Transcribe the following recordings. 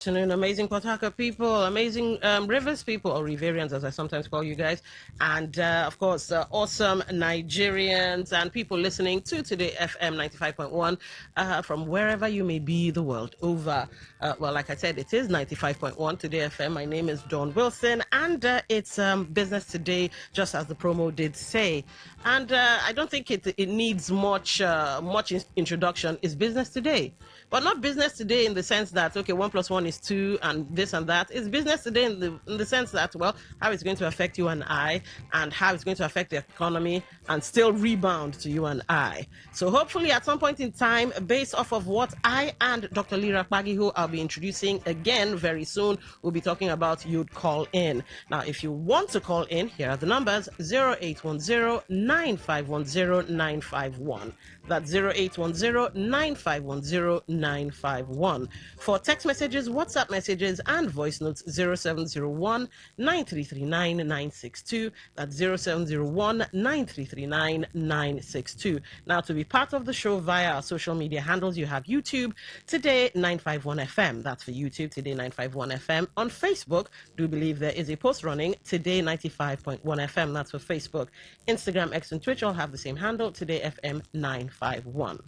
Afternoon, amazing Port Harcourt people, amazing Rivers people, or Riverians as I sometimes call you guys, and of course, awesome Nigerians and people listening to Today FM 95.1 from wherever you may be the world over. Well, like I said, it is 95.1 Today FM. My name is Dawn Wilson, and it's Business Today, just as the promo did say. And I don't think it needs much introduction. It's Business Today. But not business today in the sense that, okay, 1+1 is 2 and this and that. It's business today in the sense that, well, how it's going to affect you and I, and how it's going to affect the economy and still rebound to you and I. So hopefully at some point in time, based off of what I and Dr. Lira Kpagi, who I'll be introducing again very soon, we'll be talking about, you'd call in. Now, if you want to call in, here are the numbers: 0810-9510-951. That's 0810-9510-951. For text messages, WhatsApp messages, and voice notes, 0701-9339-962. That's 0701-9339-962. Now, to be part of the show via our social media handles, you have YouTube, Today951FM. That's for YouTube, Today951FM. On Facebook, do believe there is a post running, Today95.1fm. That's for Facebook. Instagram, X, and Twitch all have the same handle, TodayFM951.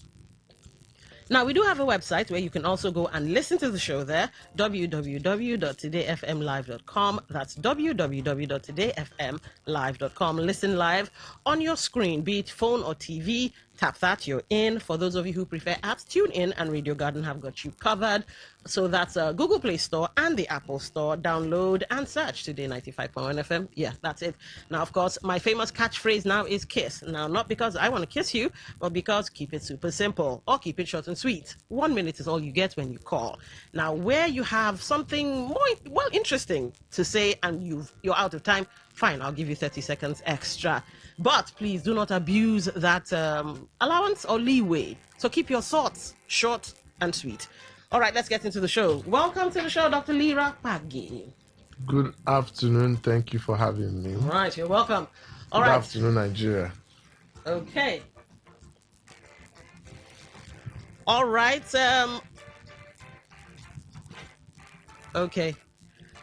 Now, we do have a website where you can also go and listen to the show there, www.todayfmlive.com. That's www.todayfmlive.com. Listen live on your screen, be it phone or TV. Tap that, you're in. For those of you who prefer apps, Tune In and Radio Garden have got you covered. So that's Google Play Store and the Apple Store. Download and search Today 95.1 FM. Yeah, that's it. Now, of course, my famous catchphrase now is KISS. Now, not because I want to kiss you, but because keep it super simple or keep it short and sweet. 1 minute is all you get when you call. Now, where you have something more, well, interesting to say and you're out of time, fine, I'll give you 30 seconds extra. But please do not abuse that allowance or leeway. So keep your thoughts short and sweet. All right, let's get into the show. Welcome to the show, Dr. Lira Kpagi. Good afternoon. Thank you for having me. All right, you're welcome. Good afternoon, Nigeria. Okay. All right. Okay.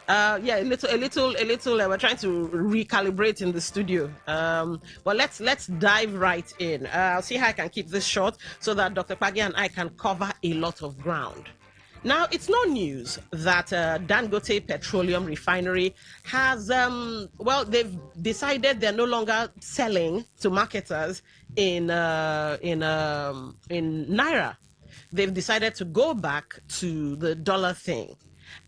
Yeah, a little. We're trying to recalibrate in the studio. But let's dive right in. I'll see how I can keep this short so that Dr. Kpagi and I can cover a lot of ground. Now, it's no news that Dangote Petroleum Refinery has, they've decided they're no longer selling to marketers in Naira. They've decided to go back to the dollar thing.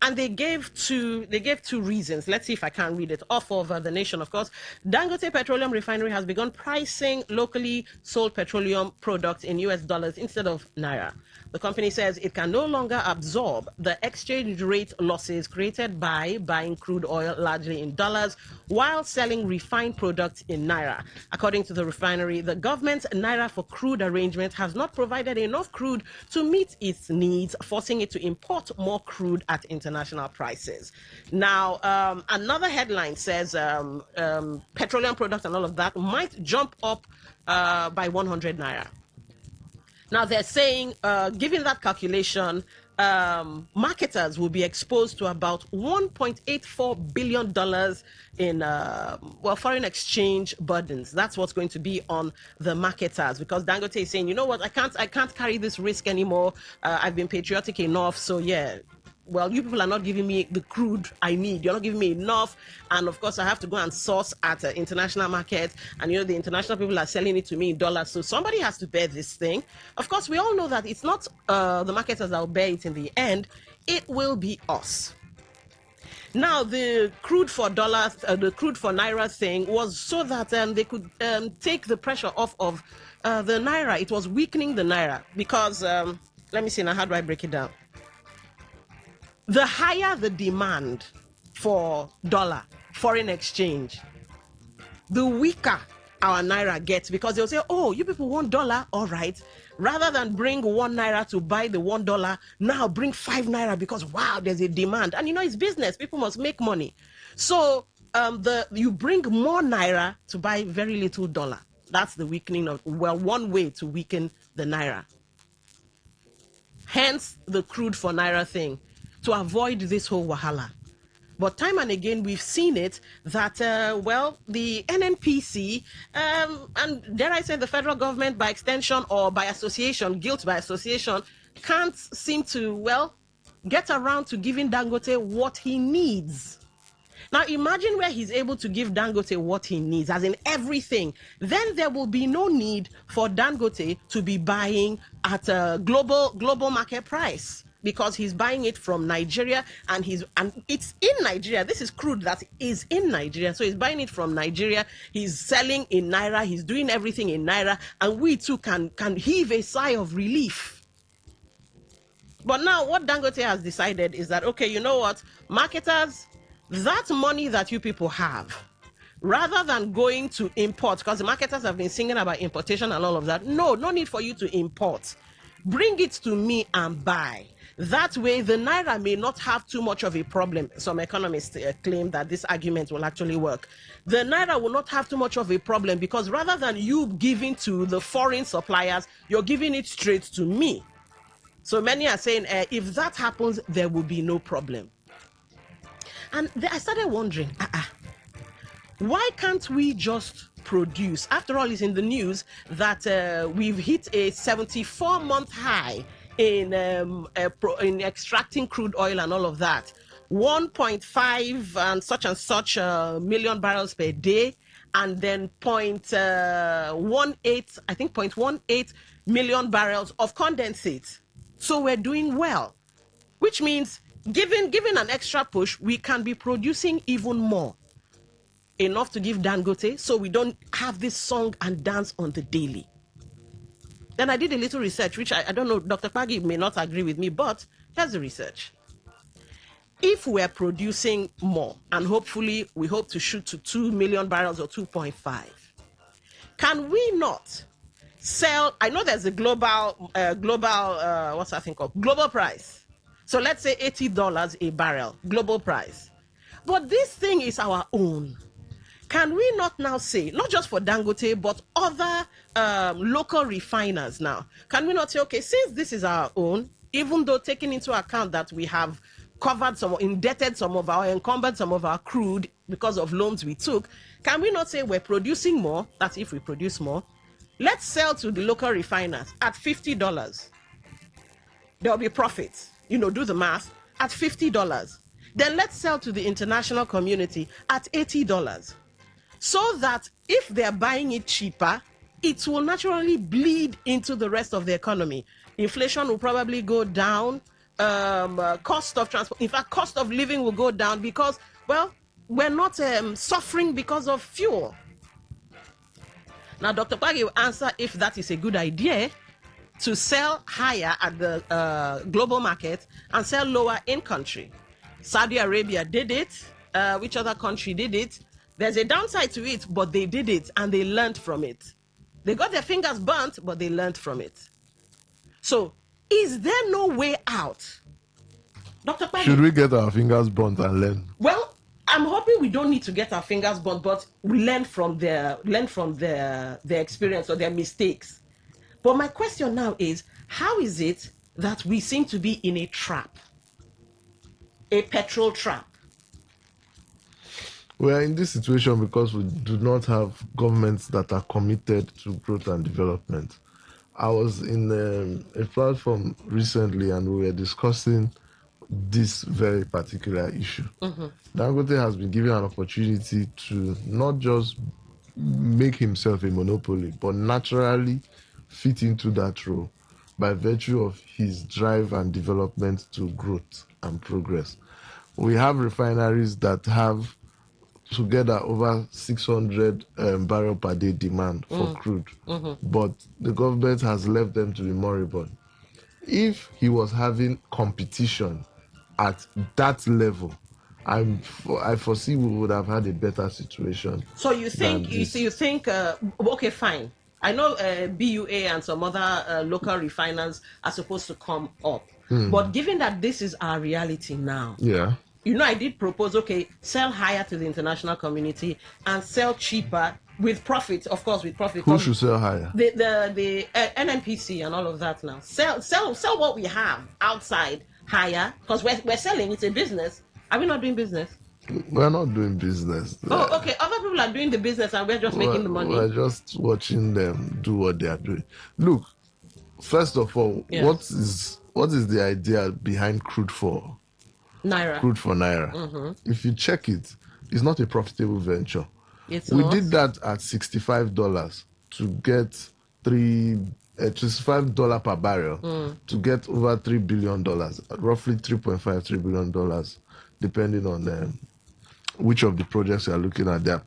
And they gave two reasons. Let's see if I can read it off of The Nation, of course. Dangote Petroleum Refinery has begun pricing locally sold petroleum products in US dollars instead of Naira. The company says it can no longer absorb the exchange rate losses created by buying crude oil largely in dollars while selling refined products in Naira. According to the refinery, the government's Naira for crude arrangement has not provided enough crude to meet its needs, forcing it to import more crude at international prices. Now, another headline says petroleum products and all of that might jump up by 100 Naira. Now, they're saying, given that calculation, marketers will be exposed to about $1.84 billion in foreign exchange burdens. That's what's going to be on the marketers, because Dangote is saying, you know what, I can't carry this risk anymore. I've been patriotic enough, so yeah. Well, you people are not giving me the crude I need. You're not giving me enough. And of course, I have to go and source at an international market. And, you know, the international people are selling it to me in dollars. So somebody has to bear this thing. Of course, we all know that it's not the marketers that will bear it in the end. It will be us. Now, the crude for dollars, the crude for Naira thing was so that they could take the pressure off of the Naira. It was weakening the Naira because, let me see now, how do I break it down? The higher the demand for dollar, foreign exchange, the weaker our Naira gets, because they'll say, oh, you people want dollar? All right. Rather than bring 1 Naira to buy the $1, now bring 5 Naira because, wow, there's a demand. And, you know, it's business. People must make money. So you bring more Naira to buy very little dollar. That's the weakening of, well, one way to weaken the Naira. Hence the crude for Naira thing. to avoid this whole wahala. But time and again, we've seen it that, the NNPC, and dare I say the federal government by extension or by association, guilt by association, can't seem to, get around to giving Dangote what he needs. Now, imagine where he's able to give Dangote what he needs, as in everything. Then there will be no need for Dangote to be buying at a global market price, because he's buying it from Nigeria, and it's in Nigeria. This is crude that is in Nigeria. So he's buying it from Nigeria. He's selling in Naira. He's doing everything in Naira. And we too can heave a sigh of relief. But now what Dangote has decided is that, okay, you know what, marketers, that money that you people have, rather than going to import, because the marketers have been singing about importation and all of that, no need for you to import. Bring it to me and buy. That way, the Naira may not have too much of a problem. Some economists claim that this argument will actually work. The Naira will not have too much of a problem, because rather than you giving to the foreign suppliers, you're giving it straight to me. So many are saying, if that happens, there will be no problem. And I started wondering, why can't we just produce? After all, it's in the news that we've hit a 74-month high in extracting crude oil and all of that. 1.5 and such million barrels per day, and then 0.18 million barrels of condensate. So we're doing well, which means given an extra push, we can be producing even more, enough to give Dangote, so we don't have this song and dance on the daily. Then I did a little research, which I don't know, Dr. Pagi may not agree with me, but here's the research. If we're producing more, and hopefully we hope to shoot to 2 million barrels or 2.5, can we not sell? I know there's a global what's that thing called? Global price. So let's say $80 a barrel, global price. But this thing is our own. Can we not now say, not just for Dangote, but other local refiners now, can we not say, okay, since this is our own, even though taking into account that we have encumbered some of our crude because of loans we took, can we not say we're producing more? That's if we produce more. Let's sell to the local refiners at $50. There'll be profits. Do the math. At $50. Then let's sell to the international community at $80. So that if they're buying it cheaper, it will naturally bleed into the rest of the economy. Inflation will probably go down. Cost of transport, in fact, cost of living will go down, because, we're not suffering because of fuel. Now, Dr. Pagi will answer if that is a good idea to sell higher at the global market and sell lower in country. Saudi Arabia did it. Which other country did it? There's a downside to it, but they did it and they learned from it. They got their fingers burnt, but they learned from it. So, is there no way out? Dr. Pagi, should we get our fingers burnt and learn? Well, I'm hoping we don't need to get our fingers burnt, but we learn from their experience or their mistakes. But my question now is, how is it that we seem to be in a trap? A petrol trap. We are in this situation because we do not have governments that are committed to growth and development. I was in a platform recently and we were discussing this very particular issue. Mm-hmm. Dangote has been given an opportunity to not just make himself a monopoly, but naturally fit into that role by virtue of his drive and development to growth and progress. We have refineries that have together over 600 barrel per day demand for crude, but the government has left them to be moribund. If he was having competition at that level, I foresee we would have had a better situation. So you think okay, fine. I know BUA and some other local refiners are supposed to come up, but given that this is our reality now, I did propose, okay, sell higher to the international community and sell cheaper with profit, of course, with profit. Who should sell higher? The NNPC and all of that now. Sell what we have outside higher? Because we're selling, it's a business. Are we not doing business? We're not doing business. Oh, okay. Other people are doing the business and we're just making the money. We're just watching them do what they are doing. Look, first of all, Yes. what is the idea behind crude for Naira. Naira? If you check it, it's not a profitable venture. We Not. did that at $65 to get $65 per barrel to get over $3 billion, roughly $3.5 billion, depending on which of the projects you are looking at. There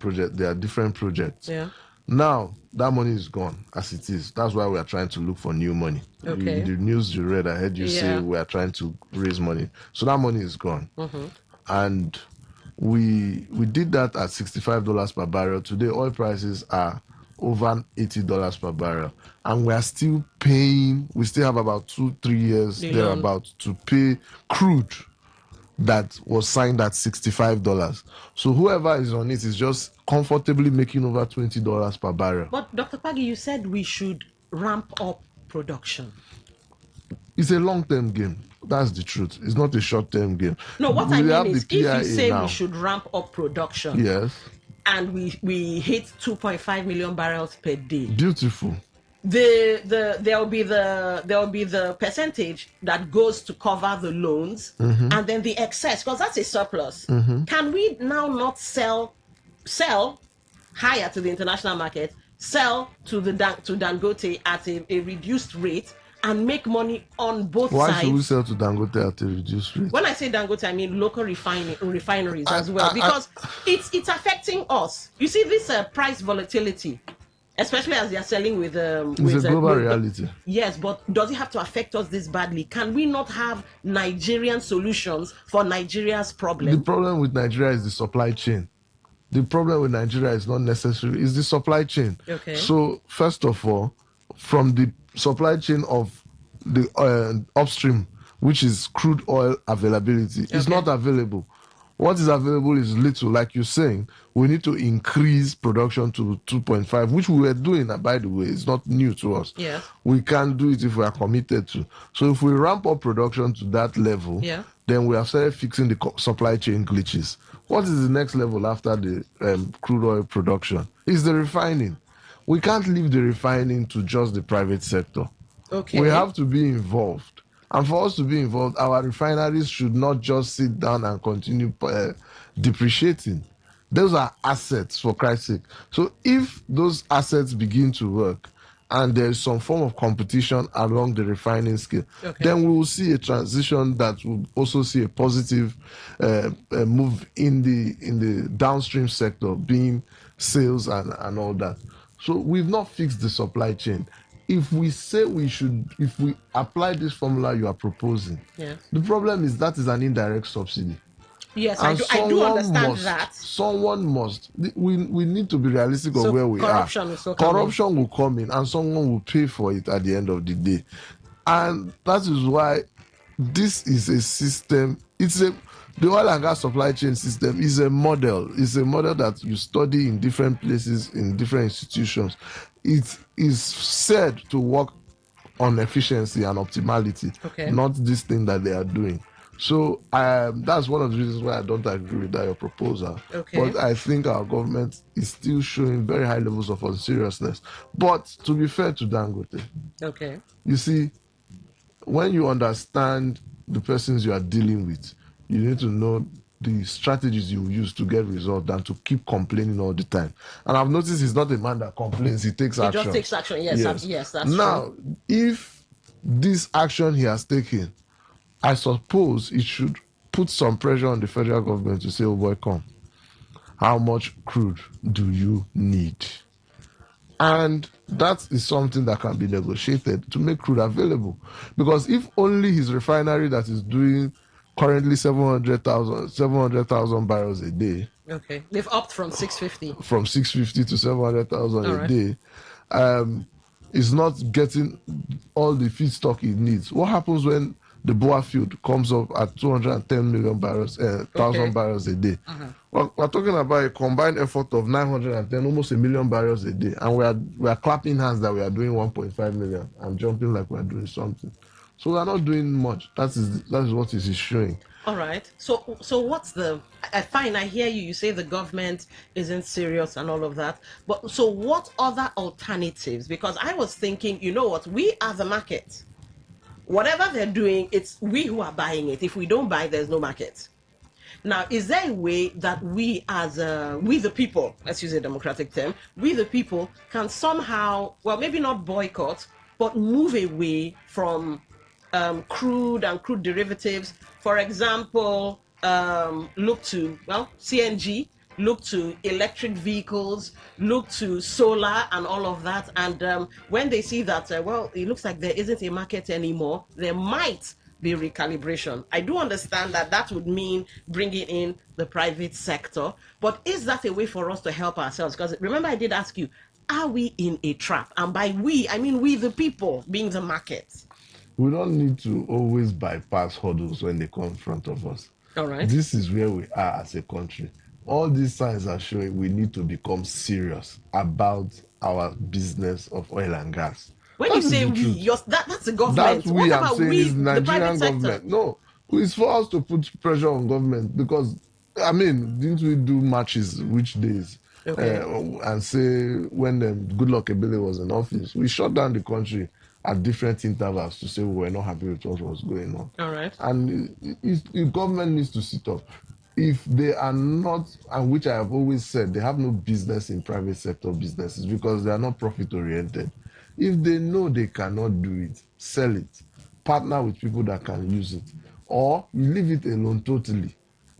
are different projects. Yeah. Now that money is gone as it is. That's why we are trying to look for new money. Okay. In the news you read, I heard you say we are trying to raise money. So that money is gone. And we did that at $65 per barrel. Today oil prices are over $80 per barrel, and we are still paying. We still have about 2-3 years thereabout to pay crude that was signed at $65. So whoever is on it is just comfortably making over $20 per barrel. But Dr. Pagi, you said we should ramp up production. It's a long-term game. That's the truth. It's not a short-term game. No, what I mean is, if you say we should ramp up production, yes, and we hit 2.5 million barrels per day, beautiful. There will be the percentage that goes to cover the loans, and then the excess, because that's a surplus. Can we now not sell higher to the international market, sell to Dangote at a reduced rate, and make money on both sides? Why should we sell to Dangote at a reduced rate? When I say Dangote, I mean local refineries as well, because it's affecting us. You see this price volatility, especially as they are selling with it's a global reality. Yes, but does it have to affect us this badly? Can we not have Nigerian solutions for Nigeria's problem? The problem with Nigeria is the supply chain. The problem with Nigeria is not necessarily, it's the supply chain. Okay. So first of all, from the supply chain of the upstream, which is crude oil availability, it's not available. What is available is little. Like you're saying, we need to increase production to 2.5, which we were doing, by the way. It's not new to us. Yes. We can do it if we are committed to. So if we ramp up production to that level, then we have started fixing the supply chain glitches. What is the next level after the crude oil production? It's the refining. We can't leave the refining to just the private sector. Okay. We have to be involved. And for us to be involved, our refineries should not just sit down and continue depreciating. Those are assets, for Christ's sake. So if those assets begin to work and there's some form of competition along the refining scale, then we will see a transition that will also see a positive move in the downstream sector, being sales and all that. So we've not fixed the supply chain. If we say if we apply this formula you are proposing, the problem is that is an indirect subsidy. Yes, I do understand that. Someone must. We need to be realistic of where we are. Corruption will come in and someone will pay for it at the end of the day. And that is why this is a system. The oil and gas supply chain system is a model. It's a model that you study in different places, in different institutions. It is said to work on efficiency and optimality, not this thing that they are doing. So that's one of the reasons why I don't agree with your proposal. But I think our government is still showing very high levels of unseriousness. But to be fair to Dangote, you see, when you understand the persons you are dealing with, you need to know the strategies you use to get results than to keep complaining all the time. And I've noticed he's not a man that complains, he takes action. He just takes action, yes, that's now, true. If this action he has taken, I suppose it should put some pressure on the federal government to say, oh boy, come. How much crude do you need? And that is something that can be negotiated to make crude available. Because if only his refinery that is doing currently 700,000 barrels a day. They've upped from 650. From 650 to 700,000 a day. Is not getting all the feedstock it needs. What happens when the Boa field comes up at 210 million barrels, 1,000 barrels a day? We're talking about a combined effort of 910, almost 1 million barrels a day. And we are clapping hands that we are doing 1.5 million and jumping like we are doing something. So we are not doing much. That is what it is showing. All right. So what's the fine? I hear you. You say the government isn't serious and all of that. But so what other alternatives? Because I was thinking, you know what? We are the market. Whatever they're doing, it's we who are buying it. If we don't buy, there's no market. Now, is there a way that we as we the people, let's use a democratic term, we the people can somehow, well, maybe not boycott, but move away from crude and crude derivatives? For example, look to, well, CNG, look to electric vehicles, look to solar and all of that. And when they see that, well, it looks like there isn't a market anymore, there might be recalibration. I do understand that that would mean bringing in the private sector, but is that a way for us to help ourselves? Because remember, I did ask you, are we in a trap? And by we, I mean we the people, being the market. We don't need to always bypass hurdles when they come in front of us. All right. This is where we are as a country. All these signs are showing we need to become serious about our business of oil and gas. When you say we, that's the government. That we, What I'm about saying, we, is the private Nigerian sector? government. No, it's for us to put pressure on government because, I mean, didn't we do matches which days? Okay. And say when Goodluck Ebele was in office, we shut down the country at different intervals to say we were not happy with what was going on. All right. And the government needs to sit up. If they are not, and which I have always said, they have no business in private sector businesses because they are not profit oriented. If they know they cannot do it, sell it, partner with people that can use it, or you leave it alone totally.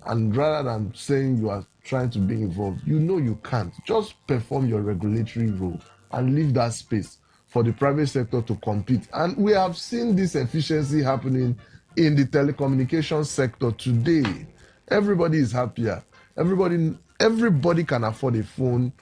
And rather than saying you are trying to be involved, you know you can't. Just perform your regulatory role and leave that space for the private sector to compete. And we have seen this efficiency happening in the telecommunications sector today. Everybody is happier. Everybody can afford a phone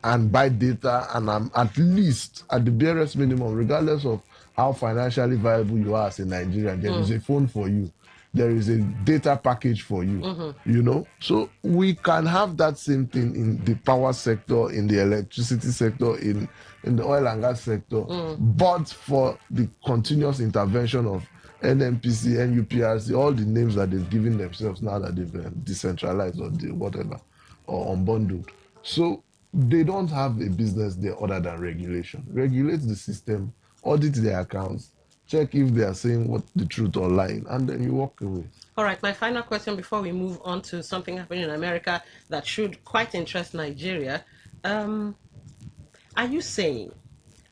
and buy data, and at least at the barest minimum, regardless of how financially viable you are as a Nigerian, there is a phone for you. There is a data package for you, you know? So we can have that same thing in the power sector, in the electricity sector, in the oil and gas sector, but for the continuous intervention of NMPC, NUPRC, all the names that they've given themselves now that they've decentralized or whatever, or unbundled. So they don't have a business there other than regulation. Regulate the system, audit their accounts, check if they are saying what the truth or lying, and then you walk away. All right, my final question before we move on to something happening in America that should quite interest Nigeria. Are you saying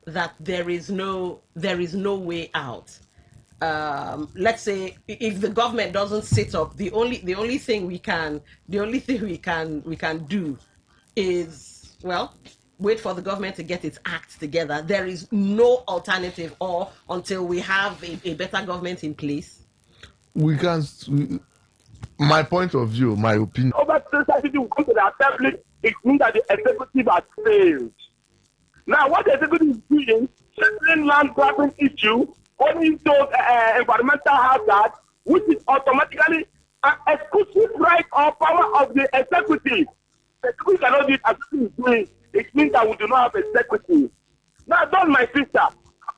that there is no way out? Let's say if the government doesn't sit up, the only thing we can do is, well, wait for the government to get its act together. There is no alternative, or until we have a better government in place. My point of view, my opinion. Over society will come to the assembly, it means that the executive has failed. Now, what the executive is doing, settling land grabbing issue, owning those environmental hazards, which is automatically an exclusive right or power of the executive. The executive cannot do it as it is doing. It means that we do not have executive. Now, don't, my sister,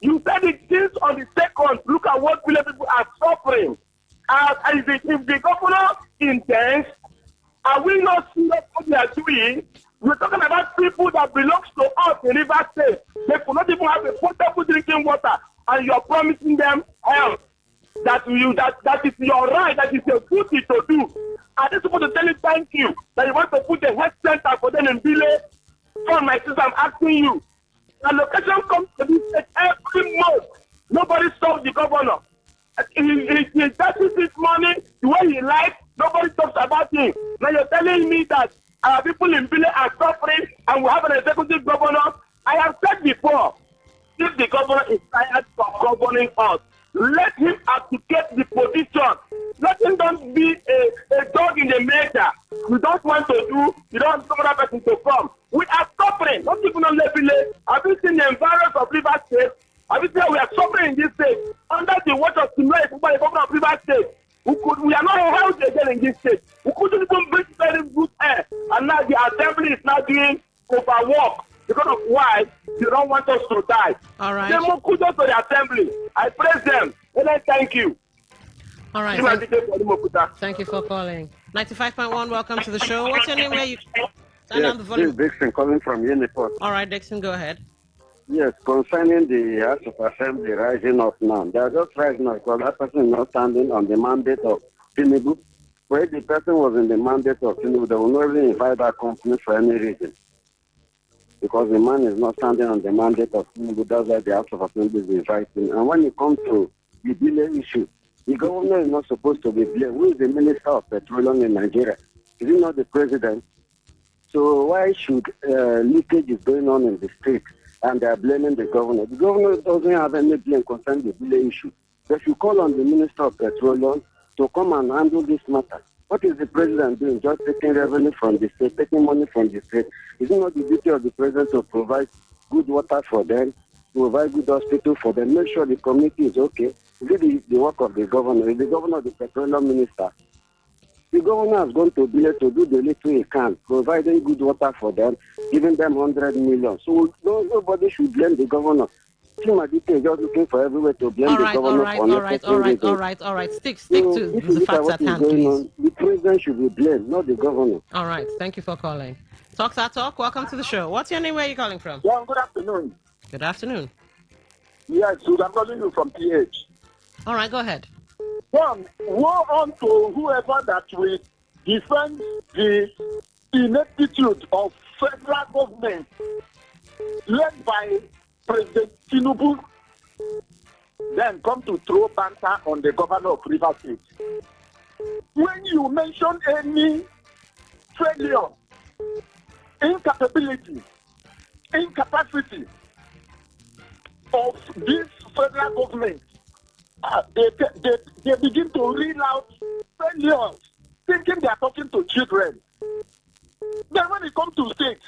you said it since on the second, look at what village people are suffering. If the governor intends, are we not seeing what they are doing? We're talking about people that belong to us in River State. They could not even have a potable drinking water, and you're promising them health. That is your right, that is your duty to do. I just want to tell you thank you that you want to put a health center for them in village. Son, my sister, I'm asking you. The location comes to this state every month. Nobody stops the governor. He touches his money the way he likes. Nobody talks about him. Now you're telling me that our people in village are suffering and we have an executive governor. I have said before, if the governor is tired of governing us, let him abdicate the position. Let him don't be a dog in the manger. We don't want to do, you don't want some other person to come. We are suffering. Not even on the village. Have you seen the environs of River State? Have you seen we are suffering in this state? Under the watch of Simei, the governor of River State. We are not healthy again in this state. We couldn't even breathe very good air. And now the assembly is now doing overwork. Because of why they don't want us to die. All right. They more kudos to the assembly. I praise them. And I thank you. All right. Thank you for calling. 95.1, welcome to the show. What's your name? Where you turn down the volume? This is Dixon calling from Uniport. All right, Dixon, go ahead. Yes, concerning the House of Assembly rising up now, they are just rising up because that person is not standing on the mandate of Tinubu. Where the person was in the mandate of Tinubu, they will not even invite that company for any reason. Because the man is not standing on the mandate of Tinubu, that's why the House of Assembly is inviting. And when it comes to the delay issue, the governor is not supposed to be blamed. Who is the Minister of Petroleum in Nigeria? Is he not the president? So why should leakage is going on in the state and they are blaming the governor? The governor doesn't have any blame concerning the delay issue. They should call on the Minister of Petroleum to come and handle this matter. What is the president doing? Just taking revenue from the state, taking money from the state. Is it not the duty of the president to provide good water for them, provide good hospital for them, make sure the community is okay? Is it the work of the governor? Is the governor the petroleum minister? The governor has gone to Bile to do the little he can, providing good water for them, giving them 100 million. So nobody should blame the governor. Chimadike is just looking for everywhere to blame the governor all right. Stick to the facts at hand, please. The president should be blamed, not the governor. All right. Thank you for calling. Talk. Welcome to the show. What's your name? Where are you calling from? Yeah, good afternoon. Good afternoon. Yes, I'm calling you from PH. All right, go ahead. One, woe on to whoever that will defend the ineptitude of federal government led by President Tinubu, then come to throw banter on the governor of Rivers State. When you mention any failure, incapability, incapacity of this federal government, they begin to reel out failures, thinking they are talking to children. Then when it comes to state,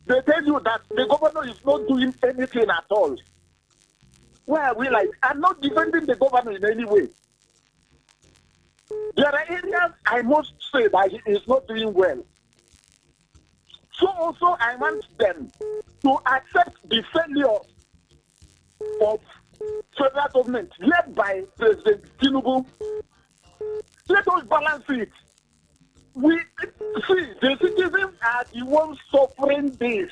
they tell you that the governor is not doing anything at all. Why are we like, I'm not defending the governor in any way. There are areas I must say that he is not doing well. So also I want them to accept the failure of federal government led by President Tinubu. Let us balance it. We see the citizens are the ones suffering this.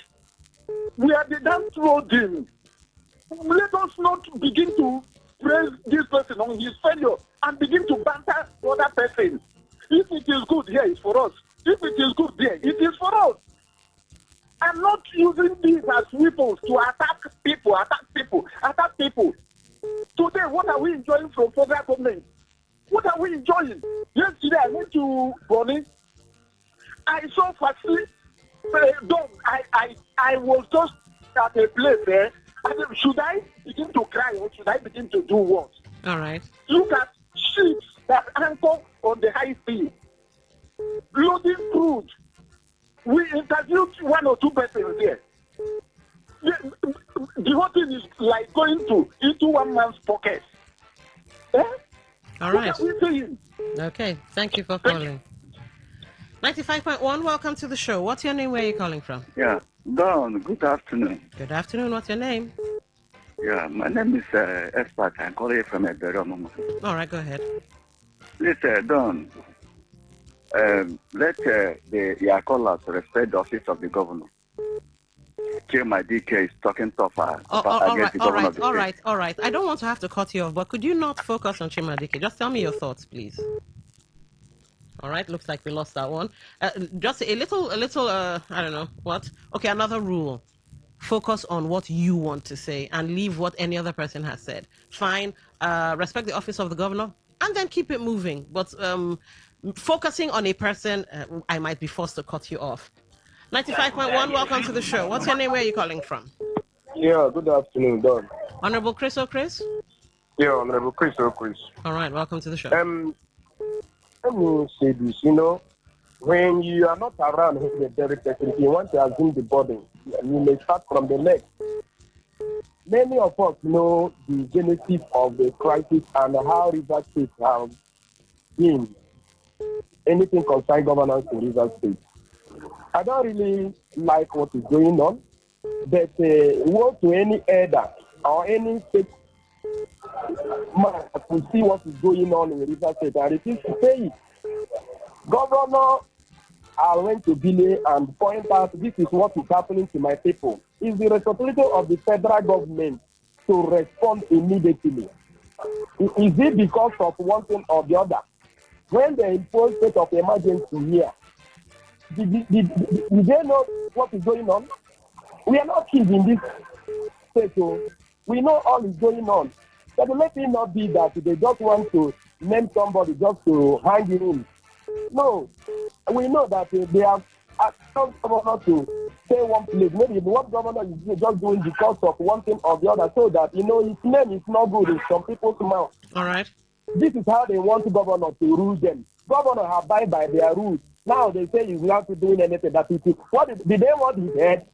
We are the downtrodden. Let us not begin to praise this person on his failure and begin to banter the other person. If it is good here, it's for us. If it is good there, it is for us. I'm not using this as weapons to attack people. Today, what are we enjoying from federal government? What are we enjoying? Yesterday, I went to Bonnie. I saw facility done. I was just at a place there. I said, should I begin to cry or should I begin to do what? All right. Look at ships that anchor on the high sea, loading crude. We interviewed one or two persons there. The whole thing is like going into one man's pocket. Eh? All right. What are we saying? Okay. Thank you for calling. 95.1, welcome to the show. What's your name? Where are you calling from? Yeah, Don, good afternoon. Good afternoon. What's your name? Yeah, my name is Expert. I'm calling from Eberomo. All right, go ahead. Please, Don, let your callers respect the office of the governor. My DK is talking tough against the governor of the state. All right. I don't want to have to cut you off, but could you not focus on Chimadike? Just tell me your thoughts, please. All right, looks like we lost that one. Just a little, I don't know, what? Okay, another rule. Focus on what you want to say and leave what any other person has said. Fine, respect the office of the governor and then keep it moving. But focusing on a person, I might be forced to cut you off. 95.1, welcome to the show. What's your name? Where are you calling from? Yeah, good afternoon, Don. Honorable Chris O'Chris? Yeah, Honorable Chris O'Chris. All right, welcome to the show. Let me say this, when you are not around the very person, if you want to assume the burden, you may start from the neck. Many of us know the genesis of the crisis and how River State have been anything concerning governance in River State. I don't really like what is going on, but woe to any elder or any state man to see what is going on in River State and refuse to pay it. Governor, I went to Bile and point out this is what is happening to my people. It's the responsibility of the federal government to respond immediately. Is it because of one thing or the other? When they impose state of emergency here, did they know what is going on? We are not kids in this state, so we know all is going on. But let it not be that they just want to name somebody just to hang him. No, we know that they have asked governor to stay one place. Maybe what governor is just doing because of one thing or the other, so that his name is not good in some people's mouth. All right. This is how they want governor to rule them. Governor abide by their rules. Now they say he's not doing anything. That is what did they want his head?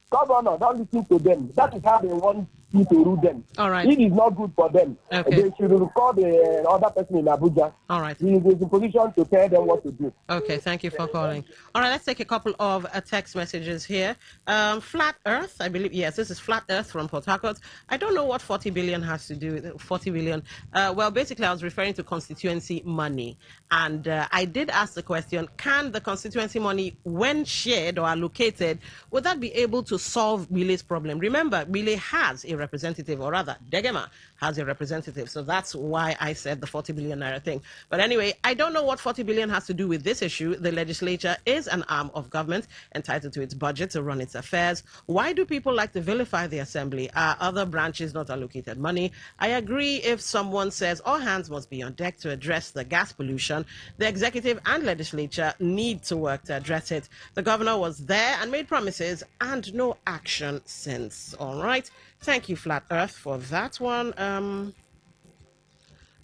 Governor, don't listen to them. That is how they want you to rule them. All right. It is not good for them. Okay. They should call the other person in Abuja. All right. He is in the position to tell them what to do. Okay, thank you for calling. All right, let's take a couple of text messages here. Flat Earth, I believe, yes, this is Flat Earth from Port Harcourt. I don't know what 40 billion has to do with 40 billion. Well, basically, I was referring to constituency money. And I did ask the question, can the constituency money, when shared or allocated, would that be able to solve Bile's problem? Remember, Bile has a representative, or rather, Degema has a representative. So that's why I said the 40 billion naira thing. But anyway, I don't know what 40 billion has to do with this issue. The legislature is an arm of government entitled to its budget to run its affairs. Why do people like to vilify the assembly? Are other branches not allocated money? I agree if someone says all hands must be on deck to address the gas pollution. The executive and legislature need to work to address it. The governor was there and made promises and no action since. All right. Thank you, Flat Earth, for that one.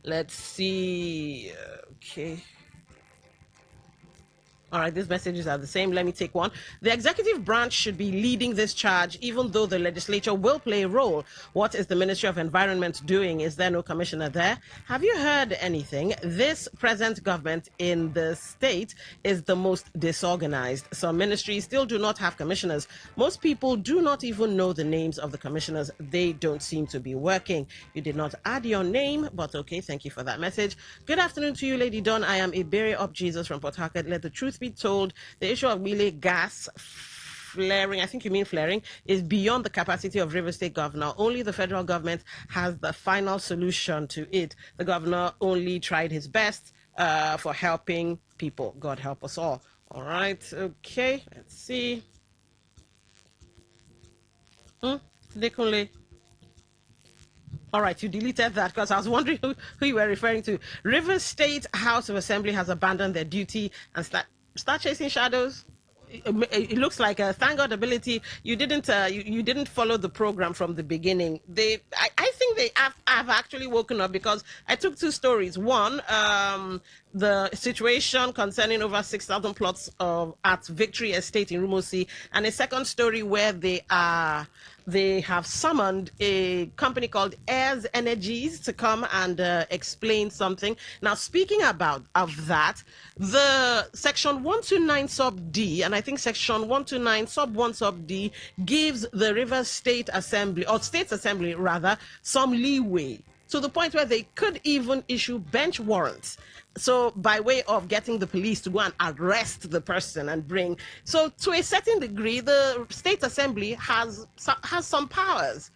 Let's see. Okay. All right, these messages are the same. Let me take one. The executive branch should be leading this charge, even though the legislature will play a role. What is the Ministry of Environment doing? Is there no commissioner there? Have you heard anything? This present government in the state is the most disorganized. Some ministries still do not have commissioners. Most people do not even know the names of the commissioners. They don't seem to be working. You did not add your name, but okay, thank you for that message. Good afternoon to you, Lady Dawn. I am Iberia of Jesus from Port Harcourt. Let the truth be told, the issue of Bile gas flaring, I think you mean flaring, is beyond the capacity of River State governor. Only the federal government has the final solution to it. The governor only tried his best for helping people. God help us all. All right, okay, let's see. Dekunle. All right, you deleted that because I was wondering who you were referring to. River State House of Assembly has abandoned their duty and start chasing shadows. It looks like a thank God ability. You didn't follow the program from the beginning. I think they have actually woken up, because I took two stories. One, the situation concerning over 6,000 plots at Victory Estate in Rumosi, and a second story where they have summoned a company called Airs Energies to come and explain something. Now, speaking of that, the section 129 sub D, and I think section 129 sub 1 sub D, gives the River State Assembly, or States Assembly rather, some leeway, to the point where they could even issue bench warrants. So by way of getting the police to go and arrest the person and bring. So to a certain degree, the State Assembly has some powers.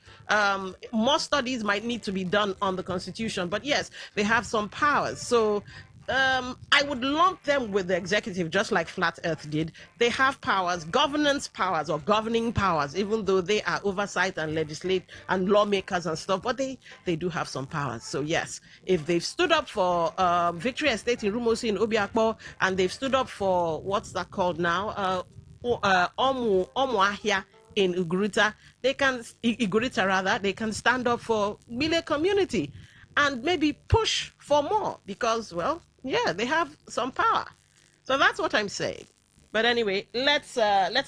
More studies might need to be done on the Constitution, but yes, they have some powers. So I would lump them with the executive, just like Flat Earth did. They have powers, governance powers or governing powers, even though they are oversight and legislate and lawmakers and stuff, but they do have some powers. So yes, if they've stood up for Victory Estate in Rumosi in Obiakpo, and they've stood up for, what's that called now? Omuahia in Igurita, they can stand up for Bile community and maybe push for more, because, well, yeah, they have some power. So that's what I'm saying. But anyway, let's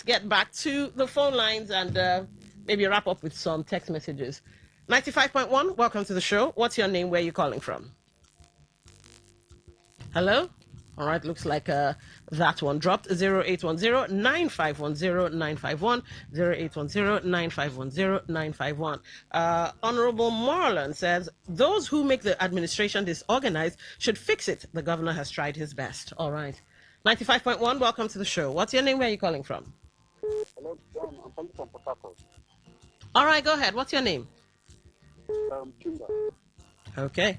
get back to the phone lines and maybe wrap up with some text messages. 95.1, welcome to the show. What's your name? Where are you calling from? Hello? All right, looks like that one dropped. 0810-9510-951, 0810-9510-951. Honorable Marlon says, those who make the administration disorganized should fix it. The governor has tried his best. All right. 95.1, welcome to the show. What's your name? Where are you calling from? Hello, John. I'm calling from Port Harcourt. All right, go ahead. What's your name? Kimber. Okay.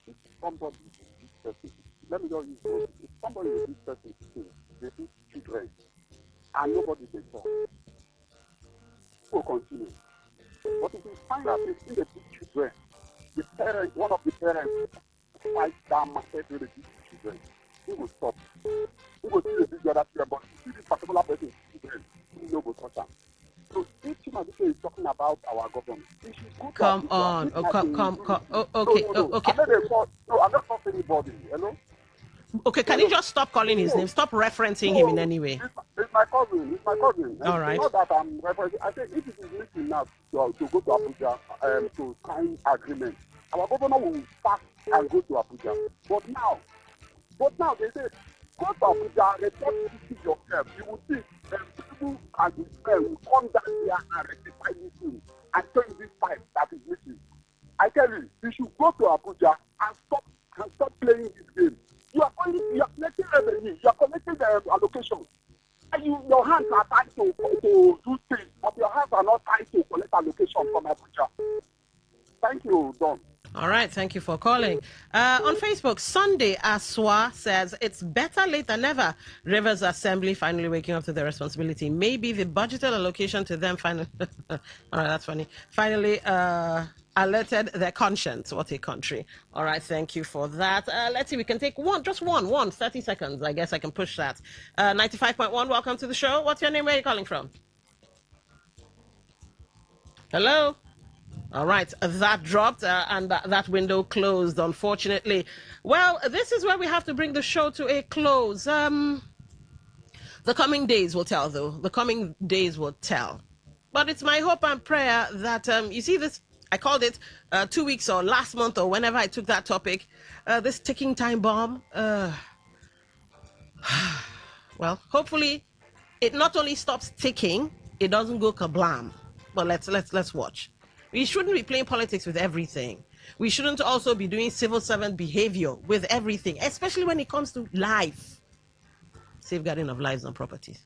If somebody is this person, let me just use this. If somebody is this person, they do children, and nobody they talk, will continue. But if you find out they see the big children, the parent, one of the parents fight that market with the big children, he will stop. He will see the big other children, but see this particular person, children, he no go touch them. So if Chimadike is talking about our government, we should go come on. Oh, come. Oh, okay. No. Okay. I'm not talking anybody. Hello? Okay, can you just stop calling his name? Stop referencing him in any way. It's my cousin. All right. Not that I'm referencing. I say if it is meeting now to go to Abuja to sign agreement, our governor will fast and go to Abuja. But now they say, go to Abuja, report to yourself. You will see people and the friend will come down here and rectify this thing and change this pipe that is missing. I tell you, you should go to Abuja and stop playing this game. You are collecting revenue, you are collecting the allocation. And your hands are tied to do things, but your hands are not tied to collect allocation from Abuja. Thank you, Don. All right, thank you for calling. On Facebook, Sunday Aswa says, it's better late than never. Rivers Assembly finally waking up to their responsibility. Maybe the budgeted allocation to them finally, all right, that's funny, finally alerted their conscience. What a country. All right, thank you for that. Let's see, we can take just one, 30 seconds. I guess I can push that. 95.1, welcome to the show. What's your name? Where are you calling from? Hello? All right, that dropped and that window closed, unfortunately. Well, this is where we have to bring the show to a close. The coming days will tell, though. The coming days will tell. But it's my hope and prayer that, you see this, I called it 2 weeks or last month or whenever I took that topic, this ticking time bomb. Well, hopefully it not only stops ticking, it doesn't go kablam. But let's watch. We shouldn't be playing politics with everything. We shouldn't also be doing civil servant behavior with everything, especially when it comes to life. Safeguarding of lives and properties.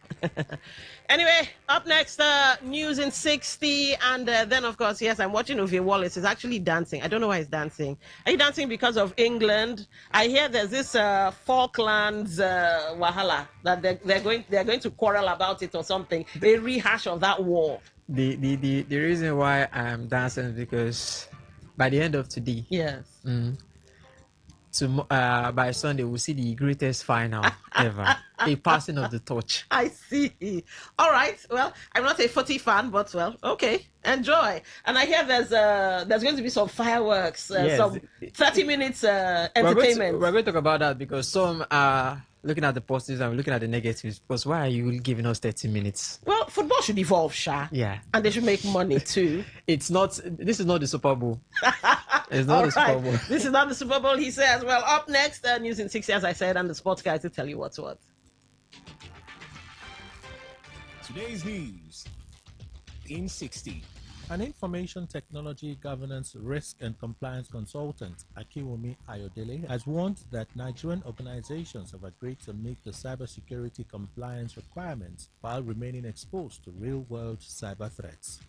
Anyway, up next, news in 60. And then, of course, yes, I'm watching Ovie Wallace. He's actually dancing. I don't know why he's dancing. Are you dancing because of England? I hear there's this Falklands wahala that they're going to quarrel about it or something. A rehash of that war. The reason why I'm dancing is because by the end of today, yes, by Sunday we'll see the greatest final ever, a passing of the torch. I see. All right. Well, I'm not a footy fan, but well, okay, enjoy. And I hear there's going to be some fireworks, Yes. some 30 minutes entertainment. We're going to talk about that because some are looking at the positives and we're looking at the negatives. Because why are you giving us 30 minutes? Well, football should evolve, Sha. Yeah. And they should make money too. This is not the Super Bowl. It's not All the Super Bowl. This is not the Super Bowl, he says. Well, up next, news in 60, as I said, and the sports guy to tell you what's what. Today's news in 60. An information technology governance risk and compliance consultant, Akiwumi Ayodele, has warned that Nigerian organizations have agreed to meet the cybersecurity compliance requirements while remaining exposed to real-world cyber threats.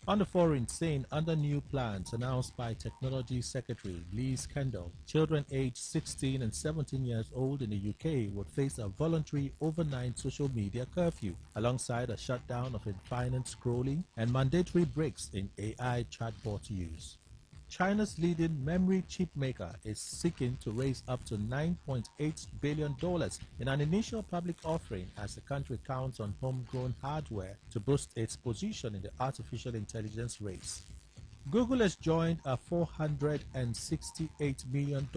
On the foreign scene, under new plans announced by Technology Secretary Liz Kendall, children aged 16 and 17 years old in the UK would face a voluntary overnight social media curfew, alongside a shutdown of infinite scrolling and mandatory breaks in AI chatbot use. China's leading memory chip maker is seeking to raise up to $9.8 billion in an initial public offering as the country counts on homegrown hardware to boost its position in the artificial intelligence race. Google has joined a $468 million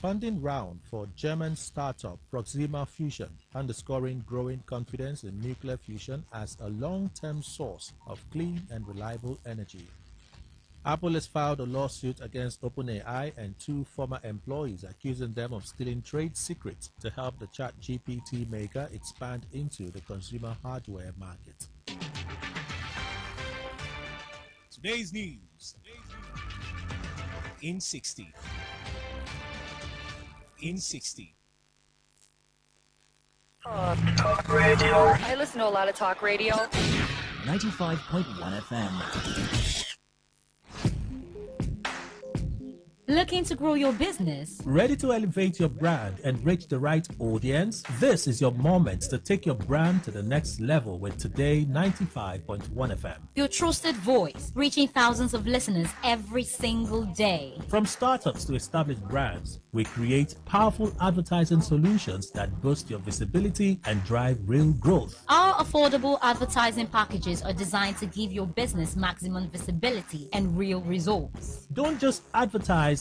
funding round for German startup Proxima Fusion, underscoring growing confidence in nuclear fusion as a long-term source of clean and reliable energy. Apple has filed a lawsuit against OpenAI and 2 former employees, accusing them of stealing trade secrets to help the ChatGPT maker expand into the consumer hardware market. Today's news in 60. In 60. Talk radio. I listen to a lot of talk radio. 95.1 FM. Looking to grow your business? Ready to elevate your brand and reach the right audience? This is your moment to take your brand to the next level with Today 95.1 FM. Your trusted voice, reaching thousands of listeners every single day. From startups to established brands, we create powerful advertising solutions that boost your visibility and drive real growth. Our affordable advertising packages are designed to give your business maximum visibility and real results. Don't just advertise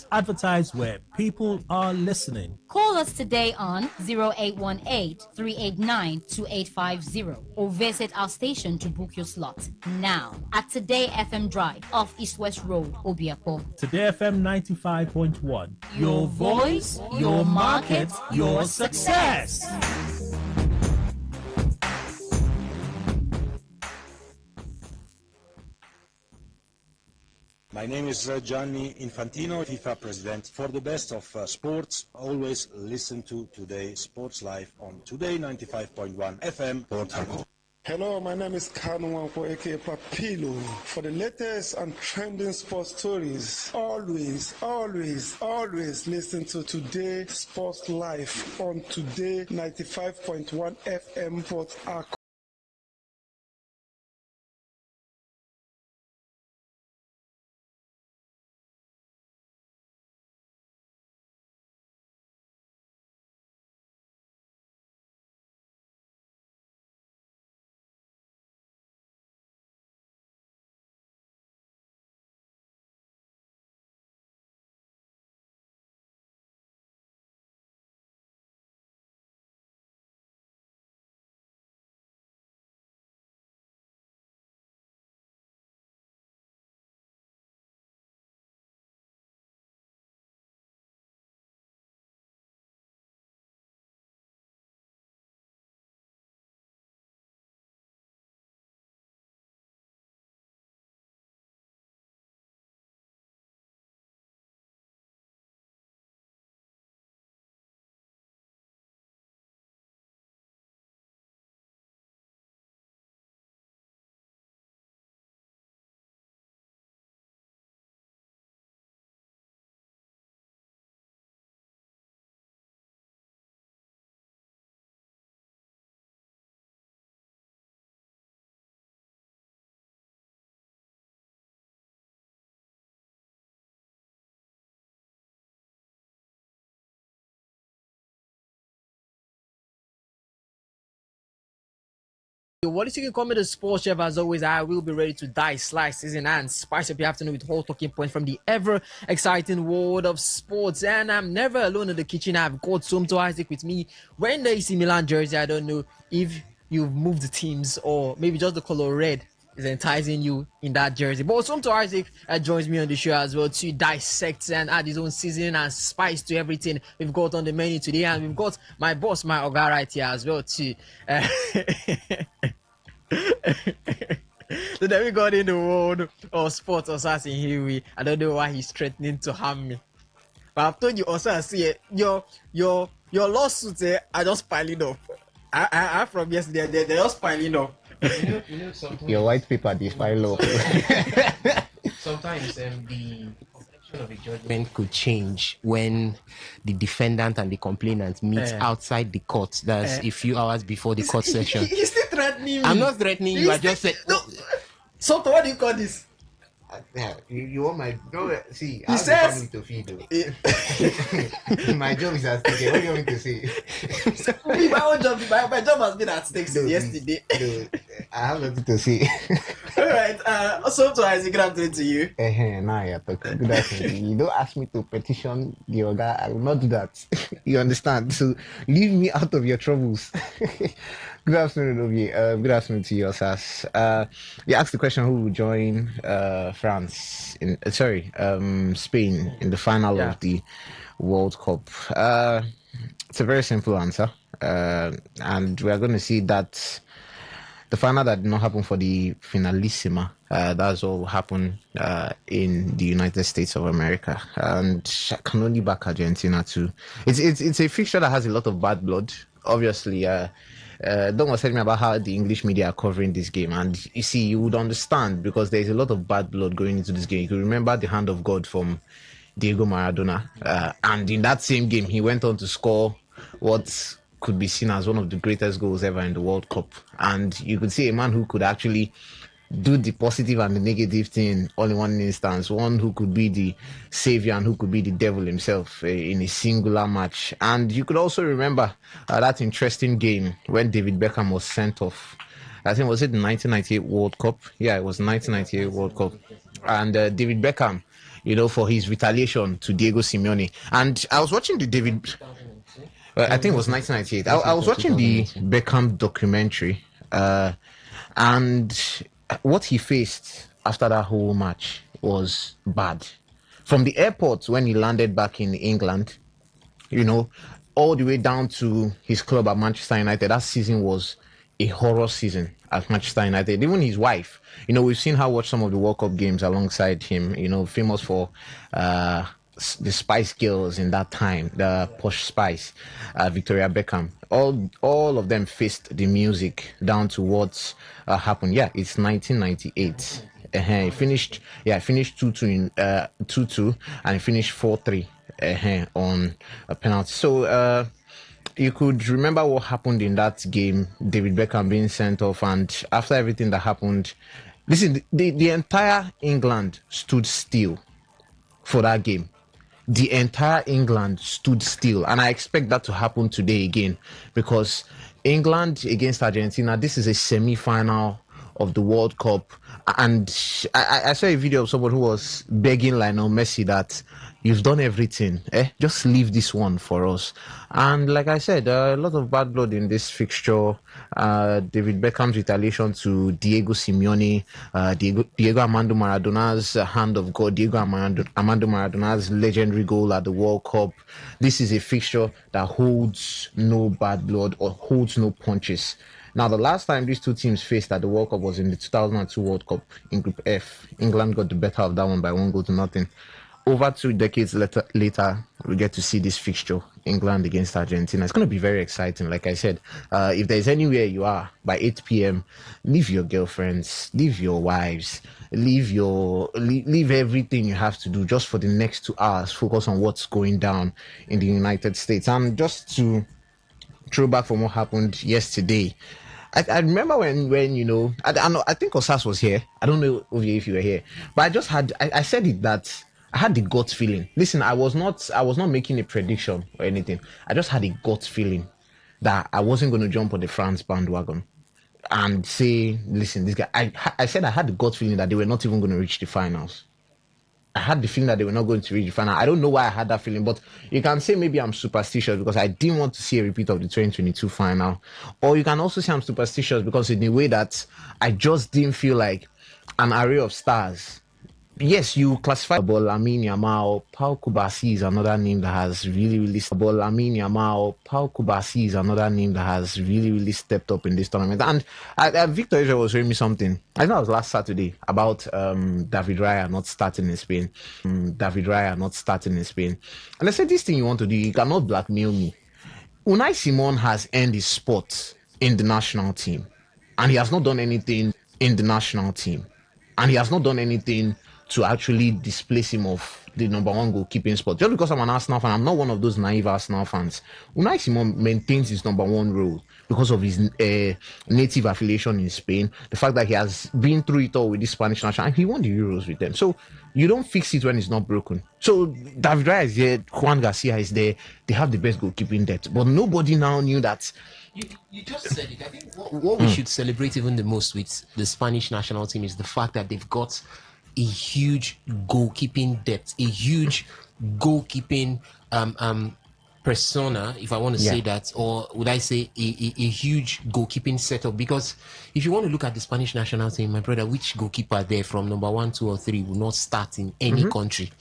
where people are listening. Call us today on 0818-389-2850 or visit our station to book your slot now at Today FM Drive off East West Road, Obiapo. Today FM 95.1. Your voice, your market, your success. My name is Gianni Infantino, FIFA president. For the best of sports, always listen to Today Sports Live on Today 95.1 FM, Port Harcourt. Hello, my name is Kanu Wampo, aka Papilo. For the latest and trending sports stories, always listen to Today Sports Live on Today 95.1 FM, Port Harcourt. What is you can call me the sports chef as always. I will be ready to dice, slice, season, and spice up your afternoon with whole talking points from the ever exciting world of sports. And I'm never alone in the kitchen. I've got Somto Isaac with me wearing the AC Milan jersey. I don't know if you've moved the teams or maybe just the color red is enticing you in that jersey. But Somto Isaac joins me on the show as well to dissect and add his own seasoning and spice to everything we've got on the menu today. And we've got my boss, my Oga, right here as well too. So then we got in the world of sports assassin here. I don't know why he's threatening to harm me. But I've told you also, I see it. Your lawsuits are just piling up. I from yesterday, they're just piling up. You know something. Your white paper, this pile up. Sometimes the complexion of a judgment could change when the defendant and the complainant meet outside the court. That's a few hours before the court session. He's still threatening me. I'm not threatening you. I just said. No. So what do you call this? You want my no? See, he says to feed. My job is at stake. What do you want me to say? my own job. My job has been at stake since yesterday. No, I have nothing to say. All right. Also, to Isaac, good afternoon to you. Now you're talking. Good afternoon. You don't ask me to petition the Oga. I will not do that. You understand? So leave me out of your troubles. Good afternoon, Obi. Good afternoon to you, Osas. You asked the question who will join France in Spain in the final of the World Cup. It's a very simple answer, and we are going to see that the final that did not happen for the finalissima. That's all happened in the United States of America, and I can only back Argentina too. It's a fixture that has a lot of bad blood. Obviously, Don was telling me about how the English media are covering this game, and you see, you would understand because there's a lot of bad blood going into this game. You can remember the hand of God from Diego Maradona, and in that same game, he went on to score what could be seen as one of the greatest goals ever in the World Cup. And you could see a man who could actually do the positive and the negative thing all in one instance, one who could be the savior and who could be the devil himself in a singular match. And you could also remember that interesting game when David Beckham was sent off. I think, was it the 1998 World Cup? Yeah, it was the 1998 World Cup. And David Beckham, for his retaliation to Diego Simeone. And I was watching the I think it was 1998. I was watching the Beckham documentary, and what he faced after that whole match was bad. From the airport when he landed back in England, all the way down to his club at Manchester United, that season was a horror season at Manchester United. Even his wife, we've seen her watch some of the World Cup games alongside him, famous for the Spice Girls in that time, the Posh Spice, Victoria Beckham. All of them faced the music down to what happened. Yeah, it's 1998. He finished 2-2 in 2-2 and he finished 4-3 on a penalty. So you could remember what happened in that game, David Beckham being sent off, and after everything that happened, listen, the entire England stood still for that game. The entire England stood still, and I expect that to happen today again, because England against Argentina, this is a semi-final of the World Cup, and I saw a video of someone who was begging Lionel Messi that you've done everything, just leave this one for us. And like I said, a lot of bad blood in this fixture. David Beckham's retaliation to Diego Simeone, Diego Armando Maradona's hand of God, Diego Armando Maradona's legendary goal at the World Cup. This is a fixture that holds no bad blood or holds no punches. Now, the last time these two teams faced at the World Cup was in the 2002 World Cup in Group F. England got the better of that one by 1-0. Over 2 decades later, we get to see this fixture, England against Argentina. It's going to be very exciting. Like I said, if there's anywhere you are by 8 p.m., leave your girlfriends, leave your wives, leave everything you have to do just for the next 2 hours. Focus on what's going down in the United States. And just to throw back from what happened yesterday, I remember when I think Osas was here. I don't know if you were here, but I said it that I had the gut feeling. Listen, I was not making a prediction or anything. I just had a gut feeling that I wasn't going to jump on the France bandwagon and say, listen, this guy. I said I had the gut feeling that they were not even going to reach the finals. I had the feeling that they were not going to reach the final. I don't know why I had that feeling, but you can say maybe I'm superstitious because I didn't want to see a repeat of the 2022 final. Or you can also say I'm superstitious because in a way that I just didn't feel like an array of stars. Yes, you classify Lamine Yamal. Pau Kubasi is another name that has really Lamine Yamal. Pau Kubasi is another name that has really stepped up in this tournament. And Victor Israel was showing me something. I think that was last Saturday about David Raya not starting in Spain. And I said, this thing you want to do, you cannot blackmail me. Unai Simon has earned his spot in the national team, and he has not done anything in the national team, and he has not done anything to actually displace him of the number one goalkeeping spot. Just because I'm an Arsenal fan, I'm not one of those naive Arsenal fans. Unai Simon maintains his number one role because of his native affiliation in Spain, the fact that he has been through it all with the Spanish national, and he won the Euros with them. So you don't fix it when it's not broken. So David Raya is there, Juan Garcia is there, they have the best goalkeeping depth, but nobody now knew that. You just said it. I think what we should celebrate even the most with the Spanish national team is the fact that they've got a huge goalkeeping depth, a huge goalkeeping persona, if I want to say that, or would I say a huge goalkeeping setup? Because if you want to look at the Spanish national team, my brother, which goalkeeper there from number 1, 2, or 3 will not start in any country?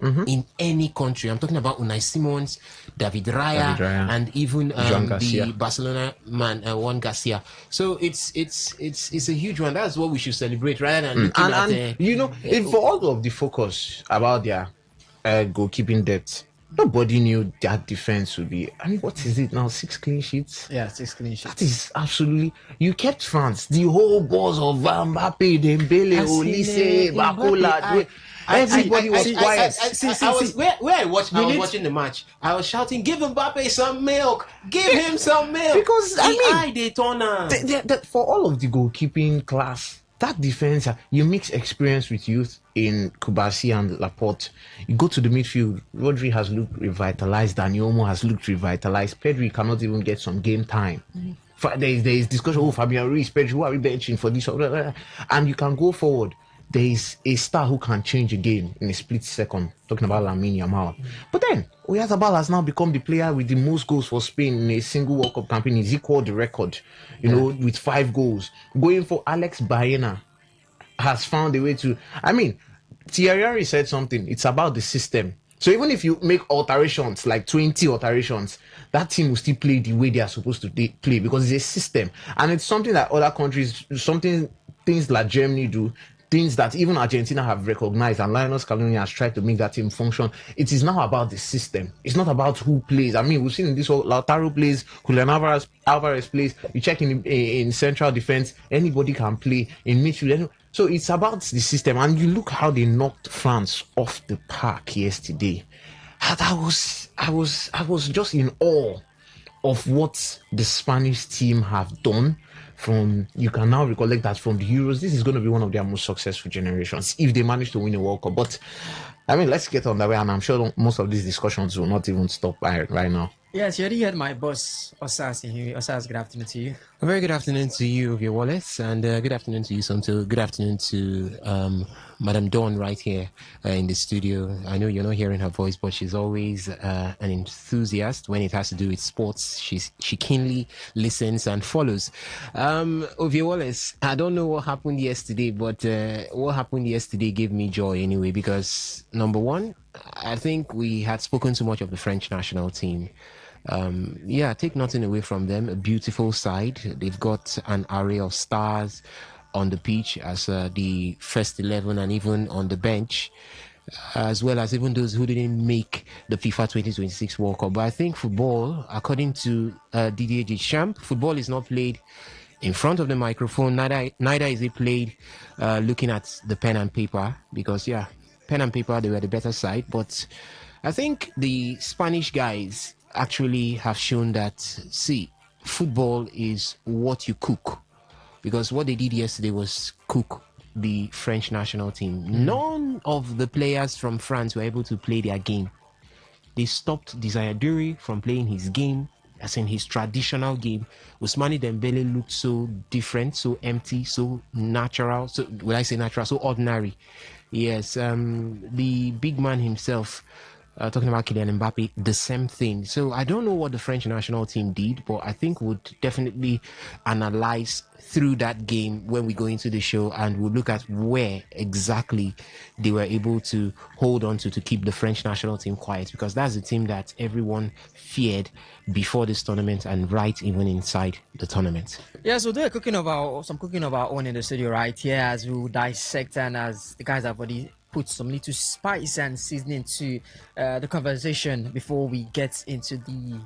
In any country. I'm talking about Unai Simons, David Raya, and even the Barcelona man, Juan Garcia. So it's a huge one. That's what we should celebrate rather than looking at. If for all of the focus about their goalkeeping depth, nobody knew that defense would be. I mean, what is it now? 6 clean sheets? Yeah, 6 clean sheets. That is absolutely. You kept France. The whole balls of Mbappe, Dembele, Olise, Bakola. Everybody was quiet. I was watching the match. I was shouting, "Give Mbappe some milk! Give him some milk!" Because Daytona. For all of the goalkeeping class, that defense, you mix experience with youth in Kubasi and Laporte. You go to the midfield. Rodri has looked revitalized. Dani Olmo has looked revitalized. Pedri cannot even get some game time. There is discussion. Fabian Ruiz, Pedri, who are we benching for this? And you can go forward. There is a star who can change a game in a split second. Talking about Lamine Yamal. But then, Oyarzabal has now become the player with the most goals for Spain in a single World Cup campaign. He's equaled the record, with 5 goals. Going for Alex Baena has found a way to. I mean, Thierry Henry said something. It's about the system. So even if you make alterations, like 20 alterations, that team will still play the way they are supposed to play because it's a system. And it's something that other countries, things like Germany do, things that even Argentina have recognized, and Lionel Scaloni has tried to make that team function. It is now about the system. It's not about who plays. I mean, we've seen in this whole Lautaro plays, Julian Alvarez plays. You check in central defense, anybody can play in midfield. So it's about the system. And you look how they knocked France off the park yesterday. I was just in awe of what the Spanish team have done. You can now recollect that from the Euros, this is going to be one of their most successful generations if they manage to win a World Cup. But I mean, let's get on the way, and I'm sure most of these discussions will not even stop right now. Yes, you already heard my boss, Osas, in here. Osas, good afternoon to you. A very good afternoon to you, Ovia Wallace, and good afternoon to you, Sonto. Good afternoon to Madam Dawn right here in the studio. I know you're not hearing her voice, but she's always an enthusiast when it has to do with sports. She keenly listens and follows. Ovia Wallace, I don't know what happened yesterday, but what happened yesterday gave me joy anyway, because number one, I think we had spoken too much of the French national team. Take nothing away from them. A beautiful side. They've got an array of stars on the pitch as the first 11 and even on the bench, as well as even those who didn't make the FIFA 2026 World Cup. But I think football, according to Didier Deschamps, football is not played in front of the microphone. Neither is it played looking at the pen and paper, because pen and paper, they were the better side. But I think the Spanish guys actually have shown that, football is what you cook, because what they did yesterday was cook the French national team. None of the players from France were able to play their game. They stopped Desire Doué from playing his game, as in his traditional game. Ousmane Dembele looked so different, so empty, so natural. So when I say natural, so ordinary. Yes, the big man himself, talking about Kylian Mbappe, the same thing. So I don't know what the French national team did, but I think we'll definitely analyze through that game when we go into the show, and we'll look at where exactly they were able to hold on to keep the French national team quiet, because that's the team that everyone feared before this tournament and right even inside the tournament. Yeah, so they're cooking of our own in the studio right here as we dissect, and as the guys have already put some little spice and seasoning to the conversation before we get into the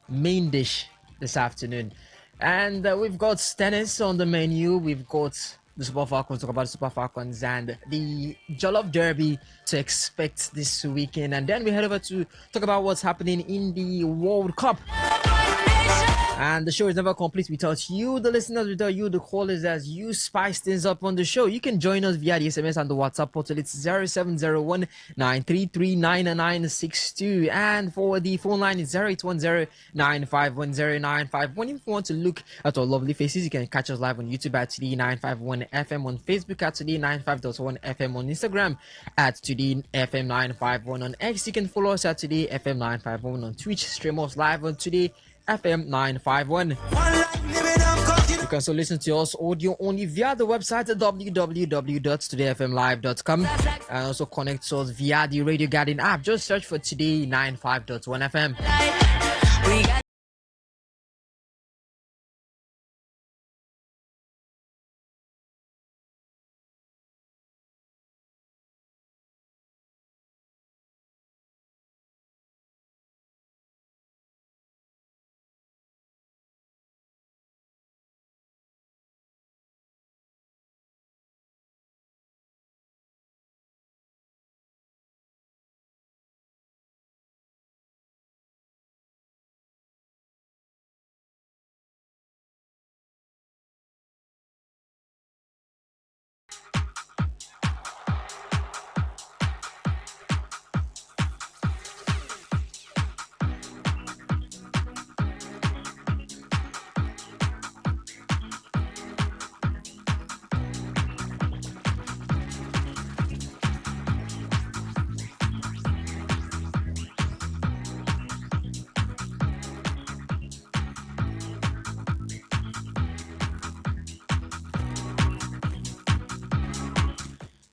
main dish this afternoon. And we've got tennis on the menu. We've got the Super Falcons, talk about the Super Falcons, and the Jollof Derby to expect this weekend. And then we head over to talk about what's happening in the World Cup. And the show is never complete without you, the listeners, without you, the callers, as you spice things up on the show. You can join us via the SMS and the WhatsApp portal. It's 0701 933 9962. And for the phone line, it's 0810 9510951. If you want to look at our lovely faces, you can catch us live on YouTube at Today951FM, on Facebook at Today95.1FM, on Instagram at TodayFM951, on X. You can follow us at TodayFM951, on Twitch. Stream us live on Today FM 951. You can also listen to us audio only via the website at www.todayfmlive.com, and also connect to us via the Radio Garden app. Just search for Today 95.1 FM.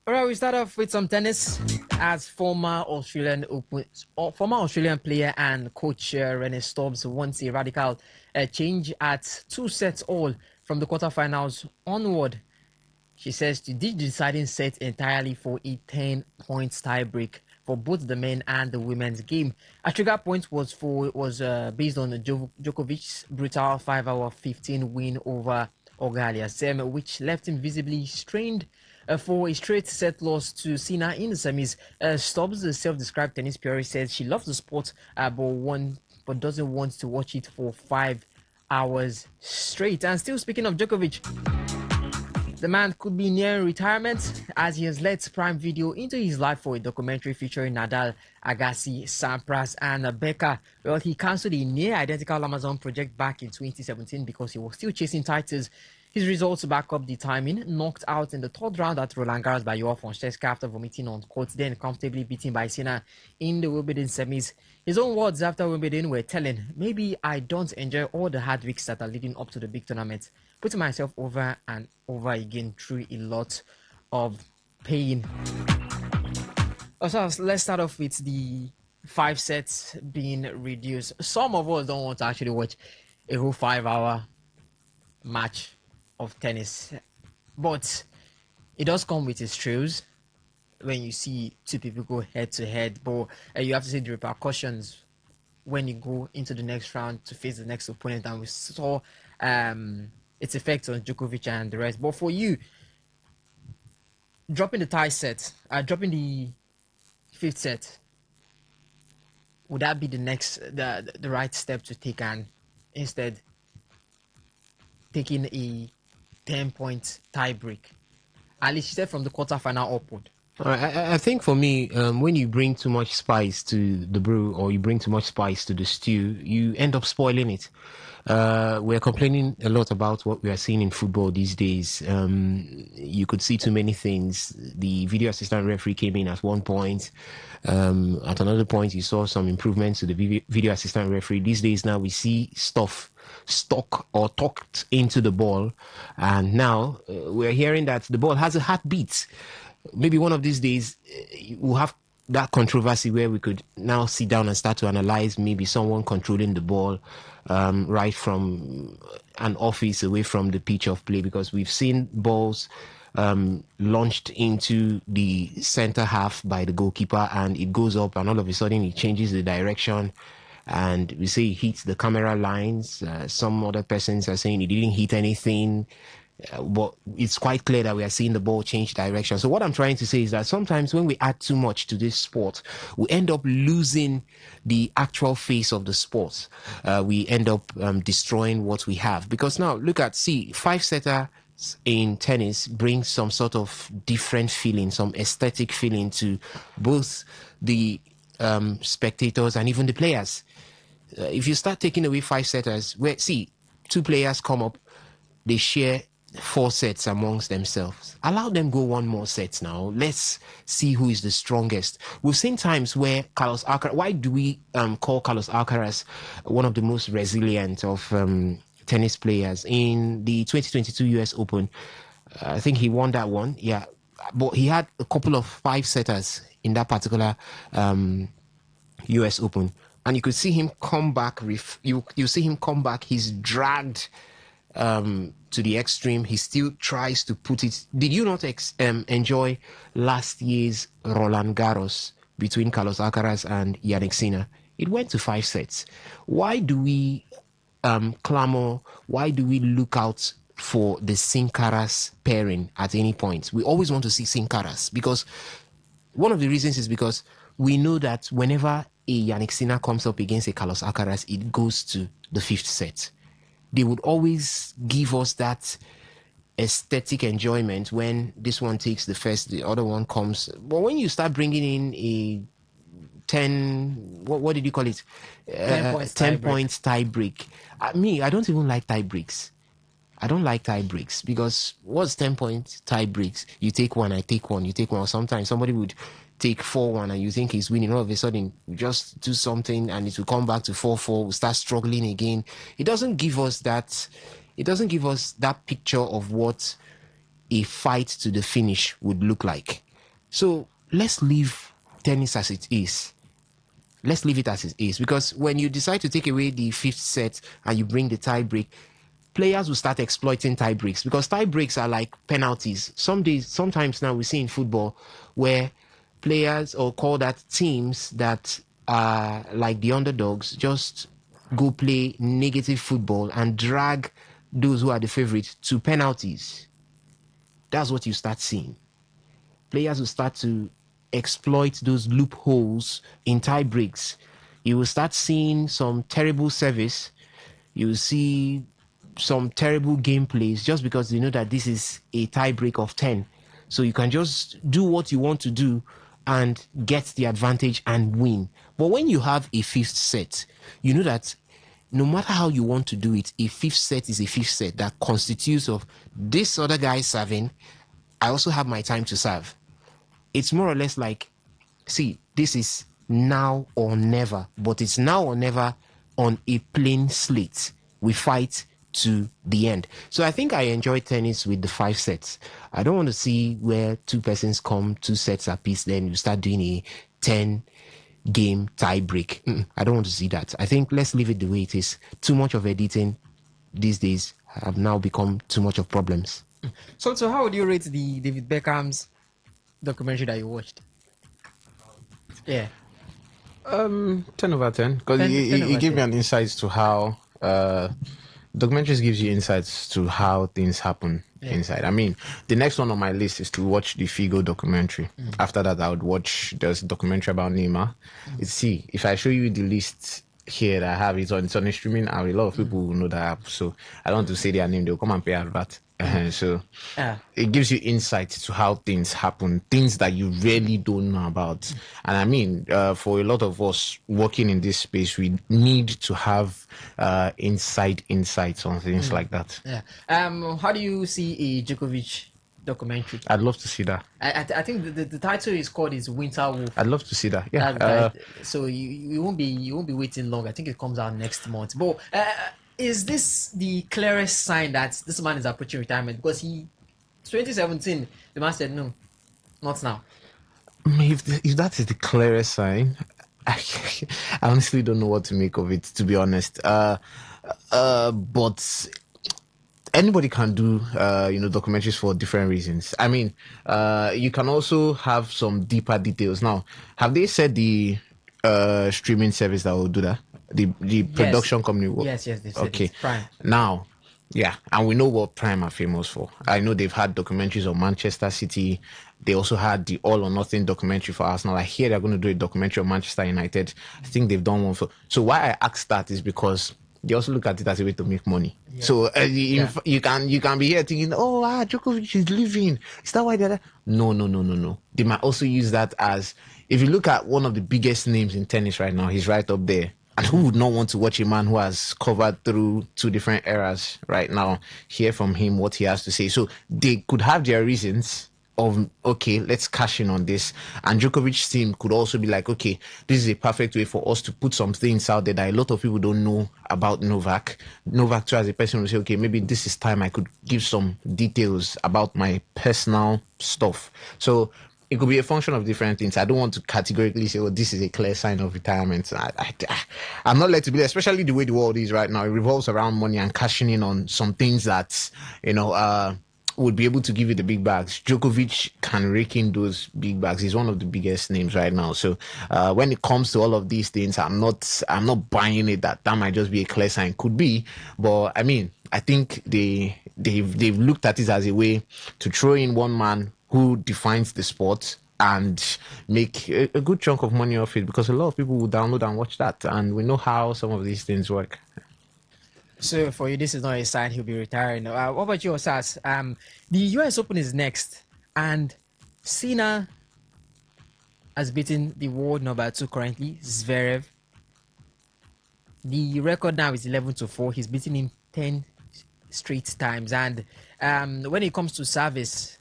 All right, we start off with some tennis. As former Australian player and coach Renee Stubbs wants a radical change at 2 sets all from the quarterfinals onward. She says to ditch the deciding set entirely for a 10-point tiebreak for both the men and the women's game. A trigger point was based on Djokovic's brutal 5-hour 15 win over Olga Aliassime, which left him visibly strained for a straight set loss to Sina in the semis. Stubbs, the self-described tennis purist, says she loves the sport but doesn't want to watch it for 5 hours straight. And still speaking of Djokovic, the man could be near retirement as he has let Prime Video into his life for a documentary featuring Nadal, Agassi, Sampras, and Becker. Well, he cancelled a near-identical Amazon project back in 2017 because he was still chasing titles. His results back up the timing, knocked out in the third round at Roland Garros by Joao Fonseca after vomiting on court, then comfortably beaten by Sinner in the Wimbledon semis. His own words after Wimbledon were telling, "Maybe I don't enjoy all the hard weeks that are leading up to the big tournament, putting myself over and over again through a lot of pain." Also, let's start off with the 5 sets being reduced. Some of us don't want to actually watch a whole 5-hour match of tennis, but it does come with its truths when you see two people go head to head. But you have to see the repercussions when you go into the next round to face the next opponent, and we saw its effects on Djokovic and the rest. But for you, dropping the tie set, dropping the 5th set, would that be the right step to take, and instead taking a 10-point tie break, at least she said from the quarterfinal upward? I think for me, when you bring too much spice to the brew or you bring too much spice to the stew, you end up spoiling it. We're complaining a lot about what we are seeing in football these days. You could see too many things. The video assistant referee came in at one point. At another point, you saw some improvements to the video assistant referee. These days now, we see stuff stuck or tucked into the ball. And now we're hearing that the ball has a heartbeat. Maybe one of these days we'll have that controversy where we could now sit down and start to analyze maybe someone controlling the ball right from an office away from the pitch of play, because we've seen balls launched into the center half by the goalkeeper and it goes up and all of a sudden it changes the direction and we say it hits the camera lines. Some other persons are saying it didn't hit anything. But it's quite clear that we are seeing the ball change direction. So what I'm trying to say is that sometimes when we add too much to this sport, we end up losing the actual face of the sport. We end up destroying what we have. Because now, five-setter in tennis brings some sort of different feeling, some aesthetic feeling to both the spectators and even the players. If you start taking away five-setters, two players come up, they share 4 sets amongst themselves. Allow them go 1 more set now. Let's see who is the strongest. We've seen times where Carlos Alcaraz, why do we call Carlos Alcaraz one of the most resilient of tennis players? In the 2022 US Open, I think he won that one. Yeah. But he had a couple of 5-setters in that particular US Open. And you could see him come back. You see him come back. He's dragged to the extreme. He still tries to put it. Did you not enjoy last year's Roland Garros between Carlos Alcaraz and Yannick Sinner? It went to 5 sets. Why do we clamor? Why do we look out for the Sin Caras pairing at any point? We always want to see Sin Caras because one of the reasons is because we know that whenever a Yannick Sinner comes up against a Carlos Alcaraz, it goes to the 5th set. They would always give us that aesthetic enjoyment when this one takes the first, the other one comes. But when you start bringing in a 10, what did you call it? 10 points tie break. I don't even like tie breaks. I don't like tie breaks because what's 10 point tie breaks? You take one, I take one, you take one. Sometimes somebody would take 4-1 and you think he's winning. All of a sudden, you just do something and it will come back to 4-4. We'll start struggling again. It doesn't give us that. It doesn't give us that picture of what a fight to the finish would look like. So let's leave tennis as it is. Let's leave it as it is because when you decide to take away the 5th set and you bring the tie break, players will start exploiting tie breaks because tie breaks are like penalties. Sometimes now we see in football where players or call that teams that are like the underdogs just go play negative football and drag those who are the favorite to penalties. That's what you start seeing. Players will start to exploit those loopholes in tie breaks. You will start seeing some terrible service. You will see some terrible gameplays just because you know that this is a tie break of 10. So you can just do what you want to do and get the advantage and win. But when you have a 5th set, you know that no matter how you want to do it, a 5th set is a 5th set that constitutes of this other guy serving. I also have my time to serve. It's more or less like, see, this is now or never, but it's now or never on a plain slate. We fight to the end. So I think I enjoy tennis with the 5 sets. I don't want to see where 2 persons come 2 sets apiece, then you start doing a 10 game tie break. I don't want to see that. I think let's leave it the way it is. Too much of editing these days have now become too much of problems. So how would you rate the David Beckham's documentary that you watched? Yeah. 10 over 10 because it gave me an insight to how documentaries gives you insights to how things happen inside. I mean, the next one on my list is to watch the Figo documentary. After that, I would watch there's a documentary about Neymar. See, if I show you the list here that I have, it's on a streaming app. A lot of people will know that app, so I don't want to say their name. They'll come and pay advert. So it gives you insight to how things happen, things that you really don't know about. And I mean, for a lot of us working in this space, we need to have insights on things like that. Yeah. How do you see a Djokovic documentary? I'd love to see that. I think the title is called Winter Wolf. I'd love to see that. Yeah. So you won't be waiting long. I think it comes out next month. But is this the clearest sign that this man is approaching retirement? Because 2017, the man said no, not now. If that is the clearest sign, I honestly don't know what to make of it, to be honest. But anybody can do documentaries for different reasons. I mean, you can also have some deeper details. Now, have they said the streaming service that will do that? The production company will? Yes, they said okay. It's Prime. Now, Yeah, and we know what Prime are famous for. I know they've had documentaries on Manchester City. They also had the All or Nothing documentary for Arsenal. I hear they're going to do a documentary on Manchester United. I think they've done one for. So why I asked that is because they also look at it as a way to make money. Yeah. So you can be here thinking, oh, Djokovic is leaving. Is that why they're? No. They might also use that as, if you look at one of the biggest names in tennis right now, he's right up there. And who would not want to watch a man who has covered through two different eras right now, hear from him what he has to say? So they could have their reasons of, okay, let's cash in on this. And Djokovic's team could also be like, okay, this is a perfect way for us to put some things out there that a lot of people don't know about Novak. Novak too, as a person, will say, okay, maybe this is time I could give some details about my personal stuff. So it could be a function of different things. I don't want to categorically say, oh, this is a clear sign of retirement. I'm not led to believe, especially the way the world is right now. It revolves around money and cashing in on some things that, would be able to give you the big bags. Djokovic can rake in those big bags. He's one of the biggest names right now. So when it comes to all of these things, I'm not buying it that might just be a clear sign. Could be, but I mean, I think they've looked at it as a way to throw in one man who defines the sport and make a good chunk of money off it, because a lot of people will download and watch that, and we know how some of these things work. So for you, this is not a sign he'll be retiring. What about you, Osas? The US Open is next, and Sinner has beaten the world number 2 currently, Zverev. The record now is 11-4. He's beaten him 10 straight times, and when it comes to service,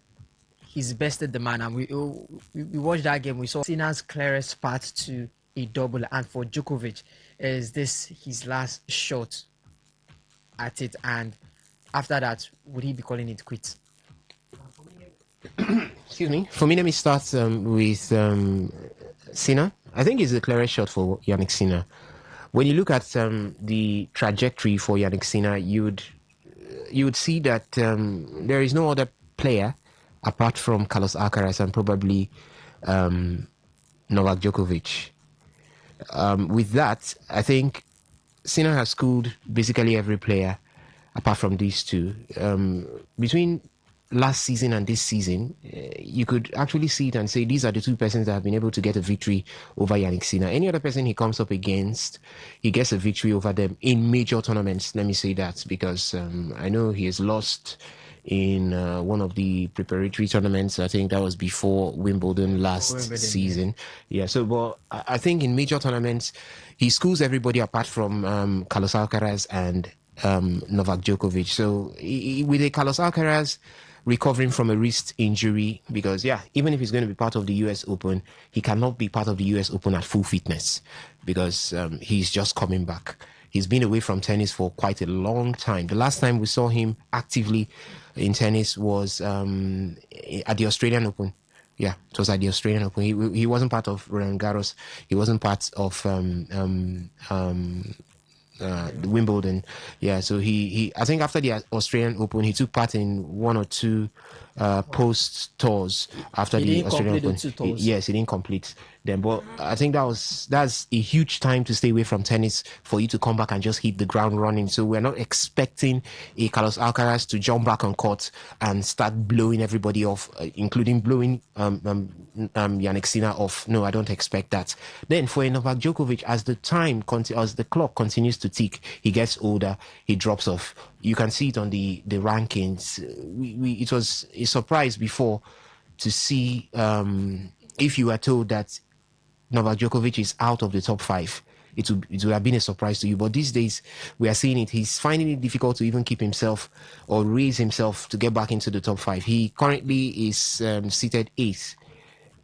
he's bested the man. And we watched that game. We saw Sinner's clearest path to a double, and for Djokovic, is this his last shot at it? And after that, would he be calling it quits? Excuse me. For me, let me start with Sinner. I think it's the clearest shot for Yannick Sinner. When you look at the trajectory for Yannick Sinner, you would see that there is no other player apart from Carlos Alcaraz and probably Novak Djokovic. With that, I think Sinner has schooled basically every player apart from these two. Between last season and this season, you could actually see it and say these are the two persons that have been able to get a victory over Yannick Sinner. Any other person he comes up against, he gets a victory over them in major tournaments. Let me say that, because I know he has lost in one of the preparatory tournaments. I think that was before Wimbledon last season. Yeah, so but I think in major tournaments, he schools everybody apart from Carlos Alcaraz and Novak Djokovic. So with a Carlos Alcaraz recovering from a wrist injury, because even if he's going to be part of the US Open, he cannot be part of the US Open at full fitness because he's just coming back. He's been away from tennis for quite a long time. The last time we saw him actively in tennis was at the Australian Open. Yeah, it was at the Australian Open. He wasn't part of Roland Garros. He wasn't part of Wimbledon. Yeah, so he I think after the Australian Open, he took part in one or two post tours after the Australian Open. Yes, he didn't complete them, but I think that's a huge time to stay away from tennis for you to come back and just hit the ground running. So we're not expecting a Carlos Alcaraz to jump back on court and start blowing everybody off, including blowing Yannick Sinner off. No, I don't expect that. Then for Novak Djokovic, as the clock continues to tick, he gets older, he drops off. You can see it on the rankings. It was a surprise before to see if you were told that Novak Djokovic is out of the top 5. It would have been a surprise to you. But these days, we are seeing it. He's finding it difficult to even keep himself or raise himself to get back into the top 5. He currently is seated 8th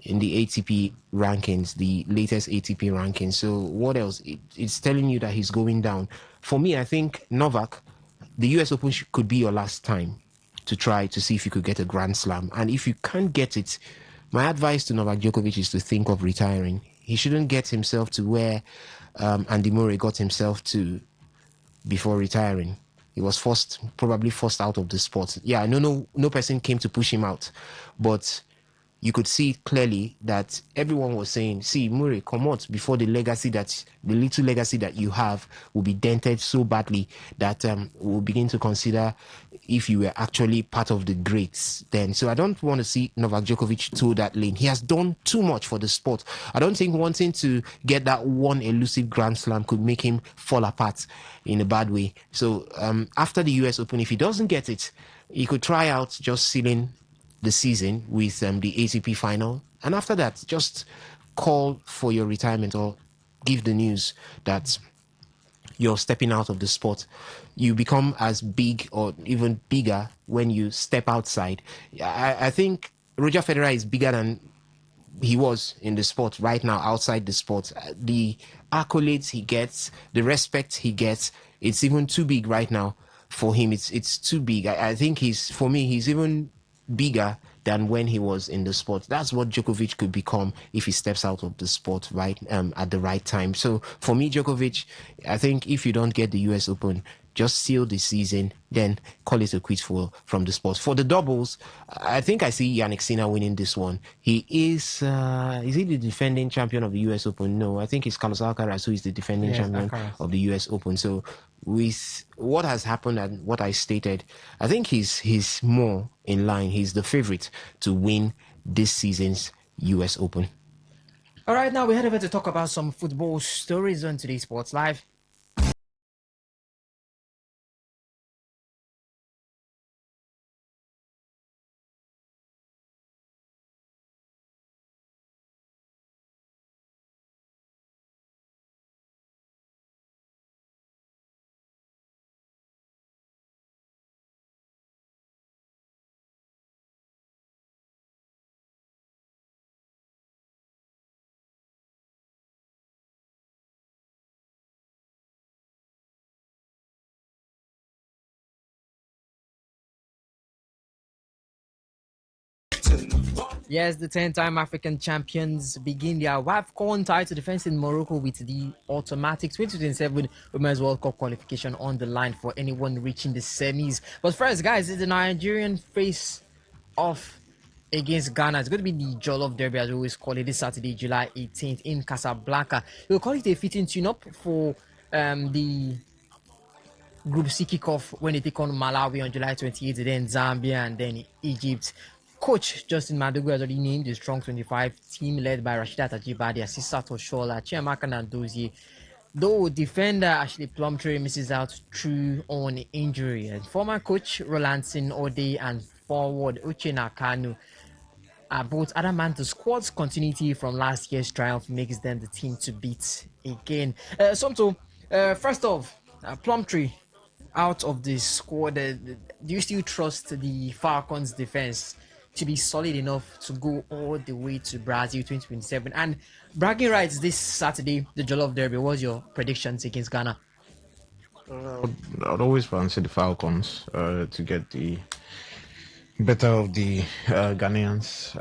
in the ATP rankings, the latest ATP rankings. So what else? It's telling you that he's going down. For me, I think Novak, the US Open could be your last time to try to see if you could get a Grand Slam. And if you can't get it, my advice to Novak Djokovic is to think of retiring. He shouldn't get himself to where Andy Murray got himself to before retiring. He was probably forced out of the sport. Yeah, no person came to push him out. But you could see clearly that everyone was saying, see, Murray, come out before the little legacy that you have will be dented so badly that we'll begin to consider if you were actually part of the greats then. So I don't want to see Novak Djokovic toe that lane. He has done too much for the sport. I don't think wanting to get that one elusive Grand Slam could make him fall apart in a bad way. So after the US Open, if he doesn't get it, he could try out just sealing the season with the ATP final, and after that, just call for your retirement or give the news that you're stepping out of the sport. You become as big or even bigger when you step outside. I think Roger Federer is bigger than he was in the sport right now outside the sport. The accolades he gets, the respect he gets, it's even too big right now for him. It's too big. I think he's even bigger than when he was in the sport. That's what Djokovic could become if he steps out of the sport right at the right time. So for me, Djokovic, I think if you don't get the US Open, just seal the season, then call it a quit from the sport. For the doubles, I think I see Yannick Sinner winning this one. He is he the defending champion of the US Open? No, I think it's Carlos Alcaraz who is the defending champion of the US Open. So with what has happened and what I stated, I think he's more in line. He's the favorite to win this season's US Open. All right, now we head over to talk about some football stories on today's Sports Live. Yes, the 10-time African champions begin their WAFCON title defense in Morocco with the automatic 2027 Women's World Cup qualification on the line for anyone reaching the semis. But first, guys, it's the Nigerian face off against Ghana. It's going to be the Jollof Derby, as we always call it, this Saturday, July 18th in Casablanca. We'll call it a fitting tune-up for the Group C kickoff when they take on Malawi on July 28th, then Zambia, and then Egypt. Coach Justin Madugu has already named the Strong 25 team led by Rashida Tajibadi, Asisa Toshola, Chiamaka Nandozie. Though defender Ashley Plumtree misses out through on injury. And former coach Rolandson Ode and forward Uche Nakanu are both adamant the squad's continuity from last year's triumph makes them the team to beat again. First off, Plumtree out of the squad, do you still trust the Falcons defense to be solid enough to go all the way to Brazil 2027? And bragging rights this Saturday, the Jollof Derby, what's your predictions against Ghana? I'd always fancy the Falcons to get the better of the Ghanaians.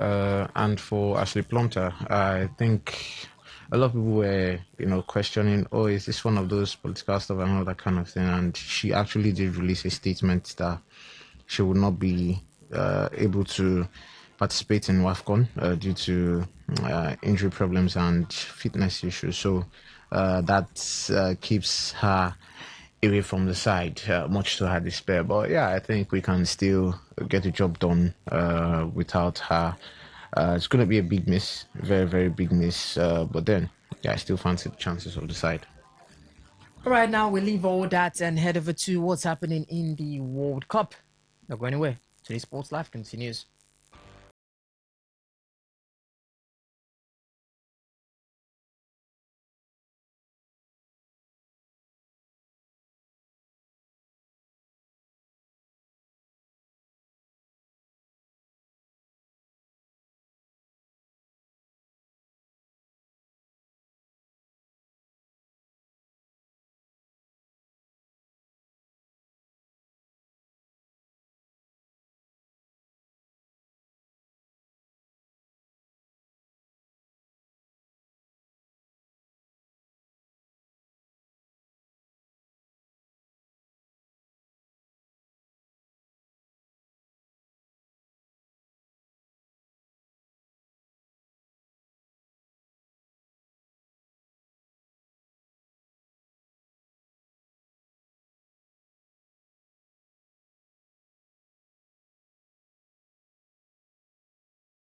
And for Ashley Plumter, I think a lot of people were, questioning, oh, is this one of those political stuff and all that kind of thing? And she actually did release a statement that she would not be able to participate in WAFCON due to injury problems and fitness issues. So that keeps her away from the side, much to her despair. But yeah, I think we can still get the job done without her. It's going to be a big miss, very, very big miss. But then, yeah, I still fancy the chances of the side. All right, now we leave all that and head over to what's happening in the World Cup. Don't go anywhere. Today's Sports Live continues.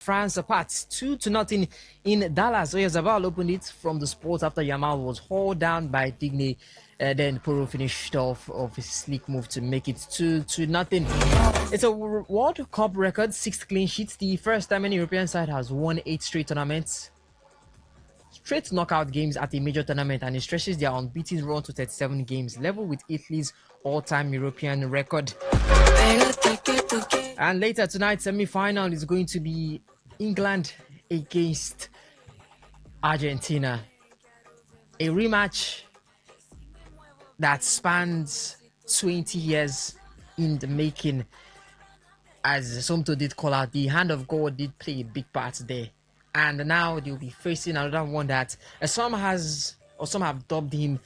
France apart 2-0 in Dallas. Oyarzabal opened it from the spot after Yamal was hauled down by Digne. Then Poro finished off of his sleek move to make it 2-0. It's a World Cup record, 6th clean sheets. The first time any European side has won 8 straight tournaments, straight knockout games at a major tournament, and it stretches their unbeaten run to 37 games, level with Italy's all-time European record. And later tonight, semi-final is going to be England against Argentina. A rematch that spans 20 years in the making. As Somto did call out, the hand of God did play a big part there. And now they'll be facing another one that some have dubbed him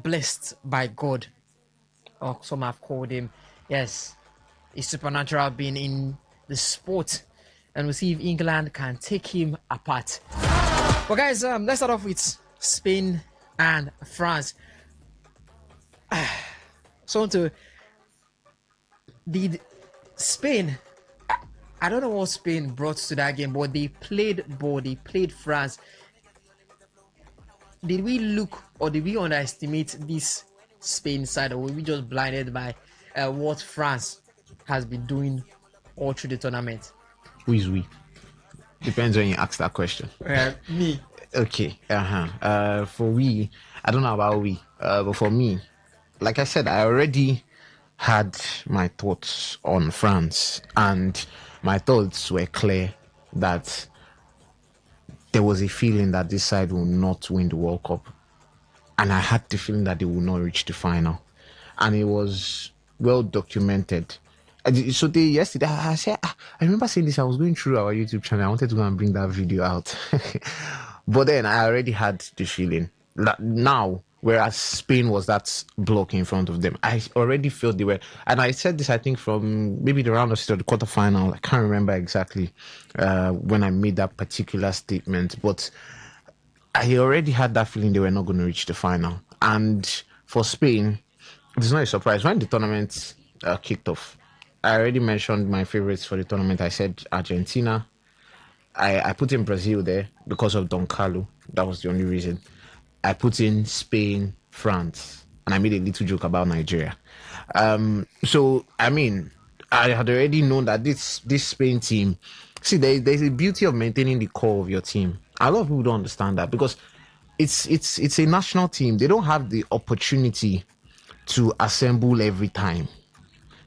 blessed by God. Or some have called him, yes, a supernatural being in the sport. And we'll see if England can take him apart. But guys, let's start off with Spain and France. So did Spain, I don't know what Spain brought to that game, but they played ball, they played France. Did we look or did we underestimate this Spain side, or were we just blinded by what France has been doing all through the tournament? Who is we? Depends when you ask that question. Me. Okay. For we, I don't know about we, but for me, like I said, I already had my thoughts on France, and my thoughts were clear that there was a feeling that this side will not win the World Cup, and I had the feeling that they will not reach the final, and it was well documented. So yesterday, I remember saying this. I was going through our YouTube channel. I wanted to go and bring that video out, but then I already had the feeling that now, whereas Spain was that block in front of them, I already felt they were. And I said this, I think, from maybe the round of the quarterfinal. I can't remember exactly when I made that particular statement, but I already had that feeling they were not going to reach the final. And for Spain, it's not a surprise. When the tournament kicked off, I already mentioned my favorites for the tournament. I said Argentina. I put in Brazil there because of Don Carlo. That was the only reason. I put in Spain, France, and I made a little joke about Nigeria. So, I mean, I had already known that this Spain team, see, there's a beauty of maintaining the core of your team. A lot of people don't understand that because it's a national team. They don't have the opportunity to assemble every time.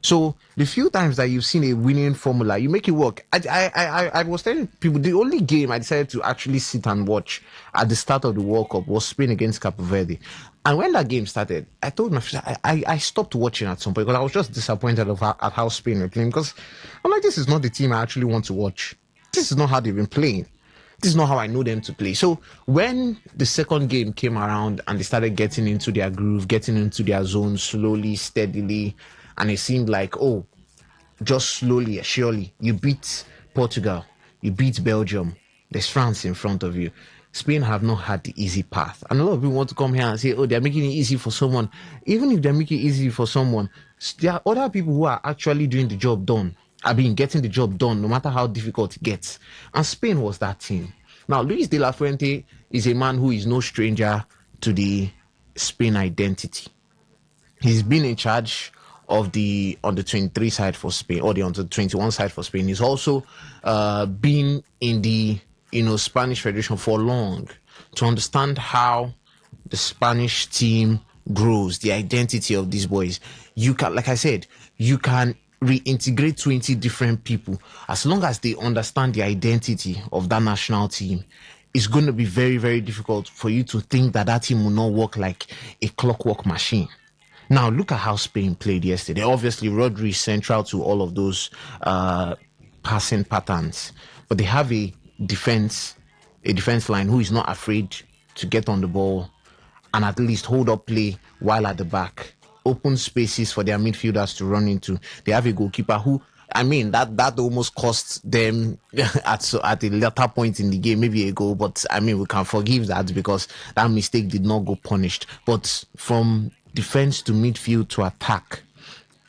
So the few times that you've seen a winning formula, you make it work. I was telling people the only game I decided to actually sit and watch at the start of the World Cup was Spain against Cape Verde. And when that game started, I told myself I stopped watching at some point because I was just disappointed at how Spain were playing, because I'm like, this is not the team I actually want to watch. This is not how they've been playing. This is not how I know them to play. So when the second game came around and they started getting into their groove, getting into their zone slowly, steadily, and it seemed like, oh, just slowly, surely, you beat Portugal, you beat Belgium, there's France in front of you. Spain have not had the easy path. And a lot of people want to come here and say, oh, they're making it easy for someone. Even if they're making it easy for someone, there are other people who are actually doing the job done. I've been getting the job done, no matter how difficult it gets. And Spain was that team. Now, Luis de la Fuente is a man who is no stranger to the Spain identity. He's been in charge of the under 23 side for Spain, or the under 21 side for Spain. He's also been in the Spanish Federation for long to understand how the Spanish team grows, the identity of these boys. You can, like I said, you can reintegrate 20 different people as long as they understand the identity of that national team. It's going to be very, very difficult for you to think that team will not work like a clockwork machine. Now, look at how Spain played yesterday. Obviously, Rodri is central to all of those passing patterns, but they have a defense line who is not afraid to get on the ball and at least hold up play while at the back, open spaces for their midfielders to run into. They have a goalkeeper who, I mean, that almost cost them at a later point in the game, maybe a goal, but I mean, we can forgive that because that mistake did not go punished. But from defense to midfield to attack,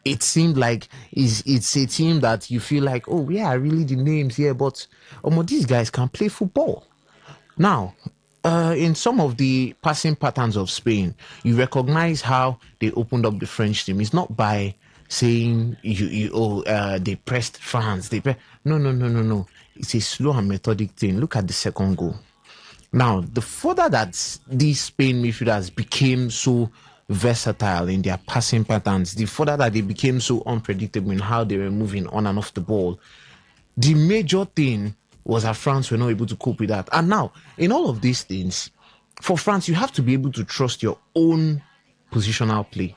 it seemed like it's a team that you feel like, oh yeah, really the names here, but these guys can play football. Now, in some of the passing patterns of Spain, you recognize how they opened up the French team. It's not by saying they pressed France. No. It's a slow and methodic thing. Look at the second goal. Now, the further that these Spain midfielders became so versatile in their passing patterns, the further that they became so unpredictable in how they were moving on and off the ball, the major thing was that France were not able to cope with that. And now, in all of these things, for France, you have to be able to trust your own positional play.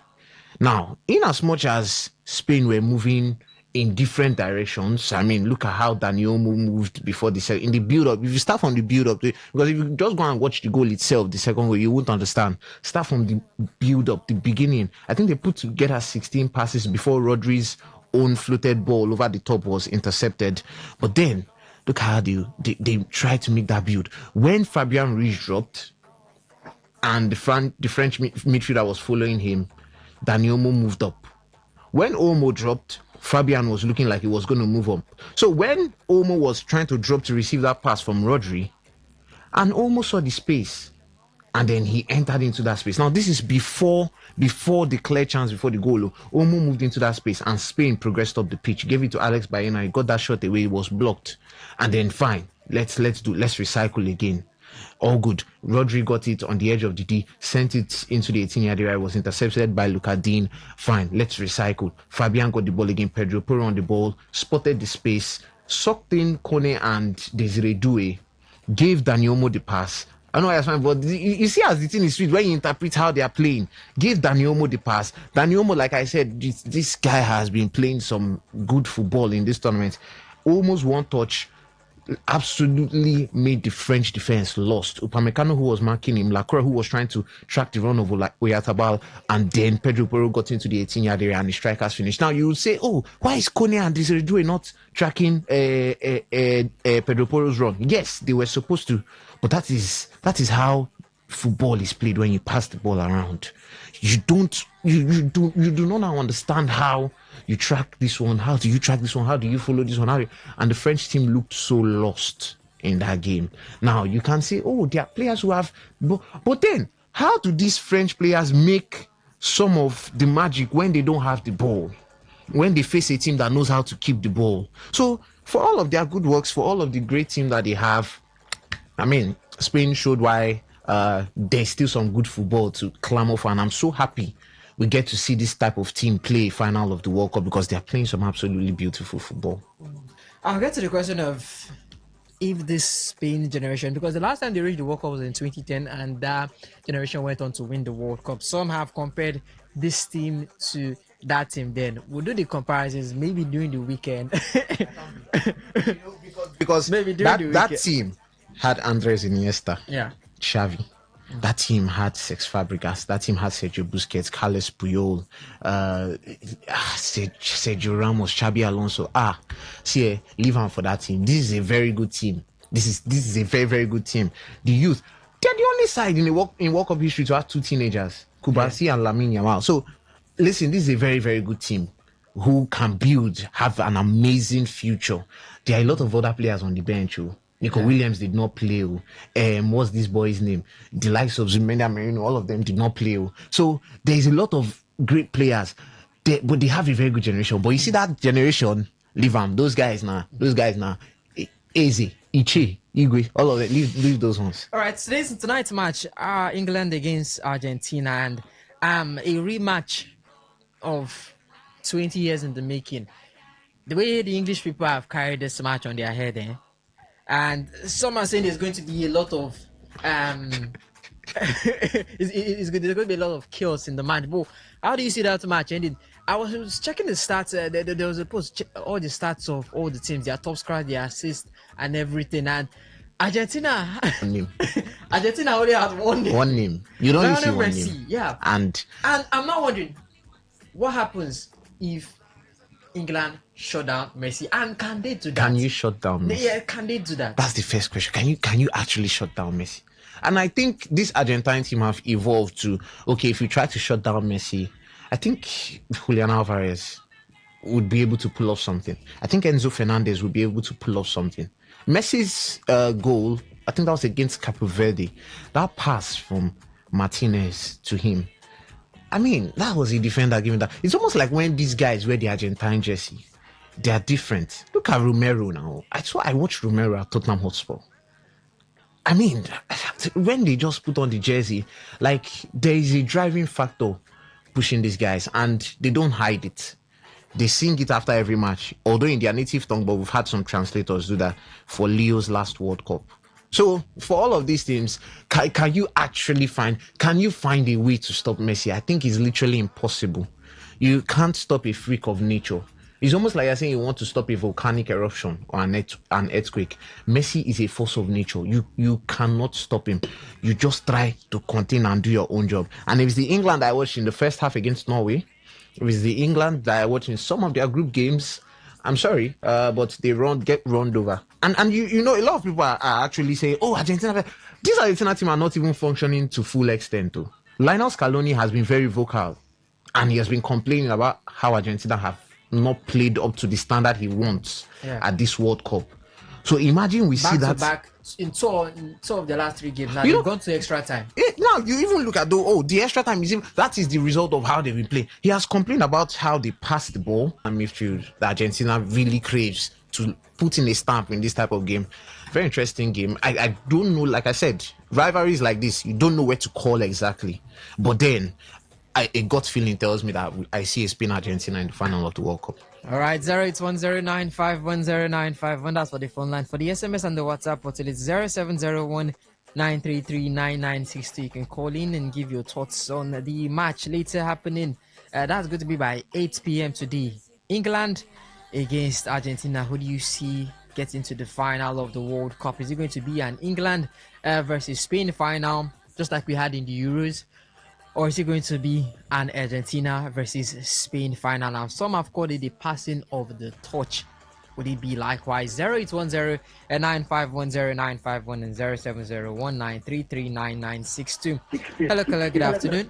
Now, in as much as Spain were moving in different directions, I mean, look at how Dani Olmo moved before in the build-up. If you start from the build-up, because if you just go and watch the goal itself, the second goal, you won't understand. Start from the build-up, the beginning. I think they put together 16 passes before Rodri's own floated ball over the top was intercepted. But then, look how they tried to make that build. When Fabian Ruiz dropped, and the French midfielder was following him, Dani Olmo moved up. When Olmo dropped, Fabian was looking like he was going to move up. So when Olmo was trying to drop to receive that pass from Rodri, and Olmo saw the space, and then he entered into that space. Now, this is before the clear chance, before the goal. Olmo moved into that space, and Spain progressed up the pitch, gave it to Alex Baena. He got that shot away, it was blocked. And then fine, let's recycle again. All good. Rodri got it on the edge of the D, sent it into the 18-yard area. It was intercepted by Luka Dean. Fine, let's recycle. Fabian got the ball again. Pedro Porro on the ball, spotted the space, sucked in Kone and Desiree Doué, gave Dani Olmo the pass. I know that's fine, but you see, as the thing is sweet, when you interpret how they are playing, give Dani Olmo the pass. Dani Olmo, like I said, this guy has been playing some good football in this tournament. Almost one touch, absolutely made the French defense lost. Upamecano, who was marking him, Lacroix, who was trying to track the run of Oyarzabal, and then Pedro Porro got into the 18-yard area and the strikers finished. Now you will say, oh, why is Kone and Desiree Doué not tracking Pedro Porro's run? Yes, they were supposed to, but that is how football is played when you pass the ball around. You do not now understand how you track this one. How do you track this one? How do you follow this one? And the French team looked so lost in that game. Now you can say, oh, there are players who have, but then how do these French players make some of the magic when they don't have the ball? When they face a team that knows how to keep the ball. So for all of their good works, for all of the great team that they have, I mean, Spain showed why there's still some good football to clamor for, and I'm so happy we get to see this type of team play final of the World Cup, because they're playing some absolutely beautiful football. I'll get to the question of if this Spain generation, because the last time they reached the World Cup was in 2010, and that generation went on to win the World Cup. Some have compared this team to that team then. We'll do the comparisons maybe during the weekend. because maybe that team had Andres Iniesta, Xavi. That team had Cesc Fabregas. That team had Sergio Busquets, Carles Puyol, Sergio Ramos, Xabi Alonso. See, leave on for that team. This is a very good team. This is a very, very good team. The youth, they're the only side in World Cup history to have two teenagers, Kubasi and Lamine Yamal. So, listen, this is a very, very good team who can have an amazing future. There are a lot of other players on the bench who. Nico Williams did not play. What's this boy's name? The likes of Zumenda Merino, all of them did not play. So there's a lot of great players, but they have a very good generation. But you see that generation, leave them. Those guys now, Eze, Ichi, Igwe, all of it. Leave those ones. All right, tonight's match, England against Argentina, and a rematch of 20 years in the making. The way the English people have carried this match on their head, and some are saying there's going to be a lot of there's going to be a lot of chaos in the match. But how do you see that match ending? I was checking the stats. There was a post, all the stats of all the teams, their top scorer, their assists, and everything. And Argentina, Argentina only had one name. One name. You don't see one Messi, name. Yeah. And I'm not wondering what happens if England shut down Messi, and can they do that? Can you shut down Messi? Yeah, can they do that? That's the first question. Can you actually shut down Messi? And I think this Argentine team have evolved to, okay, if you try to shut down Messi, I think Julian Alvarez would be able to pull off something. I think Enzo Fernandez would be able to pull off something. Messi's goal, I think that was against Capo Verde. That pass from Martinez to him. I mean, that was a defender giving that. It's almost like when these guys wear the Argentine jersey. They are different. Look at Romero now. I watched Romero at Tottenham Hotspur. I mean, when they just put on the jersey, like there is a driving factor pushing these guys, and they don't hide it. They sing it after every match, although in their native tongue, but we've had some translators do that for Leo's last World Cup. So for all of these teams, can you find a way to stop Messi? I think it's literally impossible. You can't stop a freak of nature. It's almost like you're saying you want to stop a volcanic eruption or an earthquake. Messi is a force of nature. You cannot stop him. You just try to contain and do your own job. And if it's the England I watched in the first half against Norway, if it's the England that I watched in some of their group games, I'm sorry, but they get run over. And you know, a lot of people are actually saying, oh, Argentina, this Argentina team are not even functioning to full extent too. Lionel Scaloni has been very vocal, and he has been complaining about how Argentina have not played up to the standard he wants at this World Cup. So imagine we see that back in two of the last 3 games. Now they've gone to extra time. Now you even look at the extra time that is the result of how they've been playing. He has complained about how they pass the ball and midfield that Argentina really craves to put in a stamp in this type of game. Very interesting game. I don't know, like I said, rivalries like this, you don't know where to call exactly. But then a gut feeling tells me that I see a Spain Argentina in the final of the World Cup. All right, 08109510951. That's for the phone line. For the SMS and the WhatsApp portal, it's 0701-933-9962. You can call in and give your thoughts on the match later happening. That's going to be by 8 p.m. today. England against Argentina. Who do you see getting to the final of the World Cup? Is it going to be an England versus Spain final, just like we had in the Euros? Or is it going to be an Argentina versus Spain final? Now, some have called it the passing of the torch. Would it be likewise? 0810-9510951 and 0701-933-9962. Hello, good afternoon.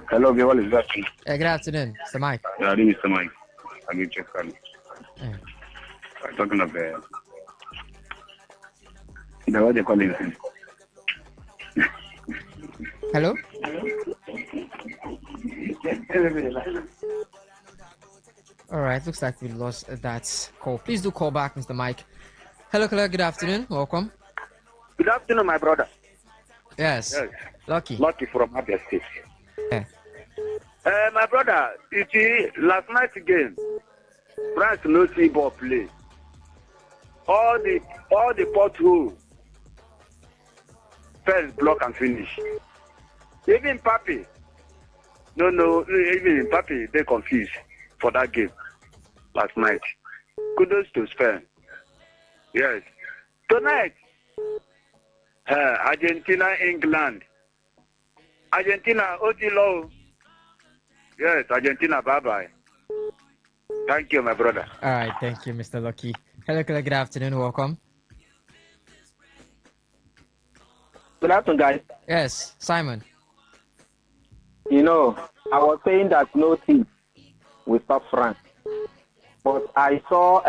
Hello, what is that? Good afternoon, Mr. Mike. Yeah, this is Mr. Mike. I'm in Czechia. I'm talking about what they call it. Hello? All right, looks like we lost that call. Please do call back, Mr. Mike. Hello, good afternoon. Welcome. Good afternoon, my brother. Yes. Lucky. Lucky from Abia State. Yeah. My brother, you see, last night's game, France no see ball play. All the pothole first block and finish. Even Papi, even Papi, they confused for that game last night. Kudos to Spain. Yes. Tonight, Argentina, England. Argentina, Otilo. Yes, Argentina, bye-bye. Thank you, my brother. All right, thank you, Mr. Lucky. Hello, good afternoon. Welcome. Good afternoon, guys. Yes, Simon. You know, I was saying that no team will stop France. But I saw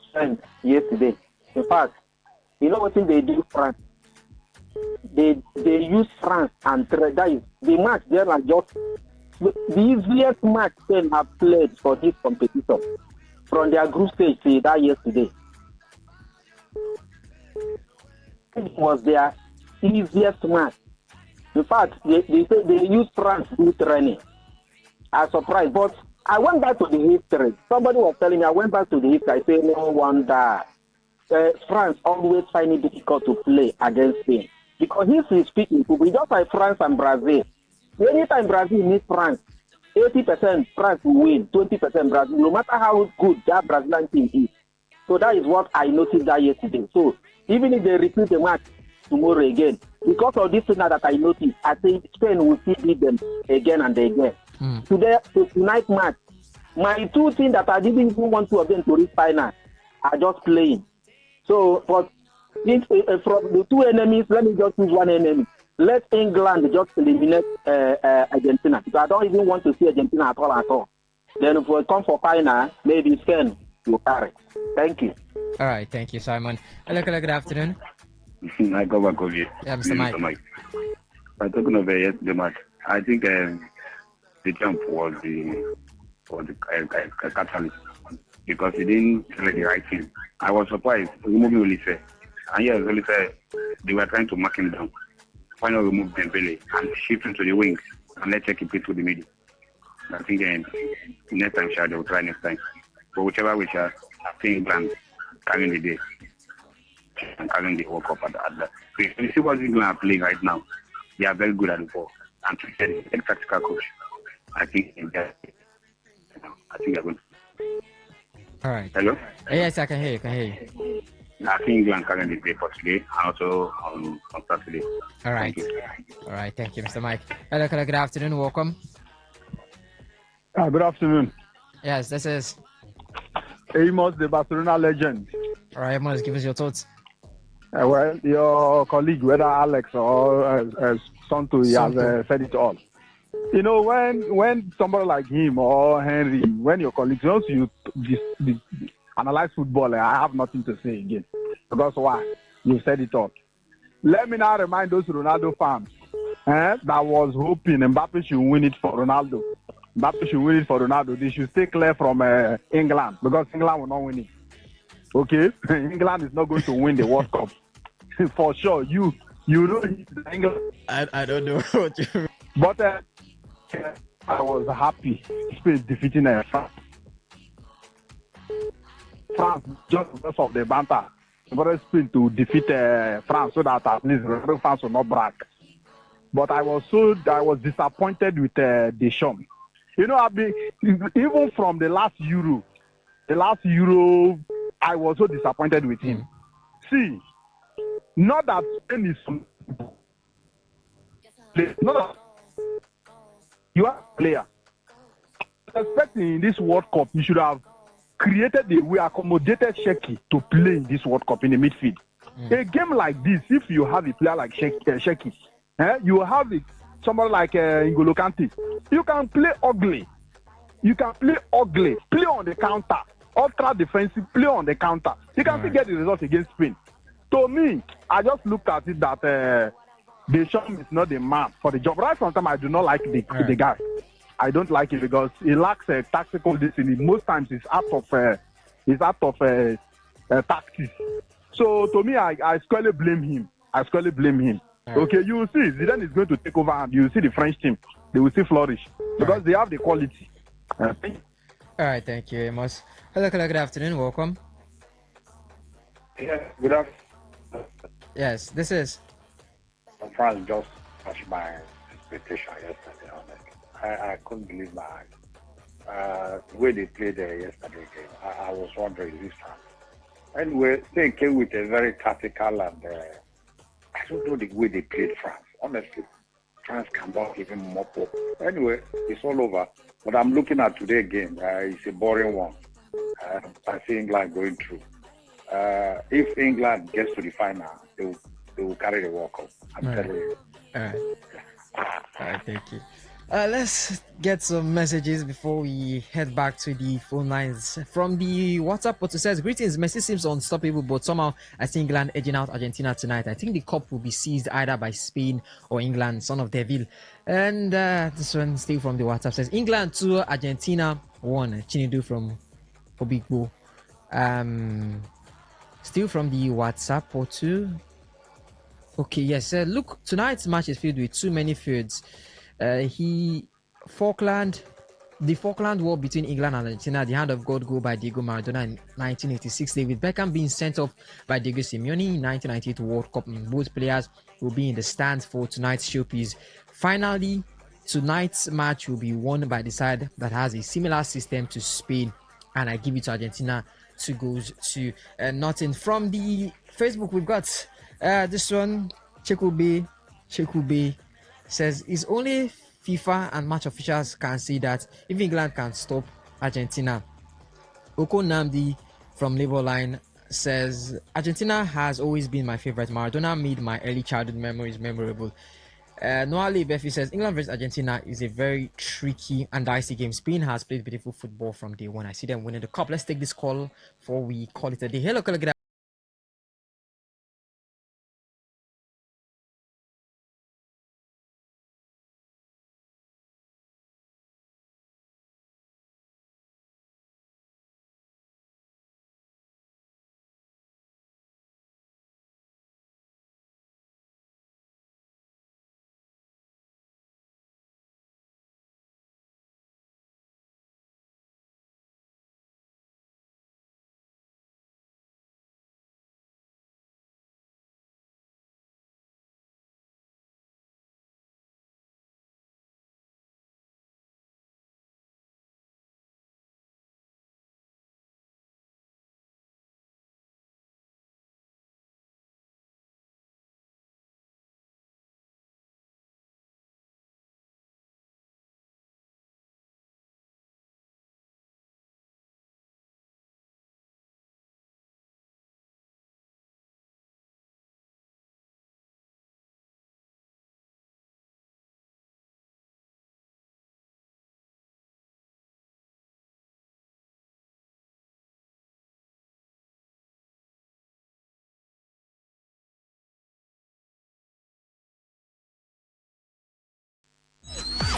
Spain yesterday. In fact, you know what thing they do, France? They use France and that is the match there are just the easiest match Spain have played for this competition from their group stage to that yesterday. It was their easiest match. In fact, they use France to do training. I was surprised, but I went back to the history. Somebody was telling me, I went back to the history. I said, no wonder France always find it difficult to play against Spain. Because he's speaking to just like France and Brazil. Anytime Brazil meets France, 80% France will win, 20% Brazil, no matter how good that Brazilian team is. So that is what I noticed that yesterday. So even if they repeat the match tomorrow again, because of this thing that I noticed, I think Spain will still beat them again and again. Tonight's match, my two teams that I didn't even want two of them to reach final are just playing. So, but from the two enemies, let me just choose one enemy. let England just eliminate Argentina. Because I don't even want to see Argentina at all. Then if we come for final, maybe Spain will carry. Thank you. All right, thank you, Simon. Hello, good afternoon. I go back over you. Yeah, Mr. Mike. I'm talking about yesterday match. I think the jump was the catalyst because he didn't select the right thing. I was surprised. Removing Olise. And yes, Olise, they were trying to mark him down. Finally remove Dembele and shift him to the wings and let Czech play through the middle. I think next time they will try next time. But whichever way, I think England carrying the day and carrying the World Cup at the. So you see what England are playing right now. They are very good at the ball. And to get a tactical coach, I think they're going. All right. Hello? Yes, I can hear you. I think England carrying the day for today and also on Saturday. All right. All right. Thank you, Mr. Mike. Hello, good afternoon. Welcome. Good afternoon. Yes, this is Amos, the Barcelona legend. All right, Amos, give us your thoughts. Well, your colleague, whether Alex or Santo, he has said it all. You know, when somebody like him or Henry, when your colleagues, once you analyze football, I have nothing to say again. Because why? You said it all. Let me now remind those Ronaldo fans that was hoping Mbappe should win it for Ronaldo. Mbappe should win it for Ronaldo. They should stay clear from England because England will not win it. Okay? England is not going to win the World Cup. For sure. You know England. I don't know what you mean. But I was happy Spain defeating France. France, just because of the banter, wanted Spain to defeat France so that at least France will not brag. But I was disappointed with Deschamps. You know, even from the last Euro, I was so disappointed with him. See, not that Spain is not that you are a player. Expecting in this World Cup, you should have created the way accommodated Sheki to play in this World Cup in the midfield. A game like this, if you have a player like Sheki, you have somebody like N'Golo Kante, you can play ugly. Play on the counter. Ultra defensive, play on the counter. You can still get the result against Spain. To me, I just looked at it that Deschamps is not the man for the job. Right from time, I do not like the guy. I don't like it because he lacks a tactical discipline. Most times, it's out of tactics. So to me, I squarely blame him. Okay, you will see Zidane is going to take over, and you will see the French team. They will still flourish because they have the quality. All right, thank you, Amos. Hello, good afternoon. Welcome. Yeah, good afternoon. Yes, this is. France just touched my expectation yesterday. I couldn't believe my eyes. The way they played yesterday game, I was wondering this time. Anyway, they came with a very tactical and I don't know the way they played France. Honestly, France cannot even mop up. Anyway, it's all over. But I'm looking at today's game. It's a boring one. I see England going through. If England gets to the final, they will carry the World Cup. I'm telling you. All right, thank you. Let's get some messages before we head back to the phone lines. From the WhatsApp, what it says, greetings, Messi seems unstoppable, but somehow I see England edging out Argentina tonight. I think the cup will be seized either by Spain or England, son of Devil. And this one still from the WhatsApp says, England 2, Argentina 1. Chinedu from Obigbo. Still from the WhatsApp or two. Okay, yes. Look, tonight's match is filled with too many fields. The Falkland War between England and Argentina, the hand of God goal by Diego Maradona in 1986. David Beckham being sent off by Diego Simeone in 1998 World Cup. Both players will be in the stands for tonight's showpiece. Finally, tonight's match will be won by the side that has a similar system to Spain, and I give it to Argentina 2 goals to nothing. From the Facebook, we've got this one, Chekube says it's only FIFA and match officials can see that if England can stop Argentina. Oko Namdi from Labour Line says Argentina has always been my favorite. Maradona made my early childhood memories memorable. Noali Befi says England versus Argentina is a very tricky and dicey game. Spain has played beautiful football from day one. I see them winning the cup. Let's take this call before we call it a day. Hello, good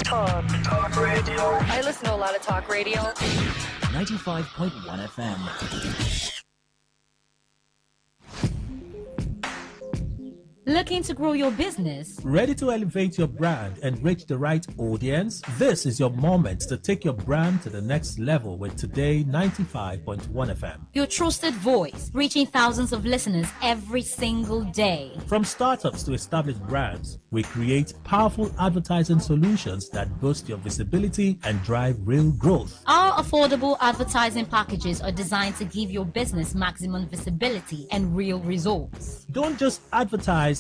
Talk radio. I listen to a lot of talk radio. 95.1 FM. Looking to grow your business? Ready to elevate your brand and reach the right audience? This is your moment to take your brand to the next level with Today 95.1 FM. Your trusted voice, reaching thousands of listeners every single day. From startups to established brands, we create powerful advertising solutions that boost your visibility and drive real growth. Our affordable advertising packages are designed to give your business maximum visibility and real results. Don't just advertise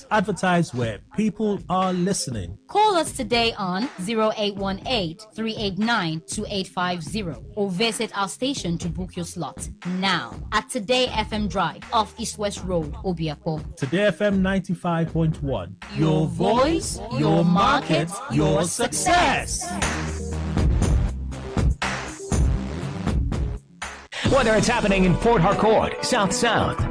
where people are listening. Call us today on 0818-389-2850 or visit our station to book your slot now at Today FM Drive off East West Road, Obiapo. Today FM 95.1. Your voice, your market, your success. Whether it's happening in Port Harcourt, South,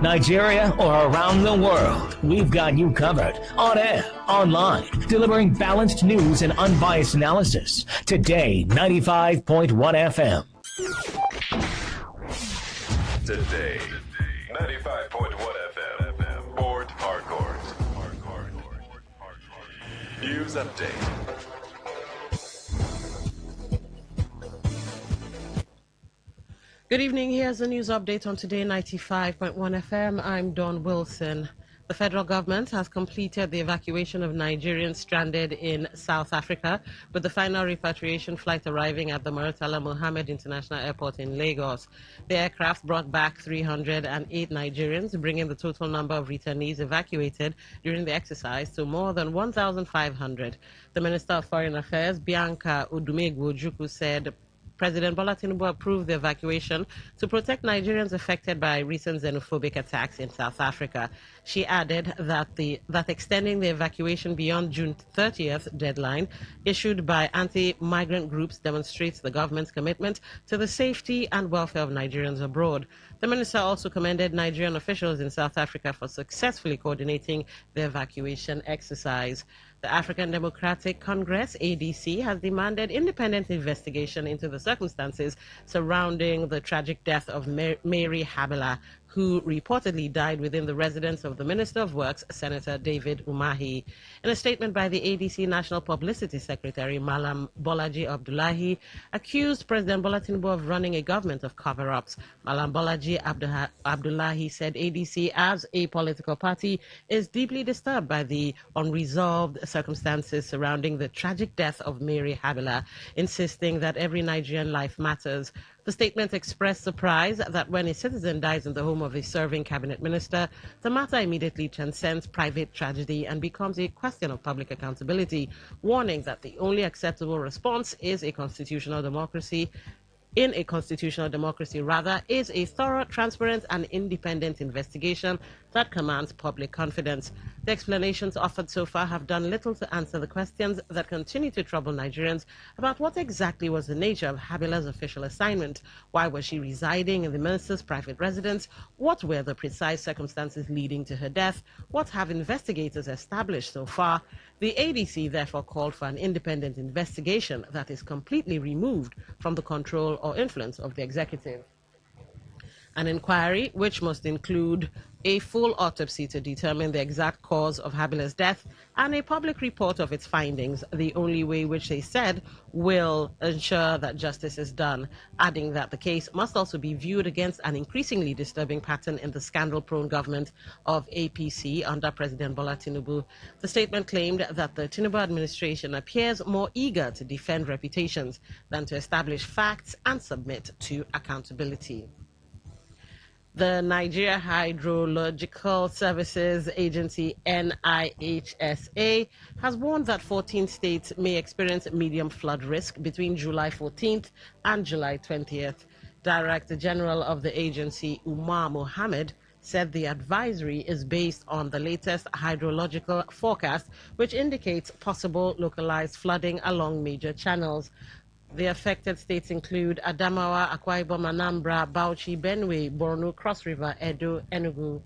Nigeria, or around the world, we've got you covered. On air, online, delivering balanced news and unbiased analysis. Today, 95.1 FM. Today, 95.1 FM, Port Harcourt. News update. Good evening. Here's a news update on Today 95.1 FM. I'm Dawn Wilson. The federal government has completed the evacuation of Nigerians stranded in South Africa, with the final repatriation flight arriving at the Murtala Mohammed International Airport in Lagos. The aircraft brought back 308 Nigerians, bringing the total number of returnees evacuated during the exercise to more than 1,500. The Minister of Foreign Affairs, Bianca Odumegwu Ojukwu, said President Bola Tinubu approved the evacuation to protect Nigerians affected by recent xenophobic attacks in South Africa. She added that extending the evacuation beyond June 30th deadline issued by anti-migrant groups demonstrates the government's commitment to the safety and welfare of Nigerians abroad. The minister also commended Nigerian officials in South Africa for successfully coordinating the evacuation exercise. The African Democratic Congress, ADC, has demanded independent investigation into the circumstances surrounding the tragic death of Mary Habila, who reportedly died within the residence of the Minister of Works, Senator David Umahi. In a statement by the ADC National Publicity Secretary, Malam Bolaji Abdullahi, accused President Bola Tinubu of running a government of cover-ups. Malam Bolaji Abdullahi said ADC, as a political party, is deeply disturbed by the unresolved circumstances surrounding the tragic death of Mary Habila, insisting that every Nigerian life matters. The statement expressed surprise that when a citizen dies in the home of a serving cabinet minister, the matter immediately transcends private tragedy and becomes a question of public accountability, warning that the only acceptable response is a constitutional democracy in a constitutional democracy, rather, is a thorough, transparent, and independent investigation that commands public confidence. The explanations offered so far have done little to answer the questions that continue to trouble Nigerians about what exactly was the nature of Habila's official assignment. Why was she residing in the minister's private residence? What were the precise circumstances leading to her death? What have investigators established so far? The ADC therefore called for an independent investigation that is completely removed from the control or influence of the executive. An inquiry which must include a full autopsy to determine the exact cause of Habila's death and a public report of its findings, the only way which they said will ensure that justice is done, adding that the case must also be viewed against an increasingly disturbing pattern in the scandal-prone government of APC under President Bola Tinubu. The statement claimed that the Tinubu administration appears more eager to defend reputations than to establish facts and submit to accountability. The Nigeria Hydrological Services Agency, NIHSA, has warned that 14 states may experience medium flood risk between July 14th and July 20th. Director General of the agency, Umar Mohammed, said the advisory is based on the latest hydrological forecast, which indicates possible localized flooding along major channels. The affected states include Adamawa, Akwa Ibom, Anambra, Bauchi, Benue, Borno, Cross River, Edo, Enugu.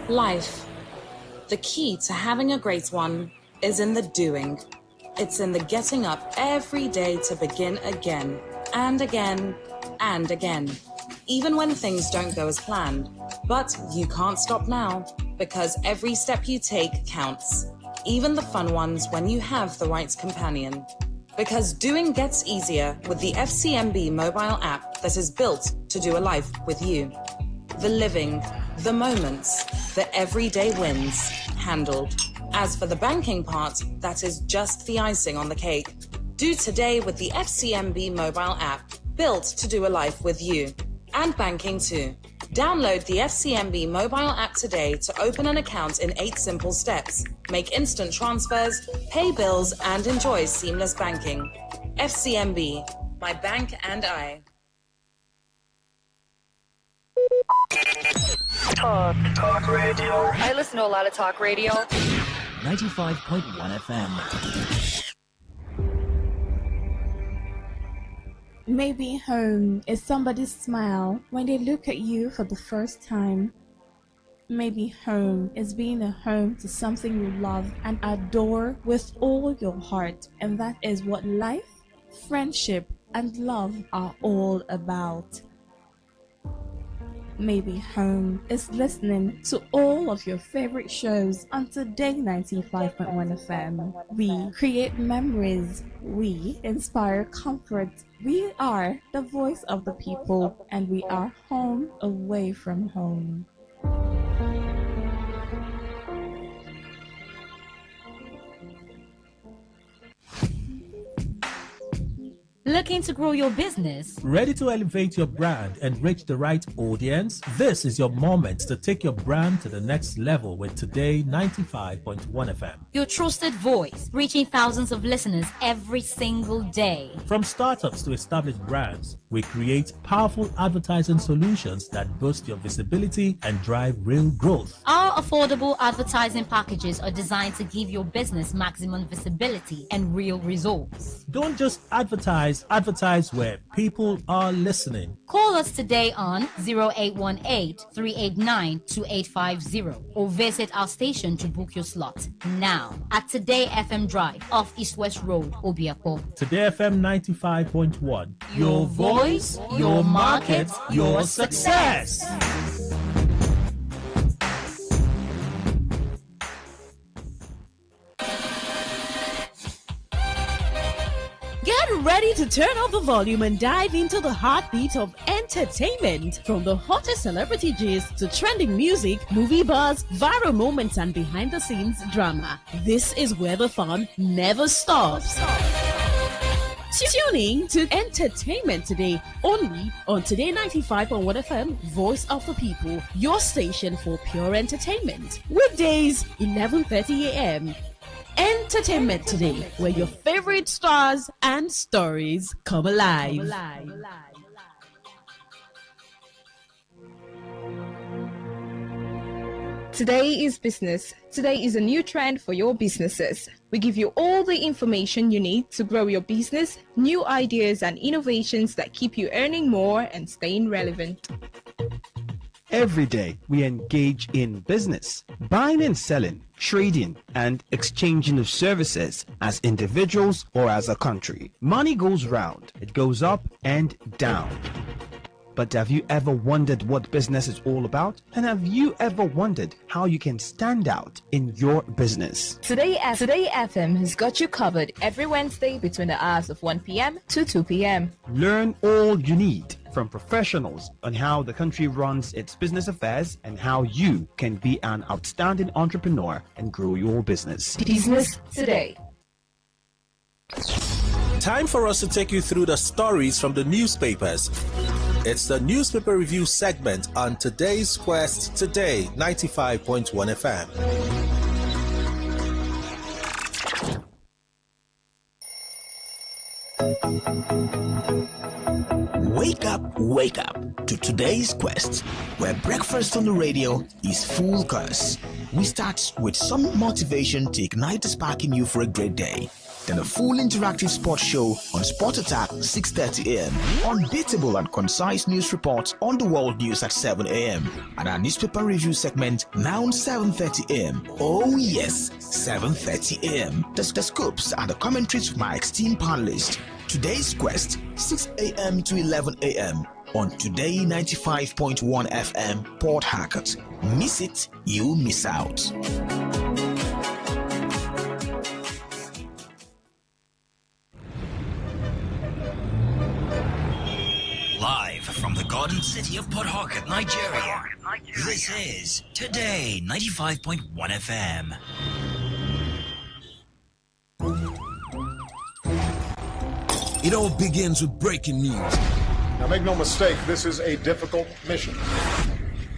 Life. The key to having a great one is in the doing. It's in the getting up every day to begin again and again and again, even when things don't go as planned. But you can't stop now, because every step you take counts, even the fun ones when you have the right companion. Because doing gets easier with the FCMB mobile app that is built to do a life with you. The living, the moments, the everyday wins, handled. As for the banking part, that is just the icing on the cake. Do today with the FCMB mobile app, built to do a life with you. And banking too. Download the FCMB mobile app today to open an account in 8 simple steps, make instant transfers, pay bills, and enjoy seamless banking. FCMB, my bank and I. Talk radio. I listen to a lot of talk radio. 95.1 FM. Maybe home is somebody's smile when they look at you for the first time. Maybe home is being a home to something you love and adore with all your heart, and that is what life, friendship, and love are all about. Maybe home is listening to all of your favorite shows on Today 95.1 FM. We create memories. We inspire comfort. We are the voice of the people, and we are home away from home. Looking to grow your business? Ready to elevate your brand and reach the right audience? This is your moment to take your brand to the next level with Today 95.1 FM. Your trusted voice, reaching thousands of listeners every single day. From startups to established brands, we create powerful advertising solutions that boost your visibility and drive real growth. Our affordable advertising packages are designed to give your business maximum visibility and real results. Don't just advertise where people are listening. Call us today on 0818-389-2850 or visit our station to book your slot now at Today FM Drive off East West Road, Obiako. Today FM 95.1. Your voice, your market, your success. Get ready to turn up the volume and dive into the heartbeat of entertainment. From the hottest celebrity gist to trending music, movie buzz, viral moments, and behind-the-scenes drama. This is where the fun never stops. Tuning to Entertainment Today, only on Today 95.1 FM, Voice of the People, your station for pure entertainment. Weekdays, 11:30 a.m. Entertainment Today, where your favorite stars and stories come alive. Today is business. Today is a new trend for your businesses. We give you all the information you need to grow your business, new ideas and innovations that keep you earning more and staying relevant. Every day, we engage in business, buying and selling, trading, and exchanging of services as individuals or as a country. Money goes round, it goes up and down. But have you ever wondered what business is all about? And have you ever wondered how you can stand out in your business? Today FM has got you covered every Wednesday between the hours of 1 p.m. to 2 p.m. Learn all you need from professionals on how the country runs its business affairs and how you can be an outstanding entrepreneur and grow your business. Business Today. Time for us to take you through the stories from the newspapers. It's the newspaper review segment on today's Quest Today 95.1 FM. Wake up to today's Quest, where breakfast on the radio is full course. We start with some motivation to ignite the spark in you for a great day. Then a full interactive sports show on Sport Attack 6:30 a.m. Unbeatable and concise news reports on the world news at 7 a.m. And our newspaper review segment now 7:30 a.m. Oh yes, 7:30 a.m. The scoops and the commentaries with my esteemed panelists. Today's Quest 6 a.m. to 11 a.m. on Today 95.1 FM Port Harcourt. Miss it, you miss out. Live from the Garden City of Port Harcourt, Nigeria. This is Today 95.1 FM. It all begins with breaking news. Now make no mistake, this is a difficult mission,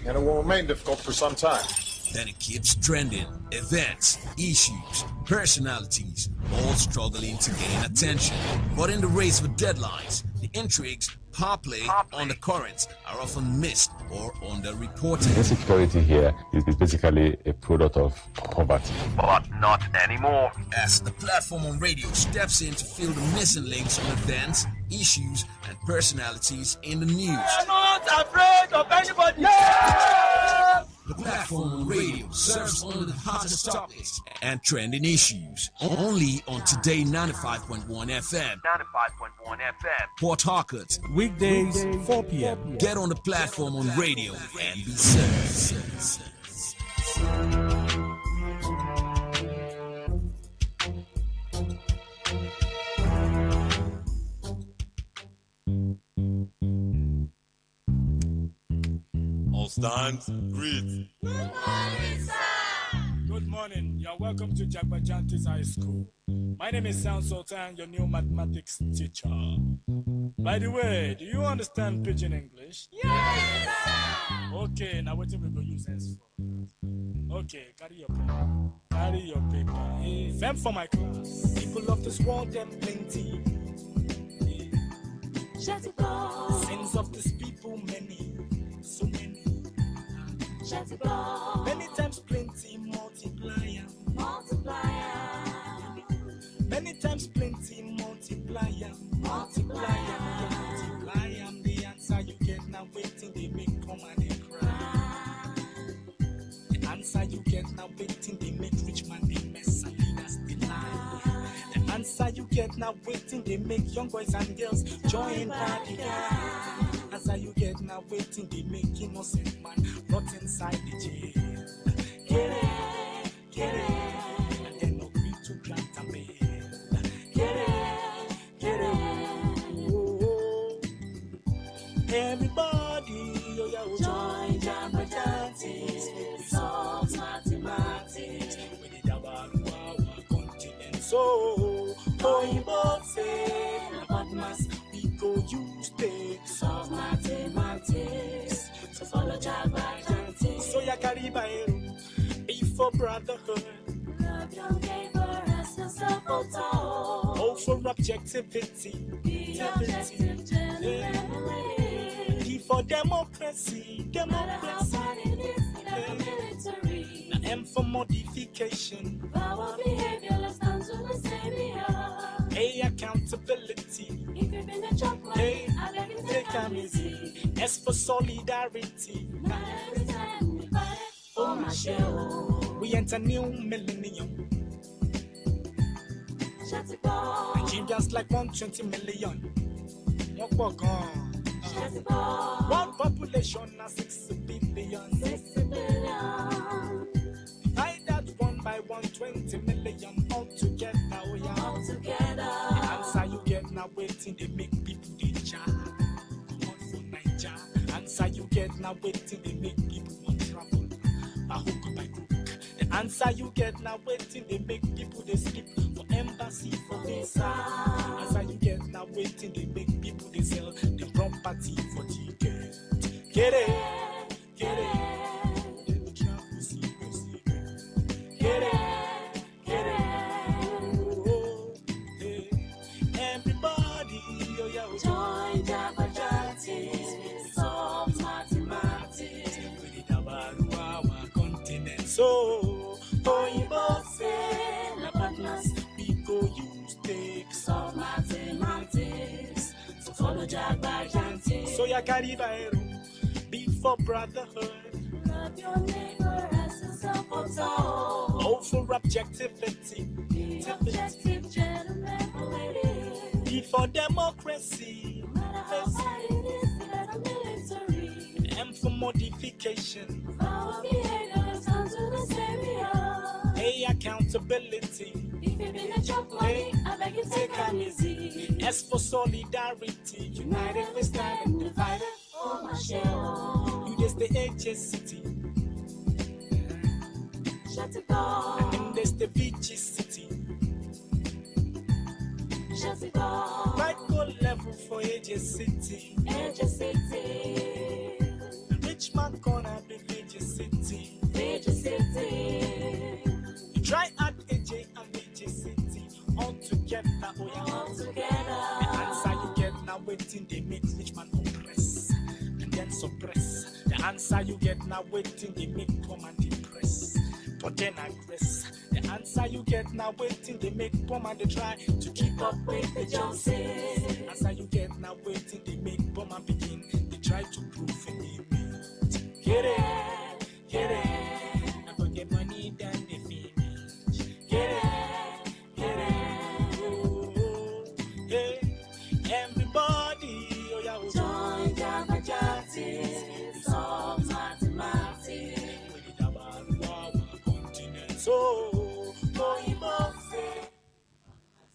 and it will remain difficult for some time. Then it keeps trending. Events, issues, personalities, all struggling to gain attention. But in the race for deadlines, the intrigues, power play on the currents are often missed or underreported. Insecurity here is basically a product of poverty. But not anymore. As the platform on radio steps in to fill the missing links on events, issues, and personalities in the news. I'm not afraid of anybody. The platform on radio serves only the hottest topics and trending issues. Only on Today 95.1 FM. 95.1 FM. Port Harcourt. Weekdays, 4 p.m. Get on the platform on radio and be served. All stand, greet. Good morning, sir. Good morning. You're welcome to Jagbajantis High School. My name is Sound Sultan, your new mathematics teacher. By the way, do you understand Pidgin English? Yes, sir. Okay, now what we go use this for? Okay, carry your pen. Carry your paper. Them for my class. People of this world, them plenty. Sins of this people, many. So many. Many times plenty, multiplier. Many times plenty, multiplier. The answer you get now waiting, they make come and they cry. The answer you get now waiting, they make rich man they mess and leaders they lie. The answer you get now waiting, they make young boys and girls join party. Answer you get now waiting, they make innocent man rot inside the jail. Get it, and then agree to grant a bail. Get it, oh. Everybody, oh yeah, join Jagbajantis, we solve mathematics. We did about our continent, so Oyinbo say, about mass, we go use take solve mathematics. So follow Jagbajantis. So ya carry by be for brotherhood. Love your neighbor. O for objectivity. Be objective, gentlemen, ladies. D for democracy. No matter how bad it is, never military. Now M for modification. Our behavior, let's stand to the savior. A accountability. If you've been a chop money, I beg you take time easy. S for solidarity. Not every time we fight it, oh my show. We enter new millennium. Shut it down. Nigerians like 120 million. One Shut it down. One population na 6 billion. 60 billion. Divide that 1 by 120 million all together. Oh yeah. All together. The answer you get now waiting they make people they jar. Come on for Naija. Answer you get now waiting they make people want travel. By hook or by crook. The answer you get now waiting they make people they sleep for embassy for visa. Answer you get now waiting they make people they sell the property for ticket. Get it, get it. Let me travel secret. Get it, get it. Oh, hey. Everybody, oh yeah, Join Jabba solve mathematics. with it about our continent. So, Oyinbo say, na partners we go use take solve mathematics. So follow Jabba. So ya carry be for brotherhood. Love your neighbor as yourself. O for objectivity. Be objective, gentlemen, ladies. D for democracy. No matter how bad it is, never military. M for modification. Our behavior, let's come to the savior. A accountability. If you've been a chop money, I beg you take time easy. S for solidarity. United we stand and divided, oh my shell. You just the HSCity. Shut it down. And there's the VG city. Shut it down. Right go level for HSCity. Edge City. The rich man corner be VG city. Edge City. You try add AJ and VG city all together. Oh yeah. All together. The answer you get now waiting they make rich man oppress and then suppress. The answer you get now waiting they make poor man depress. But then aggress. The answer you get now waiting they make poor man they try to keep up with the Joneses. Answer you get now waiting they make poor man begin. They try to prove an image. Get it, get it. And for the money then they finish. Get it, get it. Oh, yeah. Everybody, oh yeah, oh, Join Jabba solve mathematics. So, Oyinbo say.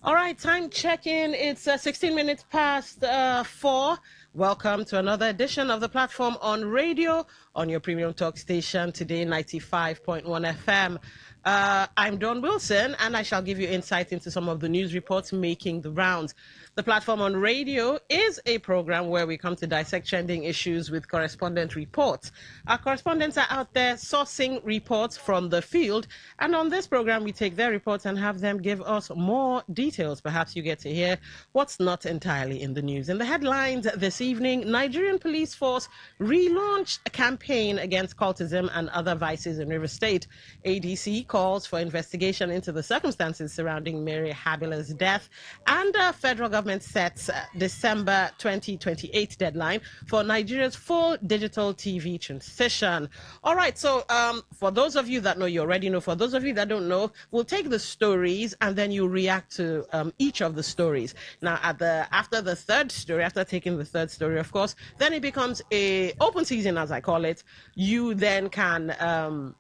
All right, time check-in. It's 16 minutes past 4. Welcome to another edition of the platform on radio on your premium talk station, Today 95.1 FM. I'm Dawn Wilson, and I shall give you insight into some of the news reports making the rounds. The platform on radio is a program where we come to dissect trending issues with correspondent reports. Our correspondents are out there sourcing reports from the field, and on this program, we take their reports and have them give us more details. Perhaps you get to hear what's not entirely in the news. In the headlines this evening, Nigerian police force relaunched a campaign against cultism and other vices in River State. ADC calls for investigation into the circumstances surrounding Mary Habila's death, and federal government sets December 2028 deadline for Nigeria's full digital TV transition. All right, so for those of you that know, you already know. For those of you that don't know, we'll take the stories and then you react to each of the stories. Now, after the third story, after taking the third story, of course, then it becomes a open season, as I call it. You then can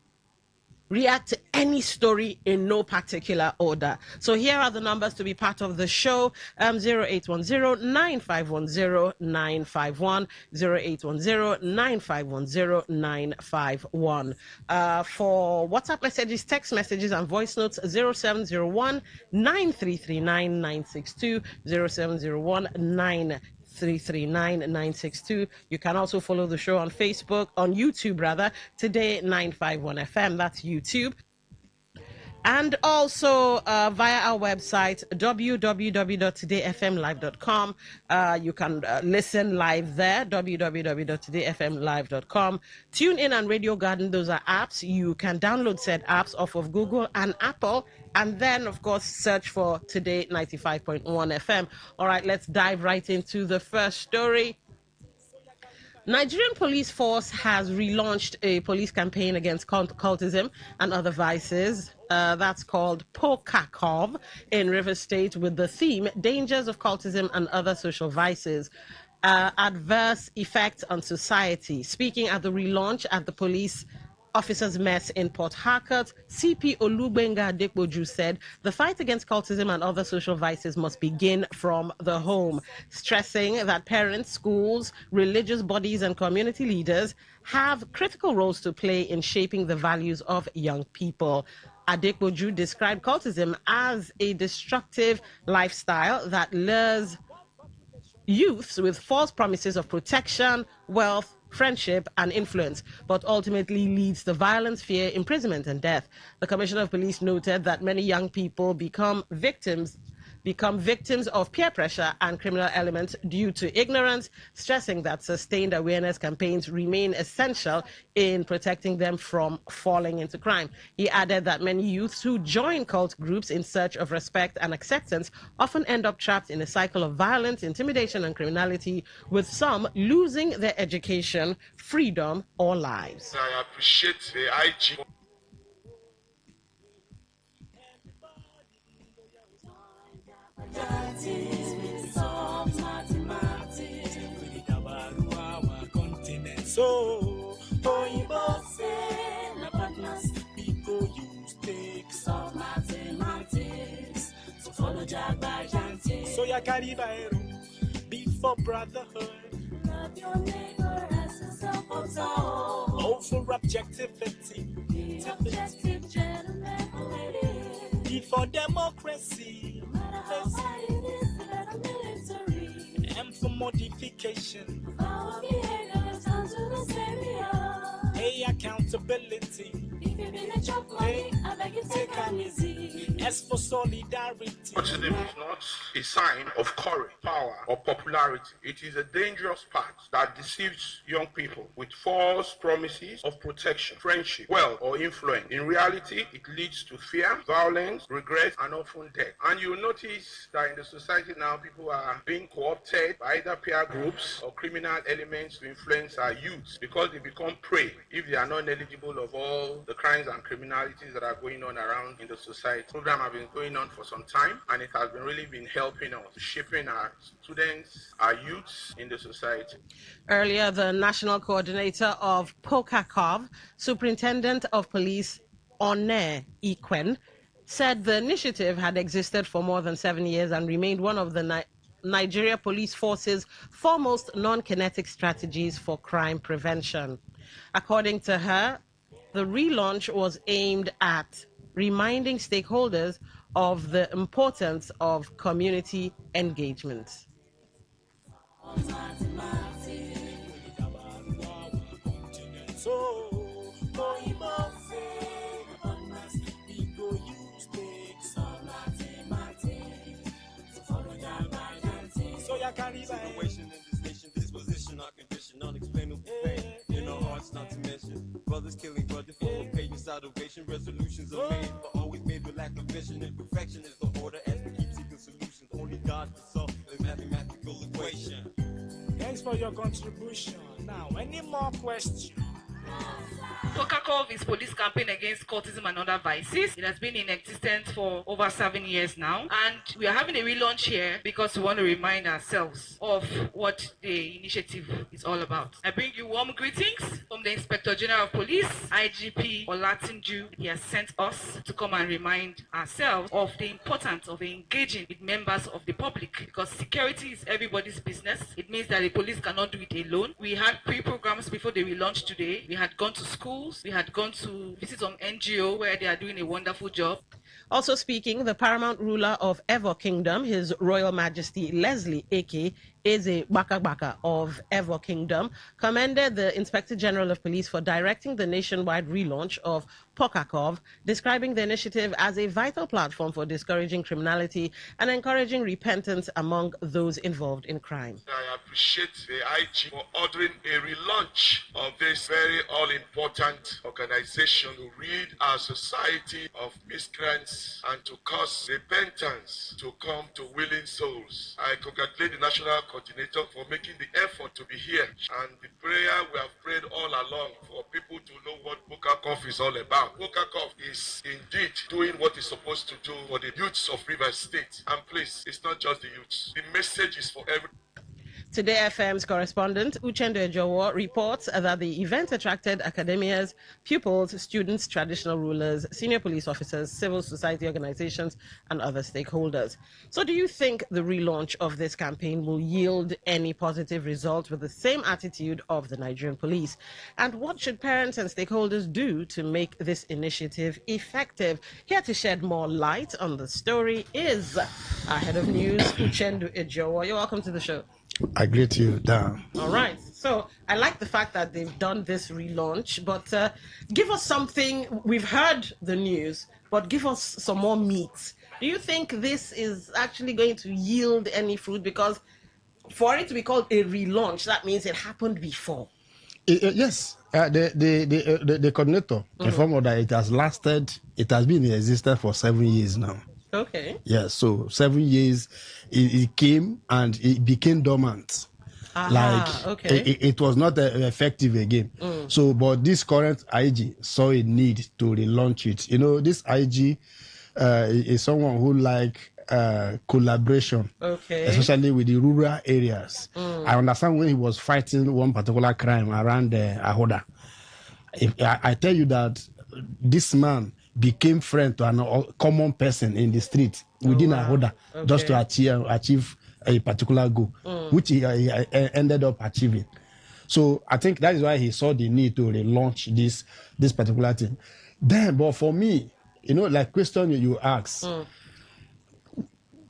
react to any story in no particular order. So here are the numbers to be part of the show. 0810-9510-951, 0810-9510-951. For WhatsApp messages, text messages, and voice notes, 0701-9339-962, 0701-96339-962. You can also follow the show on Facebook, on YouTube rather, Today 951 FM. That's YouTube. And also via our website, www.todayfmlive.com. You can listen live there, www.todayfmlive.com. Tune in and Radio Garden, those are apps. You can download said apps off of Google and Apple. And then, of course, search for Today 95.1 FM. All right, let's dive right into the first story. Nigerian police force has relaunched a police campaign against cultism and other vices. That's called Pokakov in Rivers State with the theme Dangers of Cultism and Other Social Vices. Adverse effects on society. Speaking at the relaunch at the police officers' mess in Port Harcourt, CP Olubenga Adepoju said the fight against cultism and other social vices must begin from the home, stressing that parents, schools, religious bodies, and community leaders have critical roles to play in shaping the values of young people. Adepoju described cultism as a destructive lifestyle that lures youths with false promises of protection, wealth, friendship, and influence, but ultimately leads to violence, fear, imprisonment, and death. The Commissioner of Police noted that many young people become victims of peer pressure and criminal elements due to ignorance, stressing that sustained awareness campaigns remain essential in protecting them from falling into crime. He added that many youths who join cult groups in search of respect and acceptance often end up trapped in a cycle of violence, intimidation, and criminality, with some losing their education, freedom, or lives. I appreciate the IG. So, Oyibo say, na partners, people use takes of mathematics. So follow Jagba Janti. So ya carry Baero, be for brotherhood. Love your neighbor as yourself. Oh, for objectivity. Be objective, gentlemen, ladies. Be for democracy. No matter how hard it is, let a military. M for modification. Our behavior is down to the stereo. A accountability. If you've been a chop money, I beg you take them easy. S for solidarity. Cultism is not a sign of courage, power, or popularity. It is a dangerous path that deceives young people with false promises of protection, friendship, wealth, or influence. In reality, it leads to fear, violence, regret, and often death. And you'll notice that in the society now, people are being co-opted by either peer groups or criminal elements to influence our youth because they become prey if they are not eligible of all the crimes and criminalities that are going on around in the society. The program has been going on for some time, and it has really been helping us, shaping our students, our youths in the society. Earlier, the national coordinator of Pokakov, Superintendent of Police One Ikwen, said the initiative had existed for more than 7 years and remained one of the Nigeria Police Force's foremost non-kinetic strategies for crime prevention. According to her, the relaunch was aimed at reminding stakeholders of the importance of community engagement. Situation in this nation, disposition, our condition, unexplainable pain in our hearts, not to mention brothers killing brothers for patience, salvation, resolutions are made, but always made with lack of vision. Imperfection is the order as we keep seeking solutions. Only God can solve the mathematical equation. Thanks for your contribution. Now, any more questions? Pokakov is police campaign against cultism and other vices. It has been in existence for over 7 years now, and we are having a relaunch here because we want to remind ourselves of what the initiative is all about. I bring you warm greetings from the Inspector General of Police, IGP Olatunju. He has sent us to come and remind ourselves of the importance of engaging with members of the public, because security is everybody's business. It means that the police cannot do it alone. We had pre-programs before the relaunch today. We had gone to schools. We had gone to visit some NGO where they are doing a wonderful job. Also speaking, the paramount ruler of Evo Kingdom, His Royal Majesty Leslie Eke, Eze Baka of Evo Kingdom, commended the Inspector General of Police for directing the nationwide relaunch of Pokakov, describing the initiative as a vital platform for discouraging criminality and encouraging repentance among those involved in crime. I appreciate the IG for ordering a relaunch of this very all-important organization to rid our society of miscreants and to cause repentance to come to willing souls. I congratulate the national coordinator for making the effort to be here, and the prayer we have prayed all along for people to know what Pokakov is all about. Pokakov is indeed doing what it's supposed to do for the youths of Rivers State. And please, it's not just the youths. The message is for everyone. Today FM's correspondent Uchendo Ejowo reports that the event attracted academias, pupils, students, traditional rulers, senior police officers, civil society organizations, and other stakeholders. So do you think the relaunch of this campaign will yield any positive result with the same attitude of the Nigerian police? And what should parents and stakeholders do to make this initiative effective? Here to shed more light on the story is our head of news, Uchendo Ejowo. You're welcome to the show. I greet you, Dan. All right. So I like the fact that they've done this relaunch, but give us something. We've heard the news, but give us some more meat. Do you think this is actually going to yield any fruit? Because for it to be called a relaunch, that means it happened before. Yes. The coordinator informed that it has lasted, it has been in existence for 7 years now. Okay. Yes, so 7 years, it came and it became dormant. Okay. It was not effective again. So, but this current IG saw a need to relaunch it. You know, this IG is someone who like collaboration, especially with the rural areas. I understand when he was fighting one particular crime around Ahoda. I tell you that this man became friend to a common person in the street within Ahoda, just to achieve a particular goal, which he ended up achieving. So I think that is why he saw the need to relaunch this particular thing. Then, but for me, you know, like question you asked,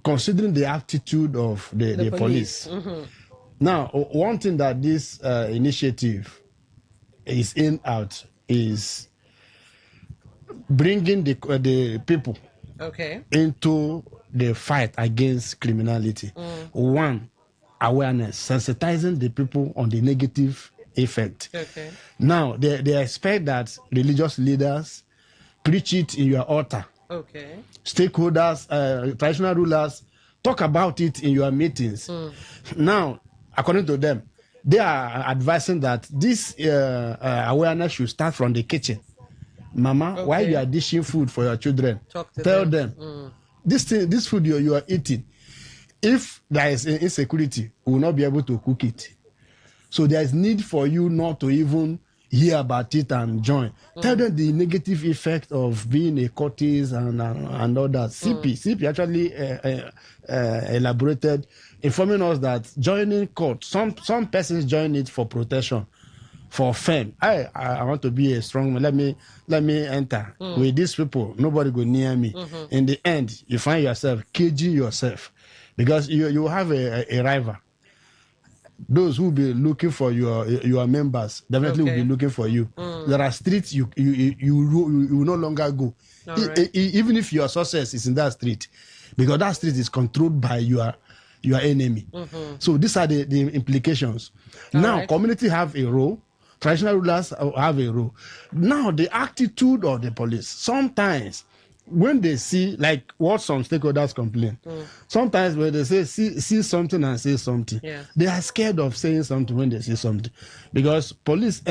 considering the attitude of the police. Now, one thing that this initiative is in out is bringing the people into the fight against criminality. One, awareness, sensitizing the people on the negative effect. Now, they expect that religious leaders preach it in your altar. Stakeholders, traditional rulers, talk about it in your meetings. Now, according to them, they are advising that this awareness should start from the kitchen. Mama, while you are dishing food for your children, tell them this food you are eating, if there is insecurity, we will not be able to cook it. So there is need for you not to even hear about it and join. Tell them the negative effect of being a courtesan and all that. CP actually elaborated, informing us that joining court, some persons join it for protection, for fame. I want to be a strong man. Let me enter with these people. Nobody go near me. In the end, you find yourself caging yourself because you have a rival. Those who will be looking for your members definitely will be looking for you. There are streets you will no longer go, even if your success is in that street, because that street is controlled by your enemy. So these are the implications. Now, community have a role. Traditional rulers have a role. Now, the attitude of the police, sometimes when they see, like what some stakeholders complain, sometimes when they say see something and say something, they are scared of saying something when they see something, because police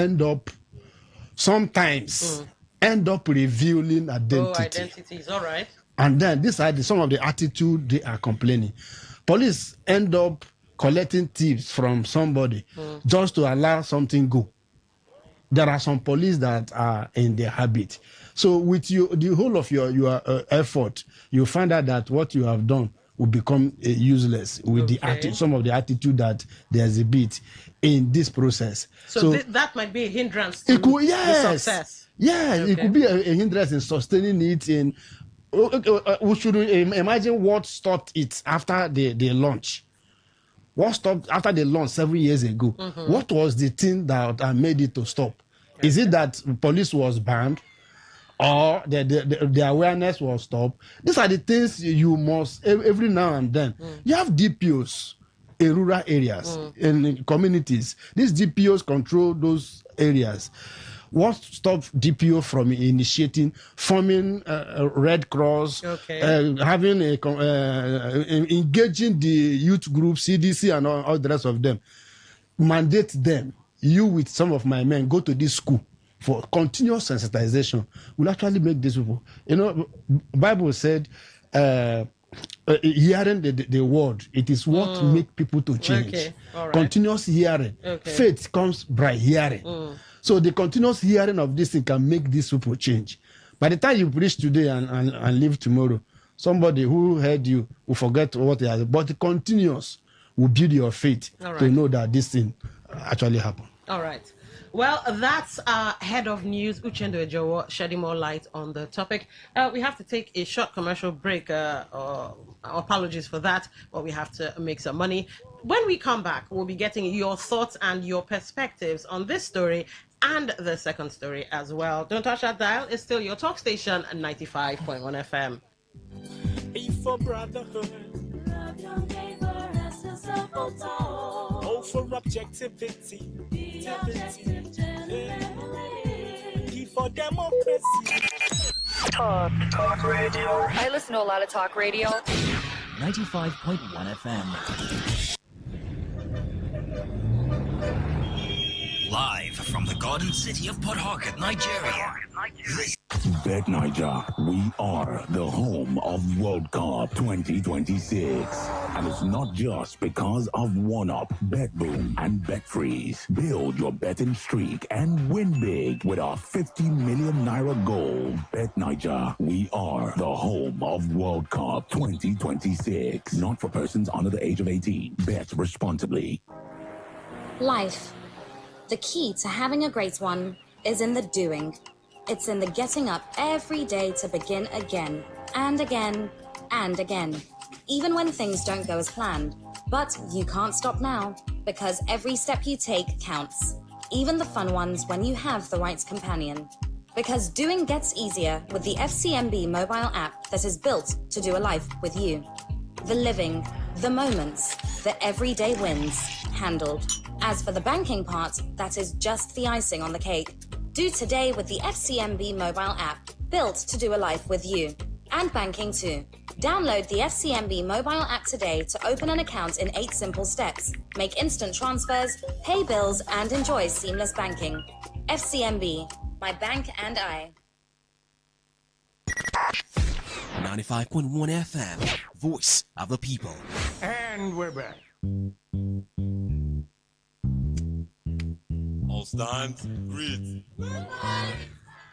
sometimes end up revealing identity. Identities, all right. And then these are some of the attitude they are complaining. Police end up collecting tips from somebody just to allow something go. There are some police that are in their habit. So with the whole of your effort, you find out that what you have done will become useless with some of the attitude that they exhibit in this process. So that might be a hindrance to the success. Yeah, it could be a hindrance in sustaining it. We should imagine what stopped it after the launch. What stopped after they launched 7 years ago? Mhm. What was the thing that made it to stop? Is it that police was banned, or the awareness was stopped? These are the things you must every now and then. You have DPOs in rural areas, in communities. These DPOs control those areas. What stopped DPO from initiating, forming Red Cross, having engaging the youth group, CDC, and all the rest of them? Mandate them. You with some of my men go to this school for continuous sensitization. Will actually make these people. Bible said, hearing the word, it is what make people to change. Okay. All right. Continuous hearing. Okay. Faith comes by hearing. So the continuous hearing of this thing can make these people change. By the time you preach today and leave tomorrow, somebody who heard you will forget what they are. But the continuous will build your faith to know that this thing actually happened. All right. Well, that's our head of news, Uchendo Ejowo, shedding more light on the topic. We have to take a short commercial break. Apologies for that, but we have to make some money. When we come back, we'll be getting your thoughts and your perspectives on this story and the second story as well. Don't touch that dial. It's still your talk station, 95.1 FM. A for brotherhood. Love your neighbor as yourself, O for objectivity. be objective, gentleman. D for democracy. Talk radio. I listen to a lot of talk radio. 95.1 FM. Live from the Garden City of Port Harcourt, Nigeria. Bet Niger, we are the home of World Cup 2026. And it's not just because of One-Up, Bet Boom, and Bet Freeze. Build your betting streak and win big with our 50 million naira goal. Bet Niger, we are the home of World Cup 2026. Not for persons under the age of 18. Bet responsibly. Life. The key to having a great one is in the doing. It's in the getting up every day to begin again, and again, and again, even when things don't go as planned. But you can't stop now, because every step you take counts, even the fun ones when you have the right companion. Because doing gets easier with the FCMB mobile app that is built to do a life with you. The living, the moments, the everyday wins, handled. As for the banking part, that is just the icing on the cake. Do today with the FCMB mobile app, built to do a life with you. And banking too. Download the FCMB mobile app today to open an account in 8 simple steps, make instant transfers, pay bills, and enjoy seamless banking. FCMB, my bank and I. 95.1 FM, voice of the people. And we're back. All stand, greet.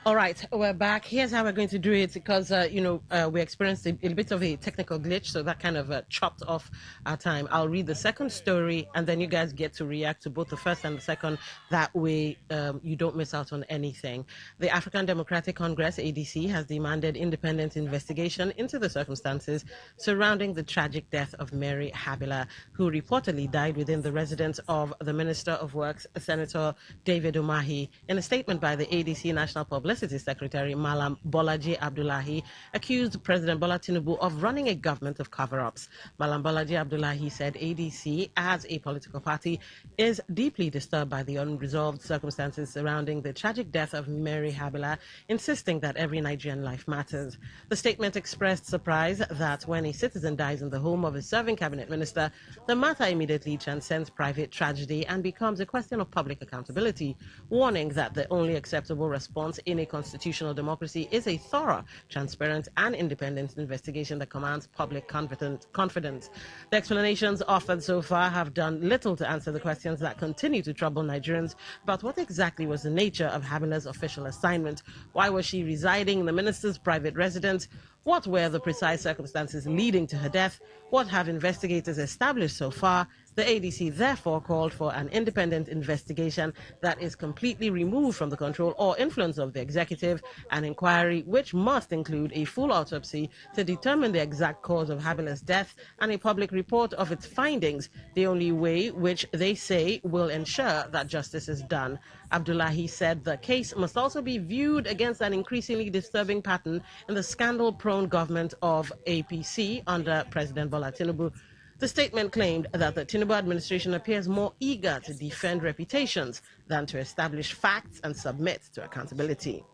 All right, we're back. Here's how we're going to do it because, we experienced a bit of a technical glitch, so that kind of chopped off our time. I'll read the second story, and then you guys get to react to both the first and the second. That way, you don't miss out on anything. The African Democratic Congress, ADC, has demanded independent investigation into the circumstances surrounding the tragic death of Mary Habila, who reportedly died within the residence of the Minister of Works, Senator David Umahi. In a statement by the ADC National Publicity Secretary Malam Bolaji Abdullahi accused President Bola Tinubu of running a government of cover-ups. Malam Bolaji Abdullahi said ADC, as a political party, is deeply disturbed by the unresolved circumstances surrounding the tragic death of Mary Habila, insisting that every Nigerian life matters. The statement expressed surprise that when a citizen dies in the home of a serving cabinet minister, the matter immediately transcends private tragedy and becomes a question of public accountability, warning that the only acceptable response in a constitutional democracy is a thorough, transparent, and independent investigation that commands public confidence. The explanations offered so far have done little to answer the questions that continue to trouble Nigerians about what exactly was the nature of Habila's official assignment. Why was she residing in the minister's private residence? What were the precise circumstances leading to her death? What have investigators established so far? The ADC therefore called for an independent investigation that is completely removed from the control or influence of the executive, an inquiry which must include a full autopsy to determine the exact cause of Habila's death and a public report of its findings, the only way which they say will ensure that justice is done. Abdullahi said the case must also be viewed against an increasingly disturbing pattern in the scandal-prone government of APC under President Bola Tinubu. The statement claimed that the Tinubu administration appears more eager to defend reputations than to establish facts and submit to accountability.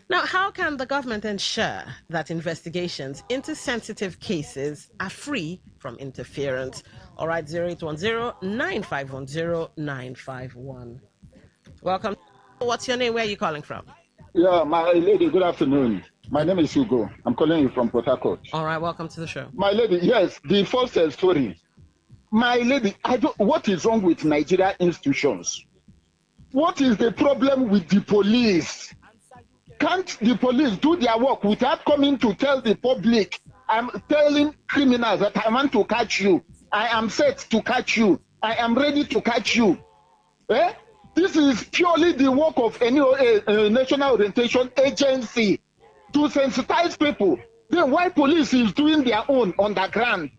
Now, how can the government ensure that investigations into sensitive cases are free from interference? All right, 0810-9510-951. Welcome. What's your name? Where are you calling from? Yeah, my lady, good afternoon. My name is Hugo. I'm calling you from Port Harcourt. All right, welcome to the show. My lady, yes, the first story. My lady, what is wrong with Nigeria institutions? What is the problem with the police? Can't the police do their work without coming to tell the public, I'm telling criminals that I want to catch you. I am set to catch you. I am ready to catch you. Eh? This is purely the work of any national orientation agency to sensitize people. Then why police is doing their own underground?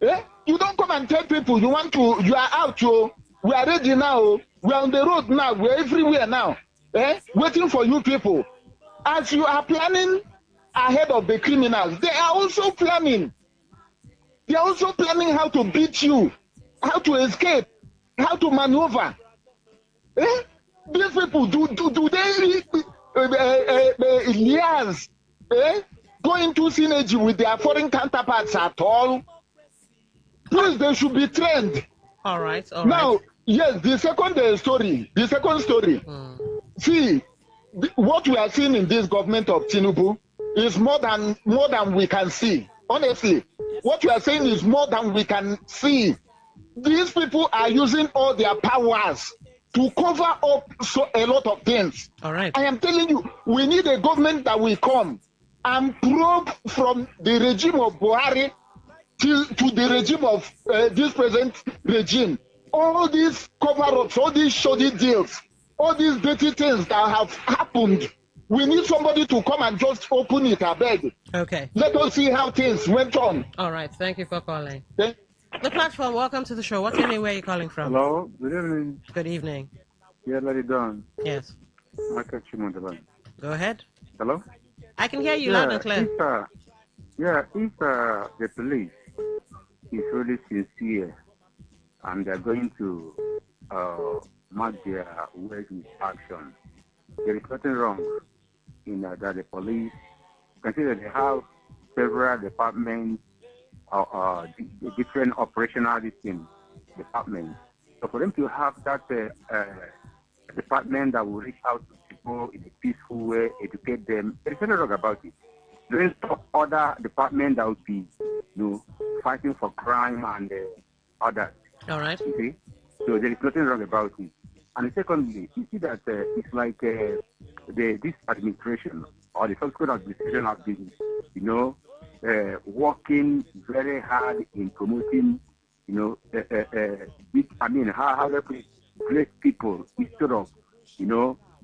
Eh? You don't come and tell people you are out, we are ready now, we are on the road now, we are everywhere now, waiting for you people. As you are planning ahead of the criminals, they are also planning. They are also planning how to beat you, how to escape, how to maneuver. These people, do they liaise, go into synergy with their foreign counterparts at all? Please, they should be trained. All right. Now, yes, the second story. See, what we are seeing in this government of Tinubu is more than we can see. Honestly, what we are saying is more than we can see. These people are using all their powers to cover up a lot of things. All right. I am telling you, we need a government that will come and probe from the regime of Buhari to the regime of this present regime. All these cover-ups, all these shoddy deals, all these dirty things that have happened. We need somebody to come and just open it, I beg. Okay. Let us see how things went on. All right. Thank you for calling. The platform, welcome to the show. What's your name? Where are you calling from? Hello, good evening. Good evening. Yeah, Lady Dawn. Yes. Michael Chimondaban. Go ahead. Hello? I can hear you loud and clear. If the police is really sincere and they're going to mark their words with action, there is nothing wrong in that the police consider they have several departments, the different operational departments. So for them to have that department that will reach out to people in a peaceful way, educate them, there is nothing wrong about it. There is other department that would be, fighting for crime and others. All right. You see? So there is nothing wrong about it. And secondly, you see that it's like this administration or the subsequent administration have been, working very hard in promoting, how they put great people instead of,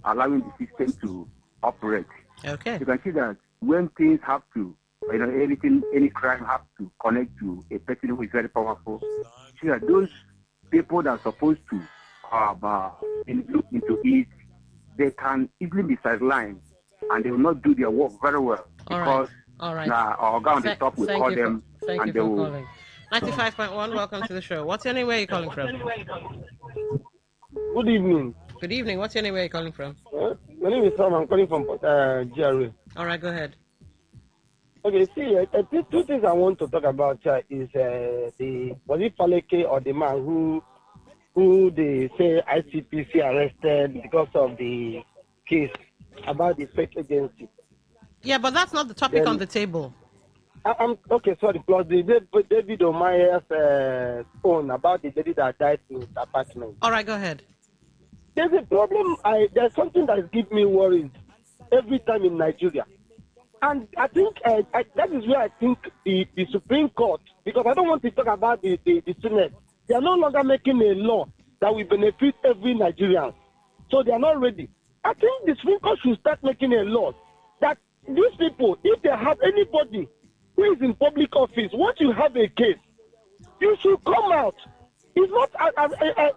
allowing the system to operate. Okay. You can see that when things have to, any crime have to connect to a person who is very powerful, see that those people that are supposed to look into it, they can easily be sidelined and they will not do their work very well because our guy on the top will call them and they will. Calling. 95.1, welcome to the show. What's your name? Where are you calling from? Good evening. Good evening. What's your name? Where are you calling from? My name is Sam. I'm calling from GRA. All right, go ahead. Okay, see, two things I want to talk about is was it Faleke or the man who they say ICPC arrested because of the case about the fake agency. Yeah, but that's not the topic on the table. I'm okay, sorry. Plus the David Omaya's phone about the lady that died in his apartment. All right, go ahead. There's a problem. There's something that gives me worried every time in Nigeria. And I think that is where I think the Supreme Court because I don't want to talk about the Senate. They are no longer making a law that will benefit every Nigerian. So they are not ready. I think the Supreme Court should start making a law that these people, if they have anybody who is in public office, once you have a case, you should come out. It's not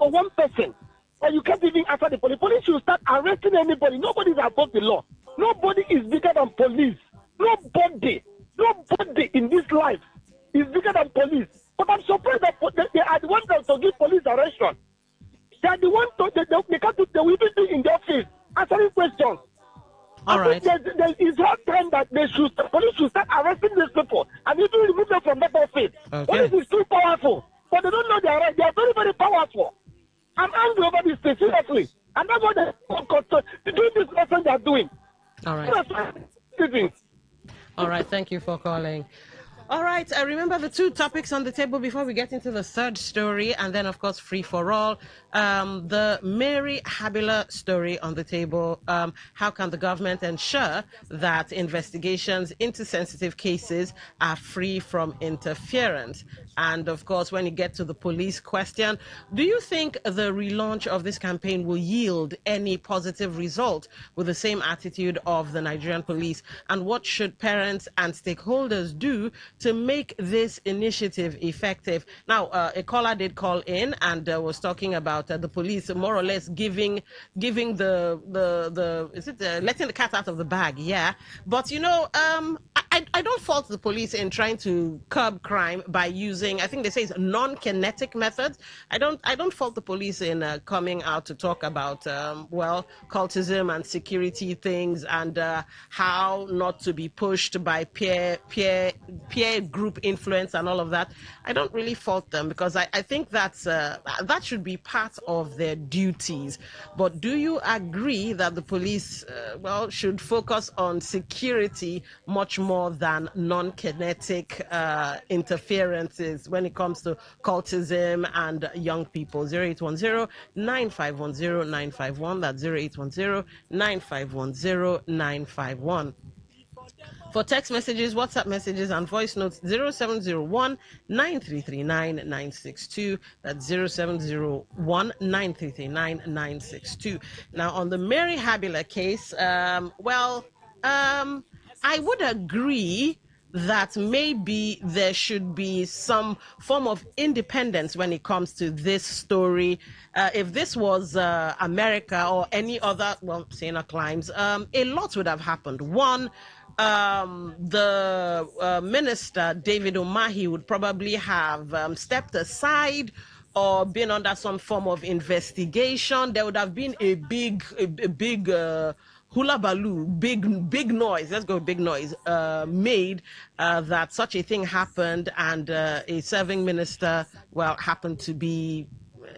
a one person. And you can't even answer the police. Police should start arresting anybody. Nobody is above the law. Nobody is bigger than police. Nobody in this life is bigger than police. But I'm surprised that they are the ones that to give police arrestation. They are the ones they can't do, they will even do in their face, answering questions. All right. There is hard time that police should start arresting these people and even remove them from that office. Okay. Police is too powerful, but they don't know they are right. They are very, very powerful. I'm angry over this thing, seriously. And that's what they're doing this lesson they are doing. All right. All right, thank you for calling. All right, remember the two topics on the table before we get into the third story, and then, of course, free for all. The Mary Habila story on the table. How can the government ensure that investigations into sensitive cases are free from interference? And, of course, when you get to the police question, do you think the relaunch of this campaign will yield any positive result with the same attitude of the Nigerian police? And what should parents and stakeholders do to make this initiative effective? Now, a caller did call in and was talking about the police more or less giving letting the cat out of the bag. Yeah, but I don't fault the police in trying to curb crime by using, I think they say it's non-kinetic methods. I don't fault the police in coming out to talk about cultism and security things and how not to be pushed by peer group influence and all of that. I don't really fault them because I think that should be part of their duties. But do you agree that the police should focus on security much more than non-kinetic interferences when it comes to cultism and young people? 0810-9510-951. That's 0810-9510-951. For text messages, WhatsApp messages, and voice notes, 0701-9339-962. That's 0701-9339-962. Now, on the Mary Habila case, I would agree that maybe there should be some form of independence when it comes to this story. If this was America or any other, Siena climbs, a lot would have happened. One, the minister, David Umahi, would probably have stepped aside or been under some form of investigation. There would have been a big hula baloo, big noise, let's go big noise, made that such a thing happened and a serving minister, happened to be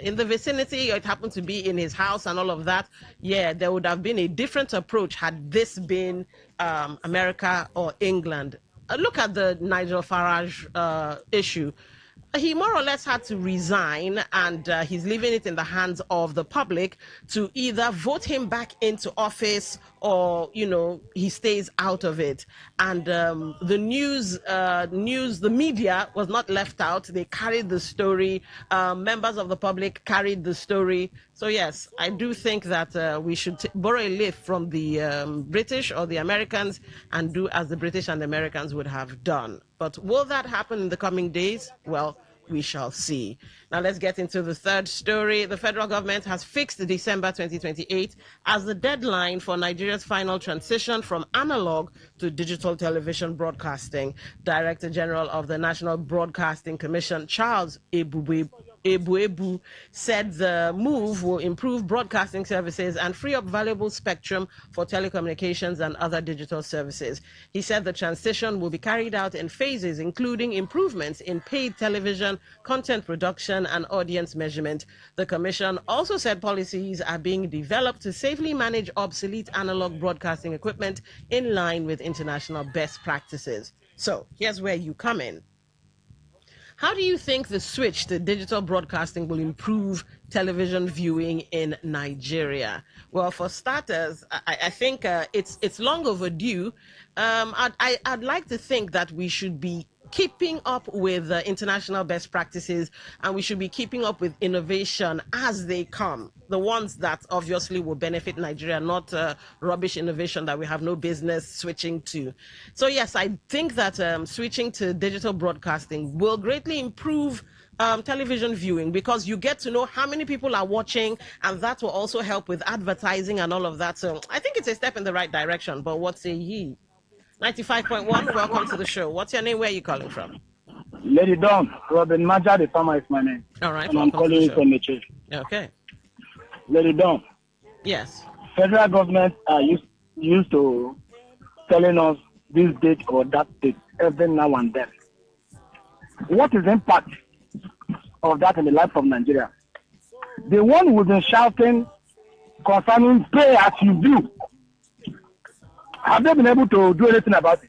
in the vicinity, or it happened to be in his house and all of that. Yeah, there would have been a different approach had this been America or England. Look at the Nigel Farage issue. He more or less had to resign, and he's leaving it in the hands of the public to either vote him back into office or, he stays out of it. And the the media was not left out. They carried the story. Members of the public carried the story. So, yes, I do think that we should borrow a lift from the British or the Americans and do as the British and the Americans would have done. But will that happen in the coming days? Well, we shall see. Now let's get into the third story. The federal government has fixed December 2028 as the deadline for Nigeria's final transition from analog to digital television broadcasting. Director General of the National Broadcasting Commission, Charles Ebu said the move will improve broadcasting services and free up valuable spectrum for telecommunications and other digital services. He said the transition will be carried out in phases, including improvements in paid television, content production, and audience measurement. The commission also said policies are being developed to safely manage obsolete analog broadcasting equipment in line with international best practices. So here's where you come in. How do you think the switch to digital broadcasting will improve television viewing in Nigeria? Well, for starters, I think it's long overdue. I'd like to think that we should be keeping up with international best practices, and we should be keeping up with innovation as they come. The ones that obviously will benefit Nigeria, not rubbish innovation that we have no business switching to. So yes, I think that switching to digital broadcasting will greatly improve television viewing, because you get to know how many people are watching, and that will also help with advertising and all of that. So I think it's a step in the right direction. But what say ye? 95.1, welcome to the show. What's your name? Where are you calling from? Lady Dawn, Robin Maja, the farmer is my name. All right, and I'm welcome to the calling you show. from the church. Okay. Lady Dawn. Yes. Federal government are used to telling us this date or that date every now and then. What is the impact of that in the life of Nigeria? The one who's been shouting concerning pay as you do, have they been able to do anything about it?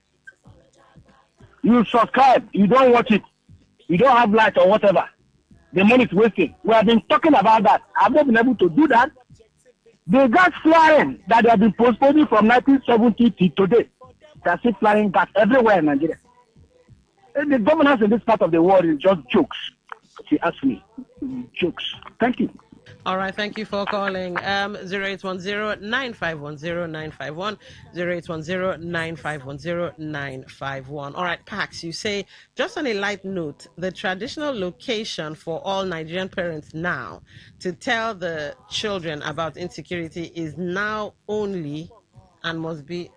You subscribe, you don't watch it, you don't have light or whatever. The money is wasted. We have been talking about that. Have they been able to do that? The gas flying that they have been postponing from 1970 to today, they are still flying gas everywhere in Nigeria. And the governance in this part of the world is just jokes. She asked me, jokes. Thank you. All right, thank you for calling. 0810-9510-951, 0810-9510-951. All right, Pax, you say, just on a light note, the traditional location for all Nigerian parents now to tell the children about insecurity is now only and must be...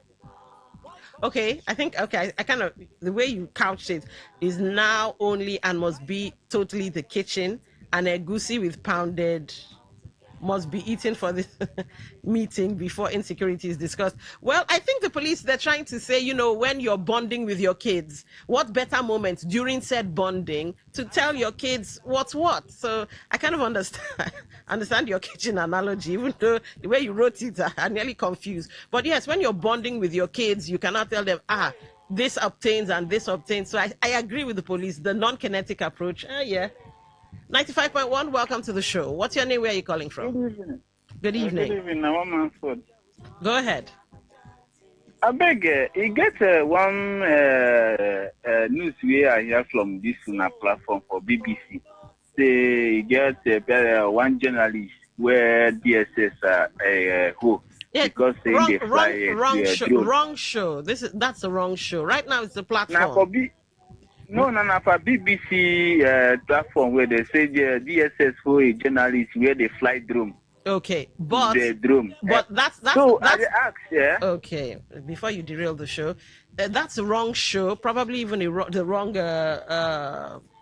Okay, I think, okay, I kind of, the way you couched it is now only and must be totally the kitchen, and egusi with pounded must be eaten for this meeting before insecurity is discussed. Well, I think the police, they're trying to say, you know, when you're bonding with your kids, what better moment during said bonding to tell your kids what's what? So I kind of understand your kitchen analogy, even though the way you wrote it, I'm nearly confused. But yes, when you're bonding with your kids, you cannot tell them, this obtains and this obtains. So I agree with the police, the non-kinetic approach. Yeah. 95.1, welcome to the show. What's your name? Where are you calling from? Good evening. Good evening. Good evening, I'm Mansford. Go ahead. I beg, you get one news we are here from this platform for BBC. They get one journalist where DSS who because they fly wrong show. That's the wrong show. Right now it's the platform. Now for for BBC platform where they say DSS for a journalist where they fly drone. Okay, but the drone. But that's so I ask, yeah. Okay, before you derail the show, that's the wrong show. Probably even the wrong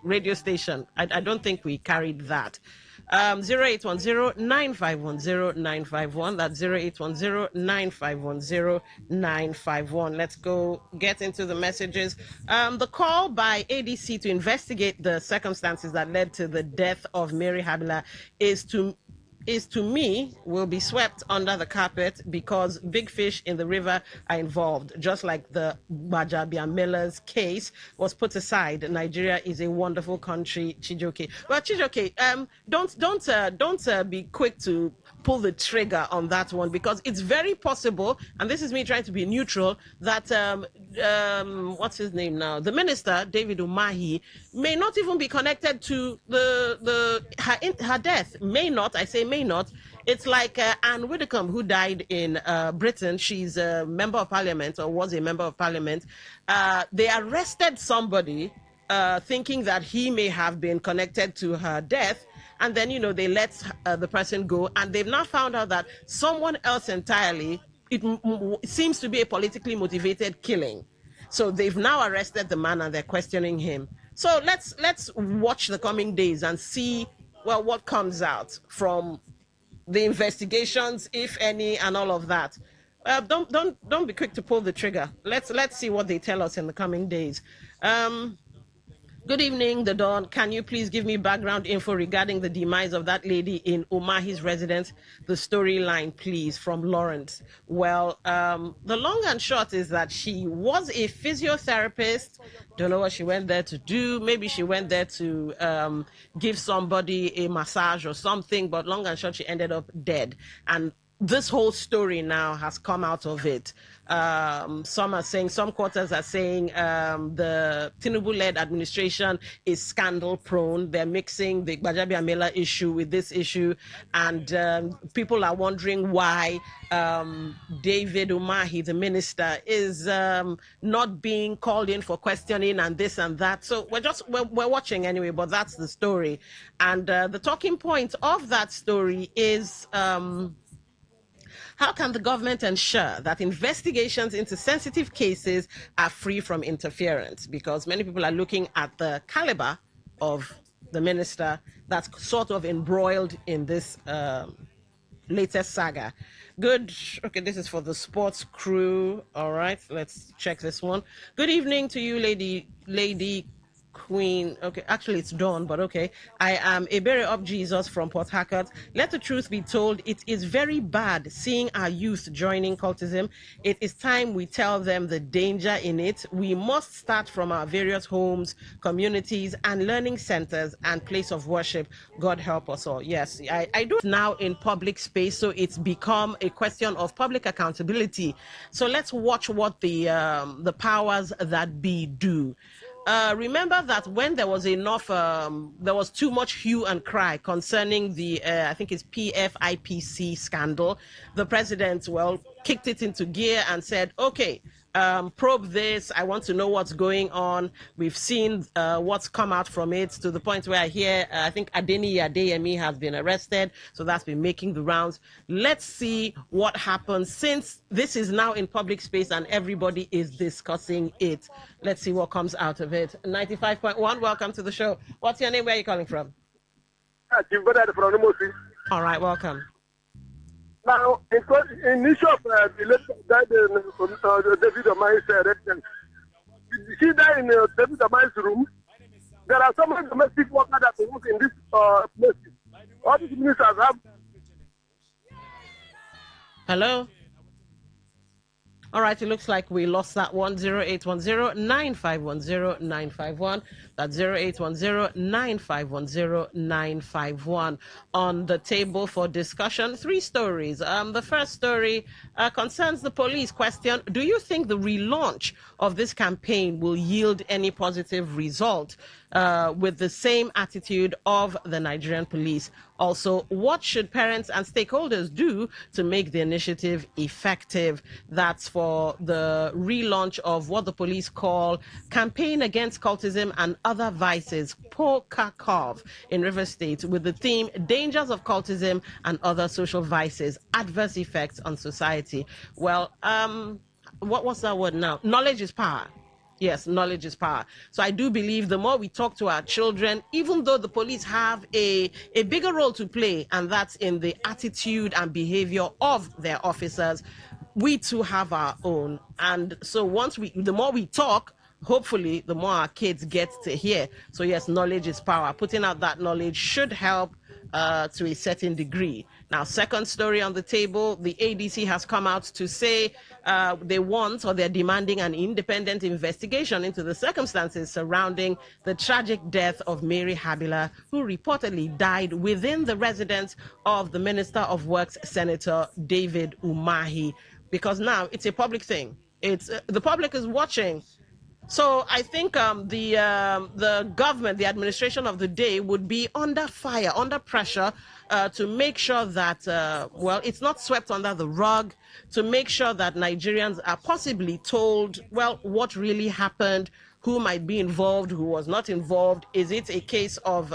radio station. I don't think we carried that. 0810-9510-951. That's 0810-9510-951. Let's go get into the messages. The call by ADC to investigate the circumstances that led to the death of Mary Habila is to me will be swept under the carpet because big fish in the river are involved, just like the Bajabia Miller's case was put aside. Nigeria is a wonderful country, Chijoke. Well, Chijoke, don't be quick to pull the trigger on that one, because it's very possible, and this is me trying to be neutral, that what's his name now? The minister, David Umahi, may not even be connected to her death. May not, I say may not. It's like Anne Widdecombe, who died in Britain. She's a member of parliament, or was a member of parliament. They arrested somebody thinking that he may have been connected to her death. And then, they let the person go. And they've now found out that someone else entirely, it seems to be a politically motivated killing. So they've now arrested the man and they're questioning him. So let's watch the coming days and see, well, what comes out from the investigations, if any, and all of that. Don't be quick to pull the trigger. Let's see what they tell us in the coming days. Good evening, The Dawn. Can you please give me background info regarding the demise of that lady in Umahi's residence? The storyline, please, from Lawrence. Well, the long and short is that she was a physiotherapist. Don't know what she went there to do. Maybe she went there to give somebody a massage or something, but long and short, she ended up dead. And this whole story now has come out of it. Some are saying, some quarters are saying the Tinubu-led administration is scandal prone. They're mixing the Gbajabi Amela issue with this issue, and people are wondering why David Umahi, the minister, is not being called in for questioning and this and that. So we're watching anyway, but that's the story. And the talking point of that story is how can the government ensure that investigations into sensitive cases are free from interference? Because many people are looking at the caliber of the minister that's sort of embroiled in this latest saga. Good. Okay, this is for the sports crew. All right, let's check this one. Good evening to you, Lady Queen. Okay, actually it's Dawn, but okay. I am Ebere of Jesus from Port Harcourt. Let the truth be told, it is very bad seeing our youth joining cultism. It is time we tell them the danger in it. We must start from our various homes, communities, and learning centers and place of worship. God help us all. Yes, I do it now in public space, so it's become a question of public accountability. So let's watch what the powers that be do. Remember that when there was there was too much hue and cry concerning the, I think it's PFIPC scandal, the president, kicked it into gear and said, okay, probe this. I want to know what's going on. We've seen what's come out from it, to the point where I hear, I think Adeni Adeyemi has been arrested. So that's been making the rounds. Let's see what happens, since this is now in public space and everybody is discussing it. Let's see what comes out of it. 95.1, welcome to the show. What's your name? Where are you calling from? All right, welcome. Now, in issue of the late died in David Omahi's residence, you see that in David Omahi's room, there are so many domestic workers that work in this place. All these ministers have. Hello? All right, it looks like we lost that one. 0810-9510-951. That's 0810-9510-951. On the table for discussion, 3 stories. The first story concerns the police question. Do you think the relaunch of this campaign will yield any positive result with the same attitude of the Nigerian police? Also, what should parents and stakeholders do to make the initiative effective? That's for the relaunch of what the police call Campaign Against Cultism and Other Vices, POCACOV, in River State, with the theme Dangers of Cultism and Other Social Vices, Adverse Effects on Society. Well, what's that word now? Knowledge is power. Yes, knowledge is power. So I do believe the more we talk to our children, even though the police have a bigger role to play, and that's in the attitude and behavior of their officers, we too have our own. And so the more we talk, hopefully the more our kids get to hear. So yes, knowledge is power. Putting out that knowledge should help to a certain degree. Now, second story on the table, the ADC has come out to say they want, or they're demanding, an independent investigation into the circumstances surrounding the tragic death of Mary Habila, who reportedly died within the residence of the Minister of Works, Senator David Umahi, because now it's a public thing. It's the public is watching. So I think the government, the administration of the day, would be under fire, under pressure, to make sure that, it's not swept under the rug, to make sure that Nigerians are possibly told, what really happened, who might be involved, who was not involved. Is it a case of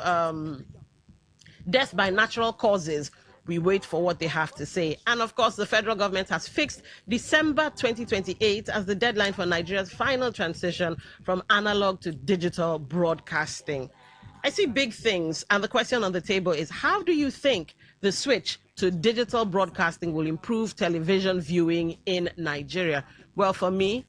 death by natural causes? We wait for what they have to say. And of course, the federal government has fixed December 2028 as the deadline for Nigeria's final transition from analog to digital broadcasting. I see big things, and the question on the table is, how do you think the switch to digital broadcasting will improve television viewing in Nigeria? Well, for me,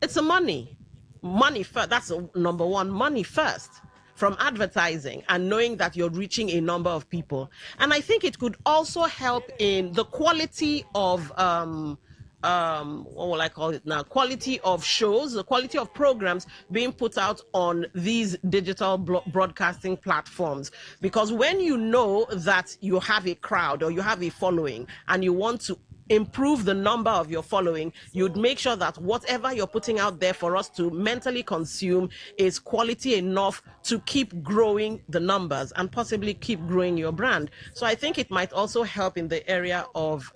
it's the money. Money first. That's number one. Money first. From advertising and knowing that you're reaching a number of people. And I think it could also help in the quality of what will I call it now? Quality of shows, the quality of programs being put out on these digital broadcasting platforms. Because when you know that you have a crowd or you have a following and you want to improve the number of your following, you'd make sure that whatever you're putting out there for us to mentally consume is quality enough to keep growing the numbers and possibly keep growing your brand. So I think it might also help in the area of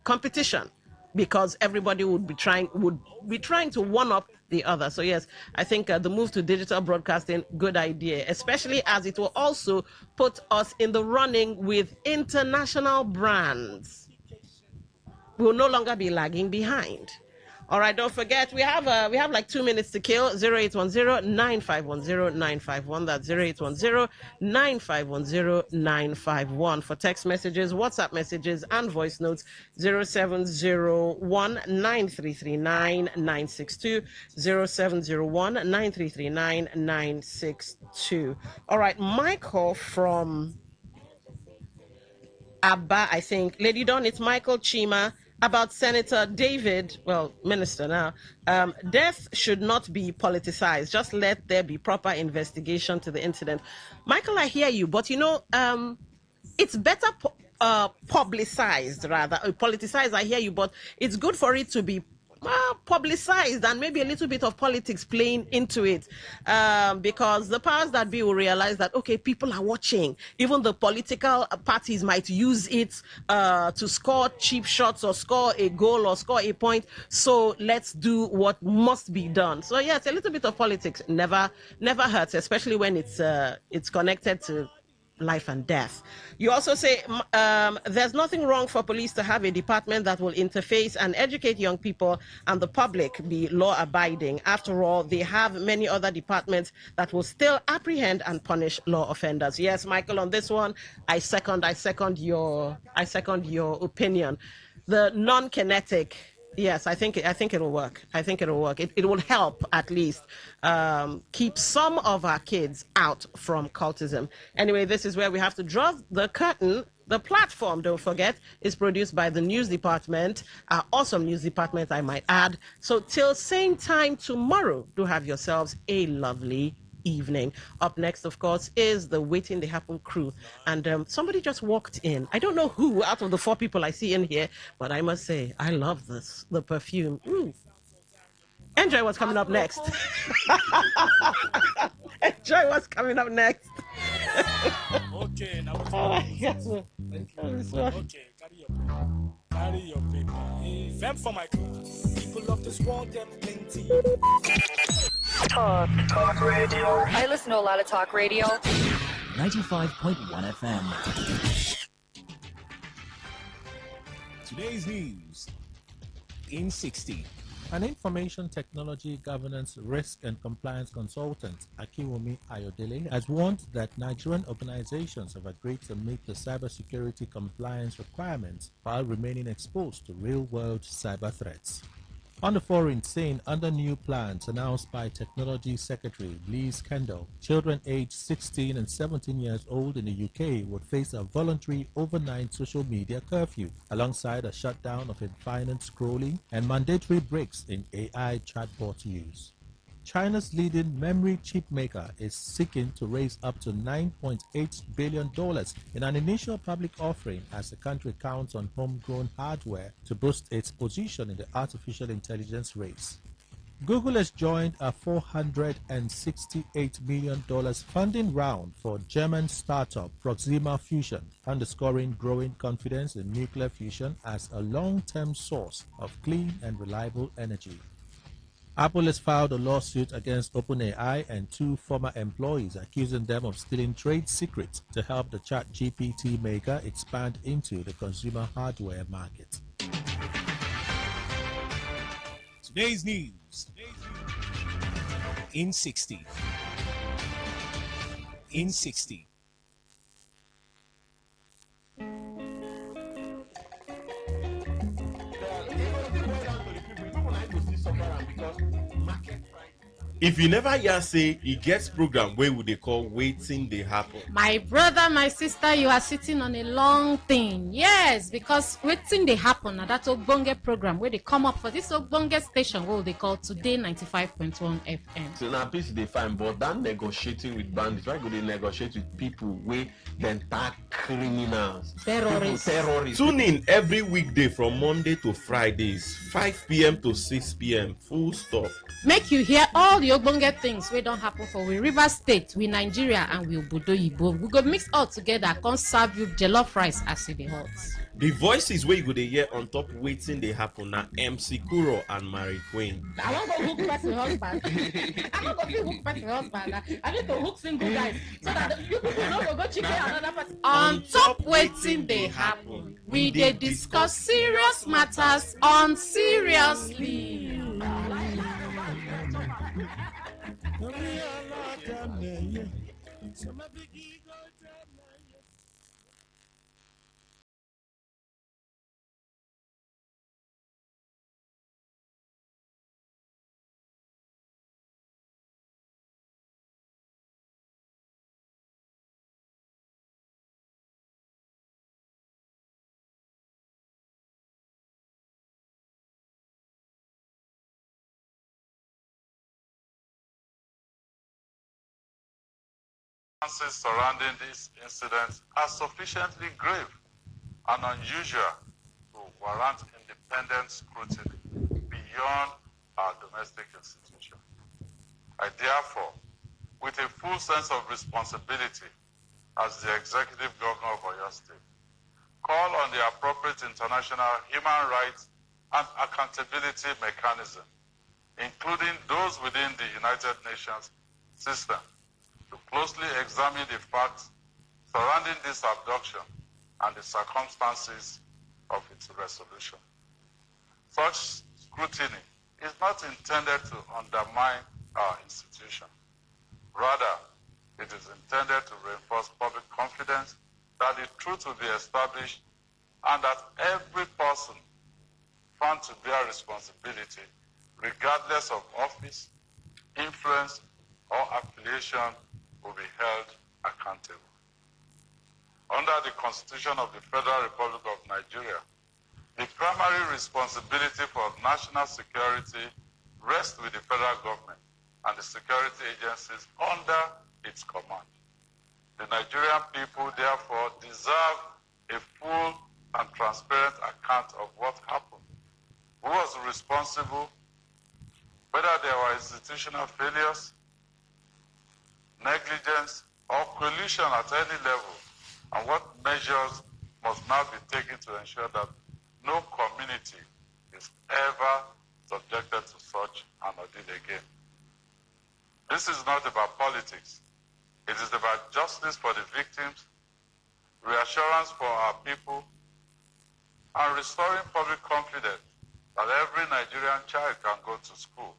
competition, because everybody would be trying to one up the other. So yes, I think the move to digital broadcasting, good idea, especially as it will also put us in the running with international brands. We will no longer be lagging behind. All right, don't forget, we have like 2 minutes to kill. 0810-9510-951. That's 0810-9510-951 for text messages, WhatsApp messages, and voice notes. 0701-9339-962. 0701-9339-962. All right, Michael from Abba, I think. Lady Dawn, it's Michael Chima about Senator David, well, minister now. Death should not be politicized. Just let there be proper investigation to the incident. Michael, I hear you, but it's better publicized rather. Politicized, I hear you, but it's good for it to be publicized and maybe a little bit of politics playing into it, because the powers that be will realize that, okay, people are watching. Even the political parties might use it to score cheap shots or score a goal or score a point. So let's do what must be done. So yes, a little bit of politics never hurts, especially when it's connected to life and death. You also say there's nothing wrong for police to have a department that will interface and educate young people and the public be law abiding. After all, they have many other departments that will still apprehend and punish law offenders. Yes, Michael, on this one, I second your opinion. The non-kinetic, yes, I think it'll work. I think it'll work. It will help at least keep some of our kids out from cultism. Anyway, this is where we have to draw the curtain. The platform, don't forget, is produced by the news department, our awesome news department, I might add. So till same time tomorrow, do have yourselves a lovely evening. Up next, of course, is the Waiting They Happen crew. And somebody just walked in. I don't know who out of the 4 people I see in here, but I must say, I love this, the perfume. Enjoy what's coming up next. Enjoy what's coming up next. Okay, now Thank you. Okay, carry your paper. Them for my class. People of this world, them plenty. Talk radio. I listen to a lot of talk radio. 95.1 FM. Today's news in 60. An information technology governance risk and compliance consultant, Akiwumi Ayodele, has warned that Nigerian organizations have agreed to meet the cybersecurity compliance requirements while remaining exposed to real-world cyber threats. On the foreign scene, under new plans announced by Technology Secretary Liz Kendall, children aged 16 and 17 years old in the UK would face a voluntary overnight social media curfew, alongside a shutdown of infinite scrolling and mandatory breaks in AI chatbot use. China's leading memory chip maker is seeking to raise up to $9.8 billion in an initial public offering as the country counts on homegrown hardware to boost its position in the artificial intelligence race. Google has joined a $468 million funding round for German startup Proxima Fusion, underscoring growing confidence in nuclear fusion as a long-term source of clean and reliable energy. Apple has filed a lawsuit against OpenAI and 2 former employees, accusing them of stealing trade secrets to help the ChatGPT maker expand into the consumer hardware market. Today's news in 60. In 60. Because market price If you never hear say e get program wey we dey call Wetin Dey Happen. My brother, my sister, you are sitting on a long thing. Yes, because Wetin Dey Happen na that ogbonge program wey dey come up for this ogbonge station wey they call Today 95.1 FM. So now peace dey fine, but that negotiating with bandits, why go dey negotiate with people wey dem tag criminals, terrorists? Tune in every weekday from Monday to Fridays, 5 p.m. to 6 p.m. Full stop. Make you hear all the ogbonge things wey don happen for we River State, we Nigeria, and we Obodo Yibo. We go mix all together, come serve you jollof rice as e dey hot. The voices wey you go dey hear on top Wetin Dey Happen na MC Kuro and Mary Queen. I wan go hook person husband. I wan go fit hook person husband. I need to hook single guys so that you people no go chicken another person. On top Wetin Dey Happen, we dey discuss serious matters on seriously. Surrounding this incident are sufficiently grave and unusual to warrant independent scrutiny beyond our domestic institution. I therefore, with a full sense of responsibility as the Executive Governor of Oyo State, call on the appropriate international human rights and accountability mechanism, including those within the United Nations system, to closely examine the facts surrounding this abduction and the circumstances of its resolution. Such scrutiny is not intended to undermine our institution. Rather, it is intended to reinforce public confidence that the truth will be established and that every person found to bear responsibility, regardless of office, influence, or affiliation, will be held accountable. Under the Constitution of the Federal Republic of Nigeria, the primary responsibility for national security rests with the federal government and the security agencies under its command. The Nigerian people, therefore, deserve a full and transparent account of what happened, who was responsible, whether there were institutional failures, negligence, or collusion at any level, and what measures must now be taken to ensure that no community is ever subjected to such an ordeal again. This is not about politics. It is about justice for the victims, reassurance for our people, and restoring public confidence that every Nigerian child can go to school.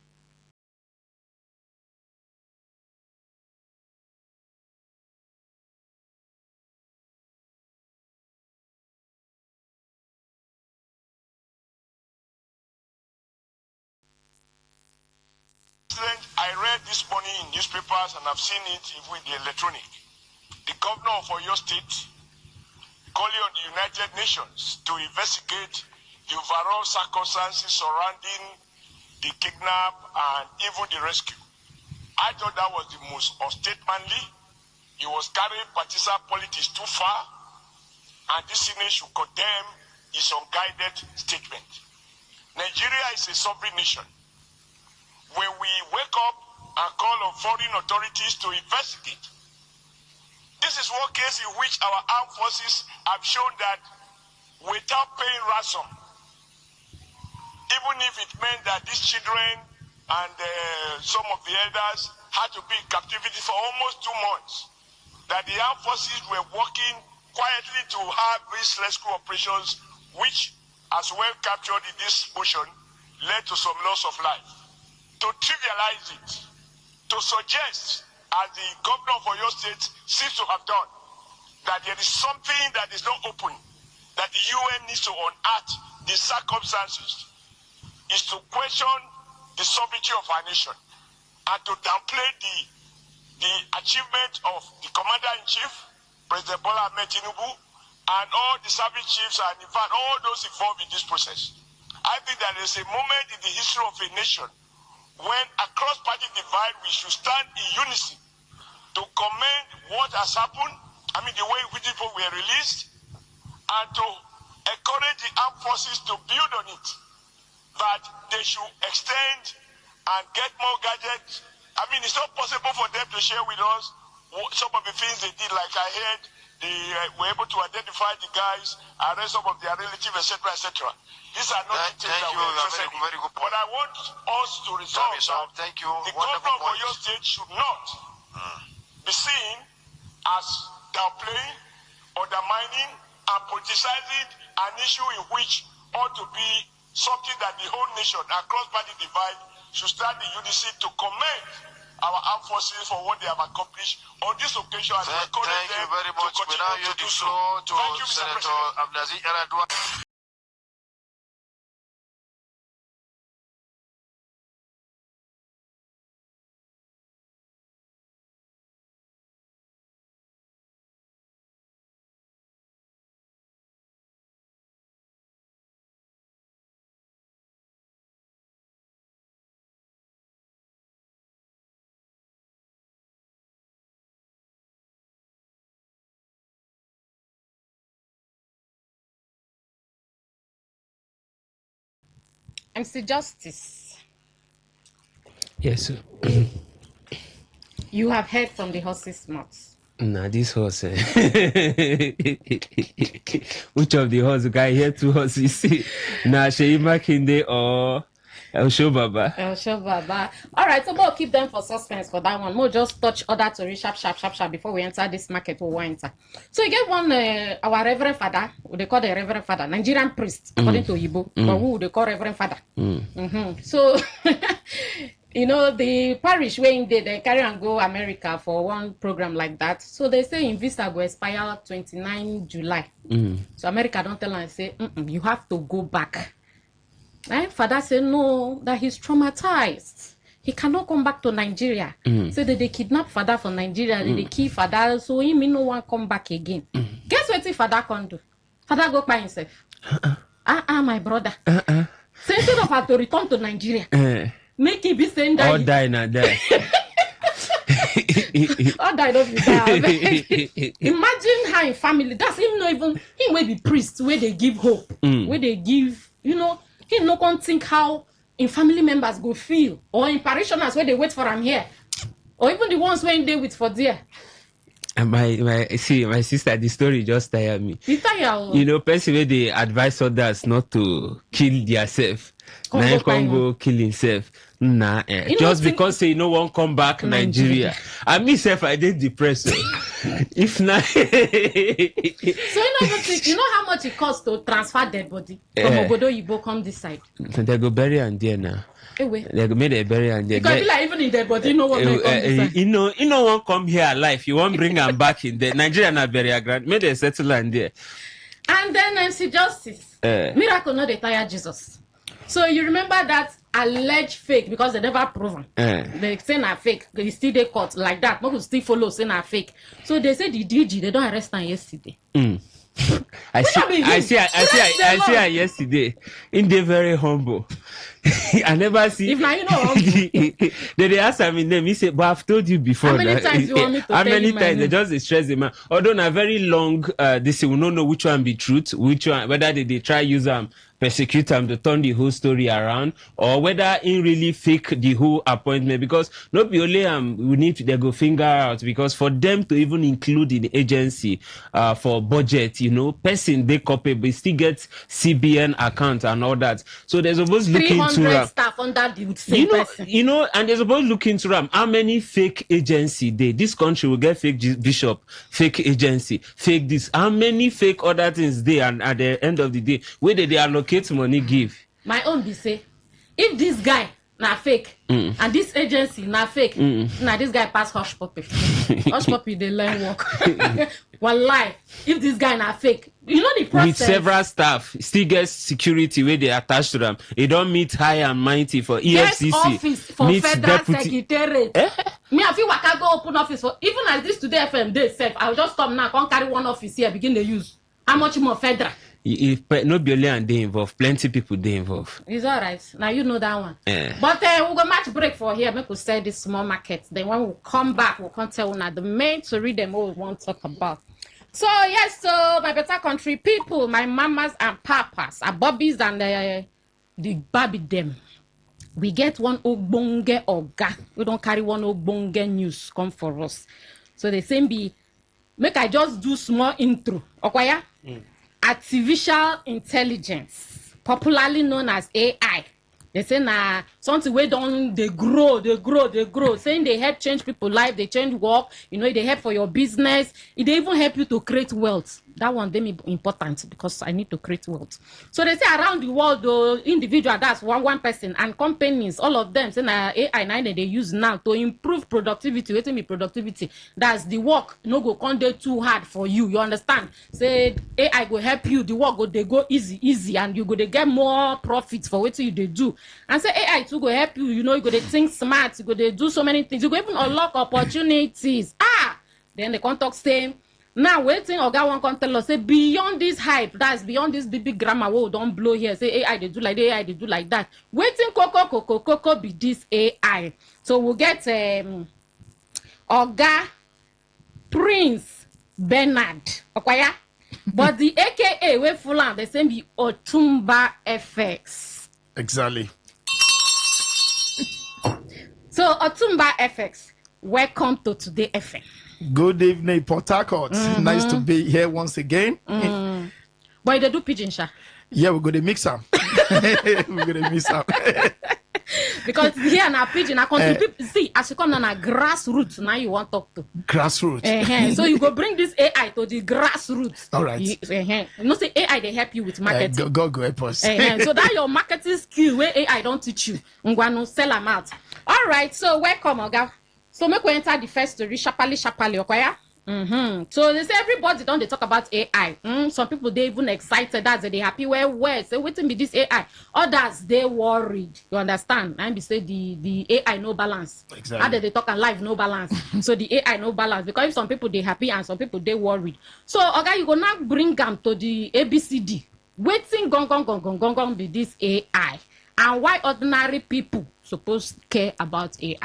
I read this morning in newspapers and I've seen it with the electronic. The governor of Oyo State calling on the United Nations to investigate the overall circumstances surrounding the kidnap and even the rescue. I thought that was the most unstatemanly. He was carrying partisan politics too far, and this Senate should condemn his unguided statement. Nigeria is a sovereign nation. When we wake up and call on foreign authorities to investigate, this is one case in which our armed forces have shown that without paying ransom, even if it meant that these children and some of the elders had to be in captivity for almost 2 months, that the armed forces were working quietly to have these rescue operations, which, as well captured in this motion, led to some loss of life. To trivialize it, to suggest, as the governor of Oyo State seems to have done, that there is something that is not open, that the UN needs to unearth the circumstances, is to question the sovereignty of our nation. and to downplay the achievement of the Commander-in-Chief, President Bola Ahmed Tinubu, and all the service chiefs and in fact all those involved in this process. I think that there's a moment in the history of a nation when across party divide we should stand in unison to commend what has happened, I mean the way which people were released, and to encourage the armed forces to build on it, that they should extend and get more gadgets. I mean, it's not possible for them to share with us some of the things they did. Like I heard, they were able to identify the guys, arrest some of their relatives, etc., etc. These are not the things that we're interested in. But I want us to resolve that the governor of your state should not be seen as downplaying, undermining, and politicizing an issue in which ought to be something that the whole nation across party divide should stand in unison to commend our armed forces for what they have accomplished on this occasion. And thank you very much. We now yield the floor to Senator Abdulaziz Eradua. MC Justice, Yes. you have heard from the horse's mouth. Nah, this horse. Which of the horse? Guy here two horses. Nah, Sheima Kinde or El Show Baba. El Show Baba. All right, so we'll keep them for suspense for that one. We'll just touch other to sharp before we enter this market. We'll enter. So you get one, our Reverend Father, who they call the Reverend Father, Nigerian priest, according to Igbo, but who they call Reverend Father. So, you know, the parish where they carry and go America for one program like that. So they say in visa will expire 29 July. So America don't tell them, say, you have to go back. Father said no, that he's traumatized. He cannot come back to Nigeria. So they kidnap Father from Nigeria, they kill Father, so he may no one come back again. Guess what the Father can do? Father go by himself. My brother. So instead of her to return to Nigeria, make him be saying that. All die now there. All die don't be die. Imagine how in family, that's him not even, he will be priest, where they give hope, where they give, you know, he no can think how in family members go feel, or in parishioners where they wait for him here, or even the ones when they wait for there. And my sister, the story just tired me. You know, person where they advise others not to kill themselves. Now he can go kill himself. Nah, just because say no one come back Nigeria. I myself I did depressed. If not, so you know how much it costs to transfer their body from Obodo Yibo come this side. They go bury and there now. They go make a bury and there. Because be like even in their body, no one come this side. You know one come here alive. You won't bring them back in there. Nigeria na bury grand. May they settle and there. And then MC Justice, miracle not the tire Jesus. So you remember that alleged fake because they never proven. They say na fake. They still they caught like that. People still follow say na fake. So they say the DG they don't arrest them yesterday. I see her yesterday. In the very humble. I never see. If now you know, they ask him in name. He said, "But I've told you before." How many times you want me to How tell many you times they just stress the man? Although na very long, this we don't know which one be truth, which one whether they try use persecute him to turn the whole story around, or whether in really fake the whole appointment. Because not be only we need to they go finger out, because for them to even include in the agency for budget, you know, person they copy but still get CBN account and all that. So there's supposed looking into 300 staff under the same person. You know, and they're supposed looking into how many fake agency this country will get fake bishop, fake agency, fake this. How many fake other things they, and at the end of the day, where they allocate money give. My own be say, if this guy na fake. And this agency na fake. Now this guy pass hush puppy. Hush puppy they learn work. Wallahi, if this guy na fake, you know the process. With several staff, still get security where they attach to them. They don't meet high and mighty for EFCC. Get office for meet federal deputy. secretariat. Me, I feel like I go open office for even as this Today FM day self. I'll just come now, can't carry one office here, begin to use. How much more federal? If no be only and they involved, plenty people they involved. It's all right. Now you know that one. But we'll go match break for here. Make we sell this small market. Then when we come back, we'll come tell you the main to read them all we want to talk about. So yes, so my better country people, my mamas and papas, our bobbies and the baby them. We get one ogbonge oga. We don't carry one ogbonge news come for us. So the same be make I just do small intro. Okay? Artificial intelligence, popularly known as AI. They say na something where they grow. Saying they help change people's life, they change work, they help for your business. They even help you to create wealth. That one them important because I need to create wealth. So they say around the world, though, individual, that's one person, and companies, all of them say na AI now they use now to improve productivity. Waiting me productivity. That's the work no go come dey too hard for you. You understand? Say AI go help you, the work go easy, and you go to get more profits for what you they do. And say AI too go help you, you go to think smart, you go to do so many things, you go even unlock opportunities. Then the contact say, now waiting Oga one can tell us say beyond this hype, that's beyond this big grammar don't blow here. Say AI they do like that, AI they do like that. Waiting Coco be this AI. So we'll get Oga Prince Bernard. Okay. But the AKA we full on the same be Otumba FX. Exactly. So Otumba FX, welcome to Today FM. Good evening, Port Harcourt. Nice to be here once again. But they do pigeon sha. Yeah, we're going to mix up. Because here na pigeon, I country people see as you come na grassroots now you want to talk to. Grassroots. So you go bring this AI to the grassroots. All right. You know say AI they help you with marketing. Go help us. So that your marketing skill where AI don't teach you. Ngwanu sell them out. All right. So welcome, Oga. So make we enter the first story sharply, okay? So they say everybody don't they talk about AI. Some people they even excited that they happy where say waiting be this AI. Others they worried. You understand? And they say the AI no balance. Exactly. How they talk and live no balance. So the AI no balance because if some people they happy and some people they worried. So okay, you go now bring them to the ABCD. Waiting gong be this AI and why ordinary people supposed care about AI.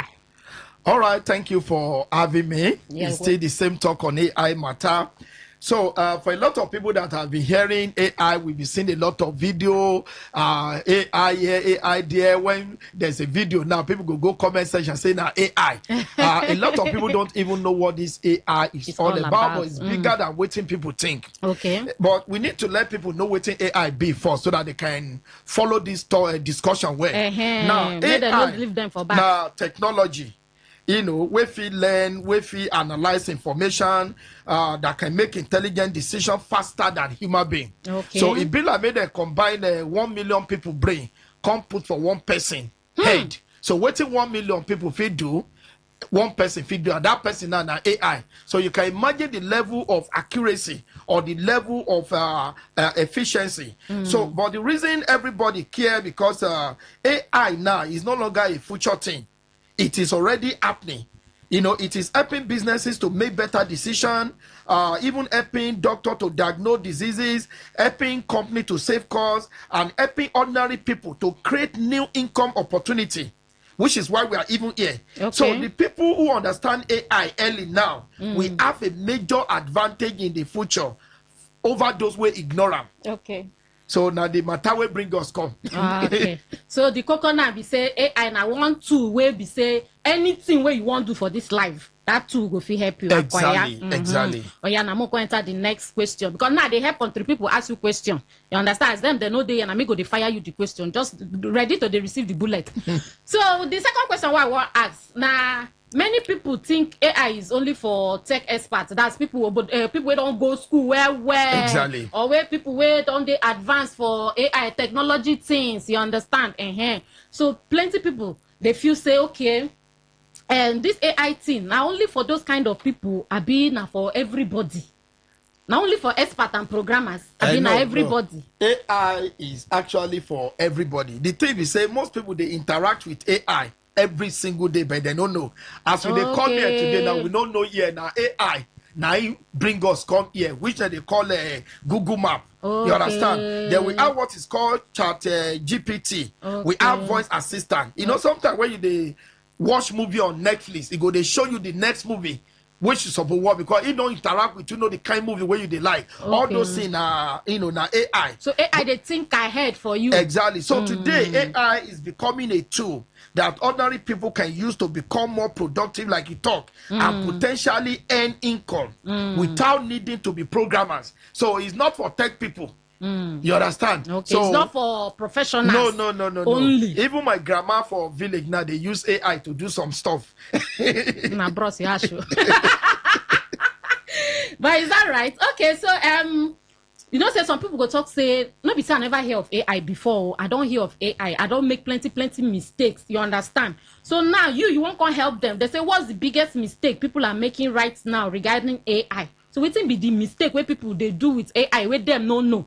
All right, thank you for having me. Yeah, it's still the same talk on AI matter. So for a lot of people that have been hearing AI, we've been seeing a lot of video, AI here, AI there. When there's a video now, people go comment section saying AI. A lot of people don't even know what this AI is all about, but it's bigger than what people think. Okay. But we need to let people know what AI be first so that they can follow this discussion well. Now, AI, leave them for back. now technology. We feel learn, we feel analyze information that can make intelligent decisions faster than human being. Okay. So it be like maybe they combine 1 million people brain, come put for one person head. So what 1 million people feel do, one person feel do, and that person now AI. So you can imagine the level of accuracy or the level of efficiency. So, but the reason everybody care because AI now is no longer a future thing. It is already happening. It is helping businesses to make better decisions, even helping doctors to diagnose diseases, helping companies to save costs, and helping ordinary people to create new income opportunity, which is why we are even here. Okay. So the people who understand AI early now, we have a major advantage in the future over those who ignore them. Okay. So now the matter will bring us come. Okay. So the coconut be say AI na one tool where be say anything where you want to do for this life, that tool will help you. Exactly. Oh yeah, now I'm going to enter the next question because now they help country people ask you question. You understand? As them they know they and I'm going to fire you the question. Just ready to they receive the bullet. So the second question what I want to ask now. Many people think AI is only for tech experts. That's people who don't go school well. Exactly. Or where people who don't they advance for AI technology things. You understand? So plenty people they feel say okay, and this AI thing now only for those kind of people, I be now for everybody. Not only for expert and programmers, I mean everybody. No. AI is actually for everybody. The thing is, say most people they interact with AI every single day, but they don't know. As we they come here today, now we don't know here now AI. Now he bring us come here, which they call a Google Map. You understand? Then we have what is called Chat GPT. We have voice assistant. You know, sometimes when you they watch movie on Netflix, they show you the next movie. Which is supposed work because it don't interact with the kind of movie where you they like. All those things now AI. So AI they think ahead for you. Exactly. So today AI is becoming a tool that ordinary people can use to become more productive, like you talk, and potentially earn income without needing to be programmers. So it's not for tech people. You understand? Okay. So it's not for professionals. No. Only. Even my grandma for village now they use AI to do some stuff. Nah, bros, yeah, sure. But is that right? Okay, so you know, say some people go talk say, no be say I never hear of AI before. I don't hear of AI. I don't make plenty mistakes. You understand? So now you won't come help them. They say, what's the biggest mistake people are making right now regarding AI? So what be the mistake where people they do with AI where them no?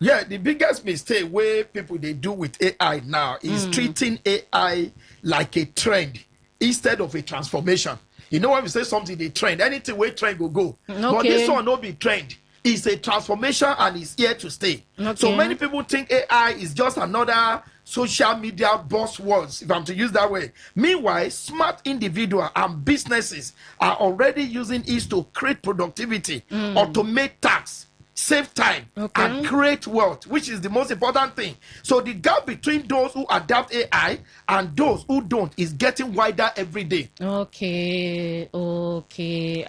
Yeah, the biggest mistake where people they do with AI now is treating AI like a trend instead of a transformation. You know when we say something they trend, anything where trend go. Okay. But this one not be trend. It's a transformation and it's here to stay. Okay. So many people think AI is just another social media buzzwords, if I'm to use that way. Meanwhile, smart individuals and businesses are already using it to create productivity, automate tasks, save time, and create wealth, which is the most important thing. So the gap between those who adapt AI and those who don't is getting wider every day. Okay.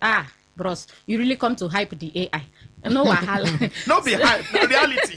Ah, bros, you really come to hype the AI. No wahala. No be hype, na reality.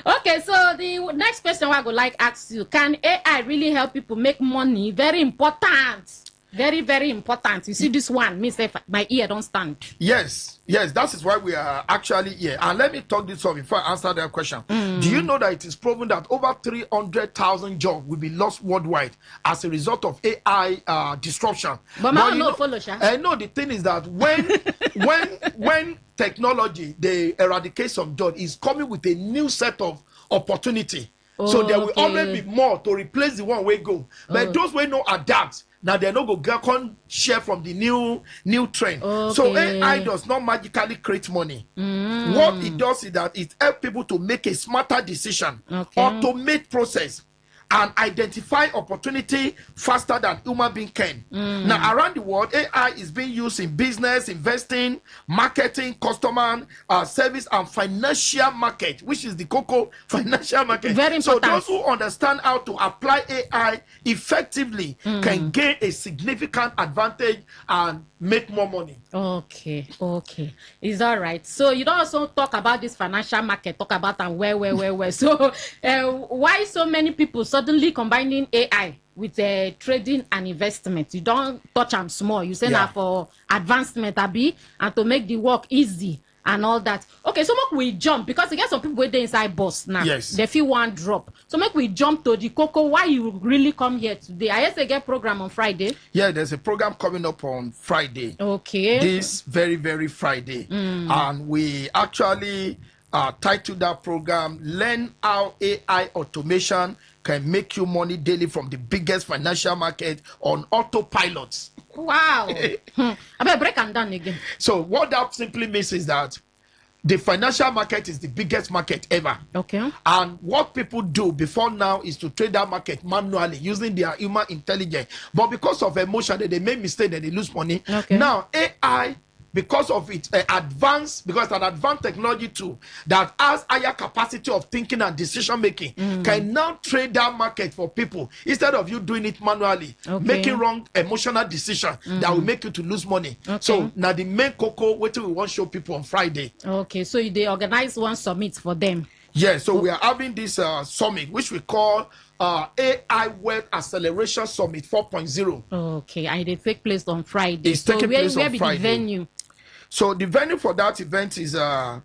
Okay, so the next question I would like ask you: can AI really help people make money? Very important. Very, very important. You see this one, me say my ear don't stand. Yes, that is why we are actually here. And let me talk this up before I answer that question. Do you know that it is proven that over 300,000 jobs will be lost worldwide as a result of AI disruption? But I don't follow, Sha. I know the thing is that when technology, they eradicate some job, is coming with a new set of opportunity. So there will always be more to replace the one way go. But those way no adapt. Now they're not going share from the new trend. So AI does not magically create money. What it does is that it helps people to make a smarter decision, automate process, and identify opportunity faster than human being can. Now around the world, AI is being used in business, investing, marketing, customer service, and financial market, which is the cocoa financial market. Very important. So those who understand how to apply AI effectively can gain a significant advantage and make more money. Okay. Is all right. So you don't also talk about this financial market, talk about and where. So why so many people suddenly combining AI with trading and investment? You don't touch them small. You say now for advancement, Abi, and to make the work easy and all that. Okay, so make we jump because you get some people waiting inside bus now. Yes. They feel one drop. So make we jump to the cocoa. Why you really come here today? I guess they get program on Friday. Yeah, there's a program coming up on Friday. Okay. This very, very Friday. And we actually titled that program, Learn How AI Automation Can Make You Money Daily from the Biggest Financial Market on Autopilot. Wow. I better break them down again. So what that simply means is that the financial market is the biggest market ever. Okay. And what people do before now is to trade that market manually using their human intelligence. But because of emotion, they make mistake and they lose money. Okay. Now, AI, because of its advanced, because it's an advanced technology tool that has higher capacity of thinking and decision making, can now trade that market for people instead of you doing it manually, making wrong emotional decision that will make you to lose money. So now the main cocoa, what we want to show people on Friday. Okay, so they organize one summit for them. Yeah, so we are having this summit, which we call AI Wealth Acceleration Summit 4.0. Okay, and they take place on Friday. It's taking place on be Friday. The venue? So the venue for that event is the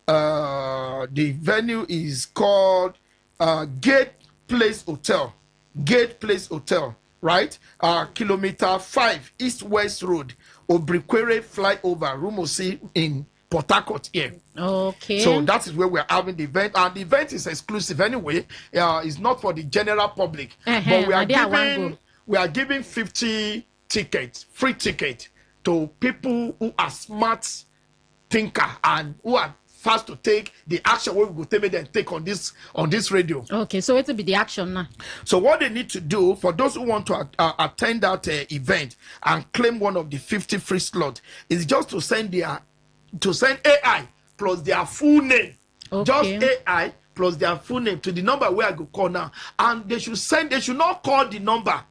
venue is called Gate Place Hotel. Gate Place Hotel, right? Kilometer 5 East West Road, Obriquere Flyover, Rumosi in Port Harcourt here. Okay. So that is where we're having the event, and the event is exclusive anyway. It's not for the general public, but we are giving 50 tickets, free tickets, to people who are smart thinker and who are fast to take the action we will take on this radio. Okay, so it will be the action now. So what they need to do for those who want to attend that event and claim one of the 50 free slots is just to send AI plus their full name. Okay. Just AI plus their full name to the number where I go call now, and they should not call the number.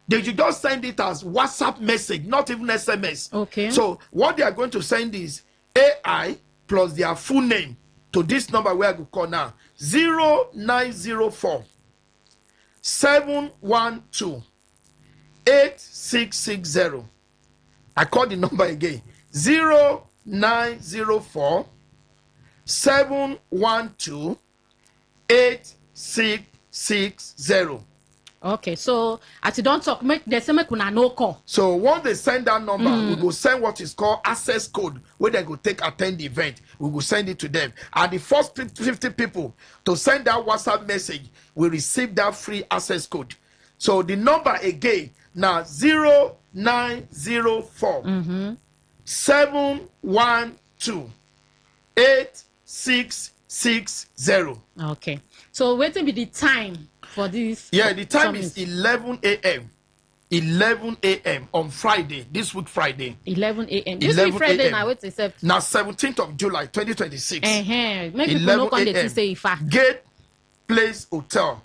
They should just send it as WhatsApp message, not even SMS. Okay. So what they are going to send is AI plus their full name to this number where I go call now. 0904 712 8660. I call the number again. 0904 712 8660. Okay, so as you don't talk, make una no call. So once they send that number, we will send what is called access code, where they go attend the event. We will send it to them. And the first 50 people to send that WhatsApp message will receive that free access code. So the number again now 0904 712 8660. Okay. So waiting be the time for this. Yeah, the time is 11 a.m. 11 a.m. on Friday, this week Friday. 11 a.m. This week Friday now, wait a second. Now 17th of July 2026. Maybe people know when they say if Gate Place Hotel.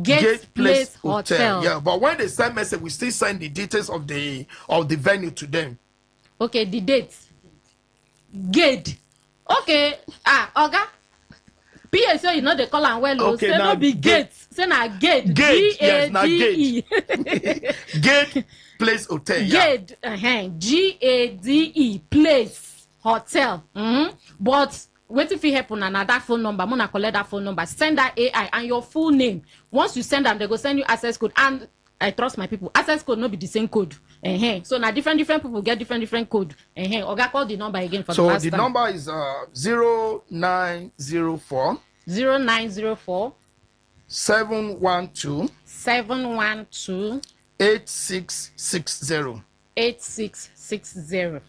Gate Place Hotel. Yeah, but when they send message, we still send the details of the venue to them. Okay, the date. Gate. Okay. Oga. PSO, you know they call and well. Okay, say now no be gate. Say na gate. Gate. Yes, na G-A-D-E. Gate Place Hotel. Gate. G-A-D-E. Place Hotel. But what if it happen another phone number? I'm gonna collect that phone number. Send that AI and your full name. Once you send them, they go send you access code. And I trust my people. Access code not be the same code. So now different people get different code. Oga call the number again for the last time. So the number is 0904 0904 712 8660. 8660.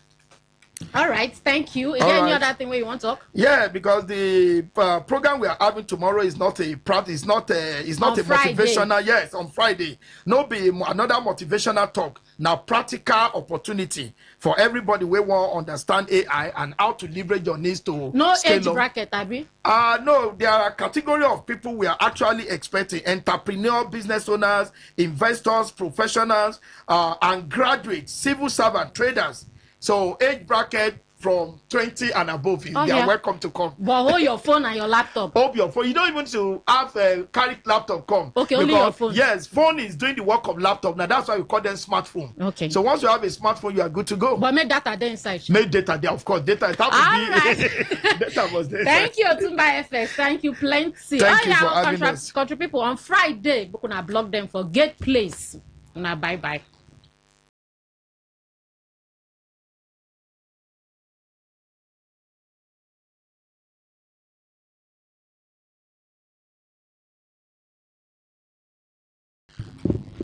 All right, thank you. Is there any other thing where you want to talk? Yeah, because the program we are having tomorrow is not a practice, not a motivational. Yes, on Friday. No be another motivational talk. Now practical opportunity for everybody we want to understand AI and how to leverage your needs to no scale age up. Bracket, Abby. No, there are a category of people we are actually expecting: entrepreneur, business owners, investors, professionals, and graduates, civil servant, traders. So age bracket from 20 and above, they are welcome to come. But hold your phone and your laptop. Hold your phone. You don't even to have carry laptop come. Okay, only your phone. Yes, phone is doing the work of laptop. Now that's why we call them smartphone. Okay. So once you have a smartphone, you are good to go. But make data there inside. Make data there, of course. Data. Data was there. Thank you, Otumba FX. Thank you plenty. Thank you for having us. Country people on Friday, we're gonna block them for Gate Place. Now bye.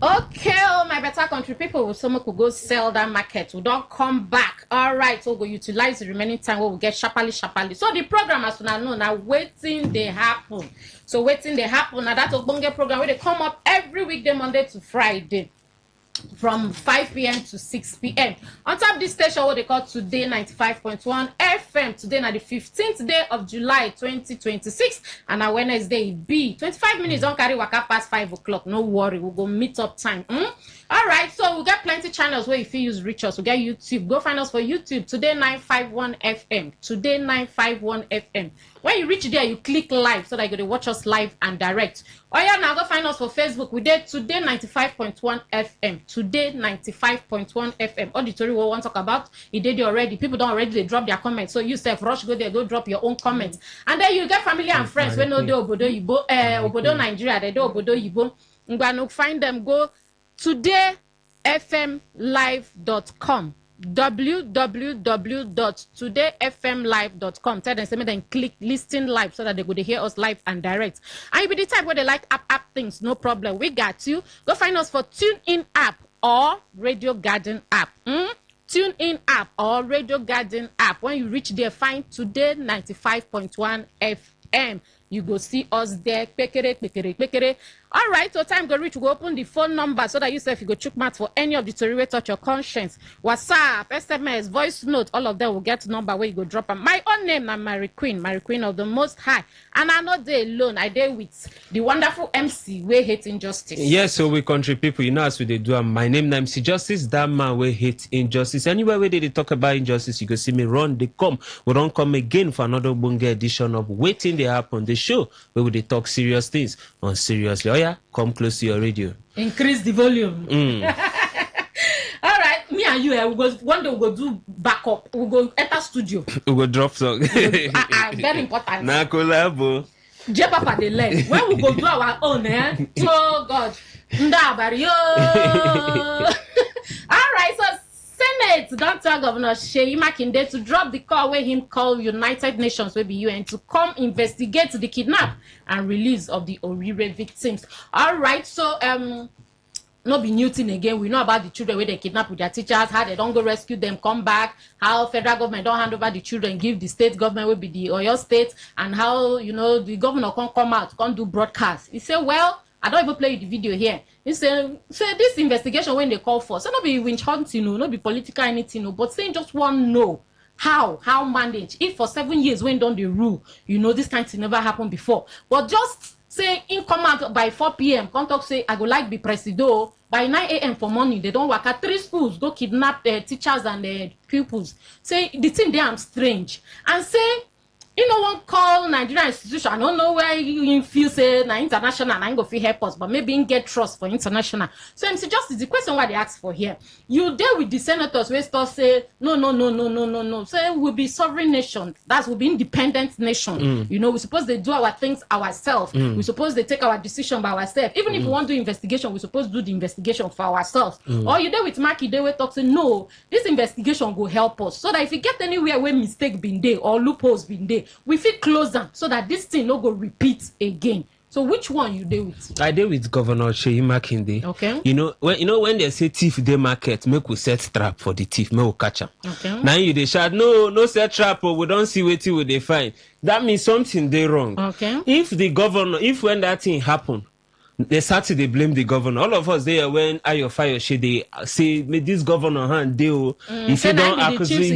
Okay, my better country people, someone could go sell that market. We don't come back. All right, we'll go utilize the remaining time. We'll get sharply. So the program, as soon as know, now waiting they happen. So waiting they happen. Now that's a bonge program where they come up every weekday, Monday to Friday, from 5 p.m. to 6 p.m. On top of this station, what they call Today95.1 FM. Today, now the 15th day of July 2026. And on Wednesday, be 25 minutes. Don't carry waka past 5 o'clock. No worry. We'll go meet up time. All right. So we'll get plenty channels where if you use reach us, we'll get YouTube. Go find us for YouTube. Today951 FM. Today951 FM. When you reach there, you click live so that you can watch us live and direct. Oh yeah, now go find us for Facebook. We did Today 95.1 FM. Today 95.1 FM. Auditory we want to talk about. It did already. People don't already they drop their comments. So you say rush go there, go drop your own comments. And then you get family and friends when no do obodo yibo obodo Nigeria, they do obodo yibo. Ngwanu find them, go todayfmlive.com. www.todayfmlive.com. Tell them, say, then click listen live so that they could hear us live and direct. And you be the type where they like app things, no problem. We got you. Go find us for TuneIn app or Radio Garden app. TuneIn app or Radio Garden app. When you reach there, find Today 95.1 FM. You go see us there. Pekere. All right, so time go reach. We go open the phone number so that you say if you go check mat for any of the story we touch your conscience. WhatsApp, SMS, voice note, all of them will get number where you go drop them. My own name, I'm Mary Queen of the Most High. And I'm not there alone. I there with the wonderful MC, we hate injustice. Yes, so we country people, you know as we they do. My name is MC Justice, that man we hate injustice. Anywhere where they talk about injustice, you go see me run, they come. We don't come again for another bunge edition of Waiting They Happen, the show where we they talk serious things on seriously. Oh yeah, come close to your radio. Increase the volume. All right, me and you, we go one day we go do backup. We go enter studio. We go drop song. Very important. Na collabo. J Papa the leg. When we go do our own, oh God. Ndabario. All right, so Senate don't tell Governor Seyi Makinde to drop the call where him call United Nations, where be UN, to come investigate the kidnap and release of the Orire victims. All right, so no be new thing again. We know about the children where they kidnap with their teachers, how they don't go rescue them, come back, how federal government don't hand over the children, give the state government will be the Oyo state, and how the governor can't come out, can't do broadcast. He said, well, I don't even play the video here. He said this investigation when they call for, so not be winch hunting, not be political anything, but saying just one know how manage. If for 7 years when done the rule, this kind of thing never happened before. But just say in come out by 4 p.m. Come talk say I go like be presido. By 9 a.m. for morning, they don't work at 3 schools, go kidnap the teachers and the pupils. Say the thing they am strange. And say, one call Nigerian institution. I don't know where you feel say na international and I ain't go feel help us, but maybe you get trust for international. So MC Justice, the question why they ask for here. You there with the senators where start say no. Say we'll be sovereign nation. That will be independent nation. We suppose they do our things ourselves. We suppose they take our decision by ourselves. Even if we want to do investigation, we suppose do the investigation for ourselves. Or you there with Maki, they will talk say no, this investigation will help us. So that if you get anywhere where mistake been there or loopholes been there, we feel closer so that this thing no go repeat again. So which one you deal with? I deal with Governor Seyi Makinde. Okay. When they say thief they market, make we set trap for the thief, make we catch them. Okay. Now you they shout no set trap, or we don't see what they find. That means something they wrong. Okay. If when that thing happen, they start to blame the governor. All of us there when Ayo Fayoshe they say this governor hand deal. If you don't accuse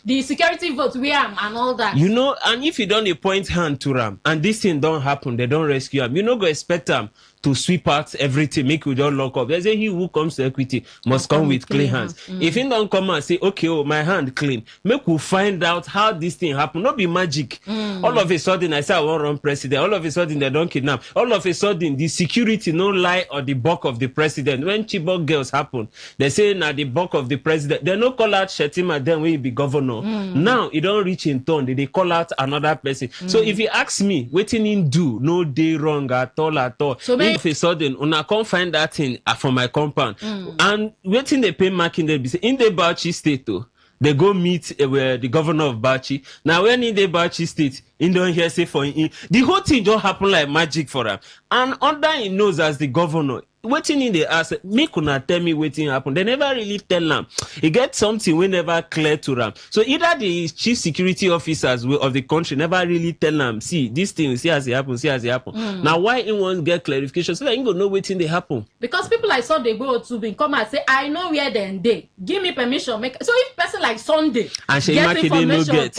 the security vote we am and all that. And if you don't point hand to them and this thing don't happen, they don't rescue them. Go expect them to sweep out everything, make you don't lock up. They say he who comes to equity must come with clean hands. If he don't come and say, okay, my hand clean, make we find out how this thing happen. Not be magic. All of a sudden, I say I want to run president. All of a sudden, they don't kidnap. All of a sudden, the security no lie or the bulk of the president. When Chibok girls happen, they say now the bulk of the president. They no call out Shetima then when he be governor. Now, it don't reach in turn. They call out another person. So if you ask me, waiting in do, no day wrong at all. So if a sudden una can't find that thing for my compound and waiting they pay marking they be say in the Bauchi state too, they go meet the governor of Bauchi. Now when in the Bauchi state in don't hear say for the whole thing don't happen like magic for him, and under he knows as the governor waiting in the ask make una tell me waiting happen. They never really tell them. He get something we never clear to them. So either the chief security officers of the country never really tell them, see this thing, see as it happen. Now why he won't get clarification so that he go know waiting they happen? Because people like Sunday go to be come and say, I know where they give me permission. So if person like Sunday and get information, no get,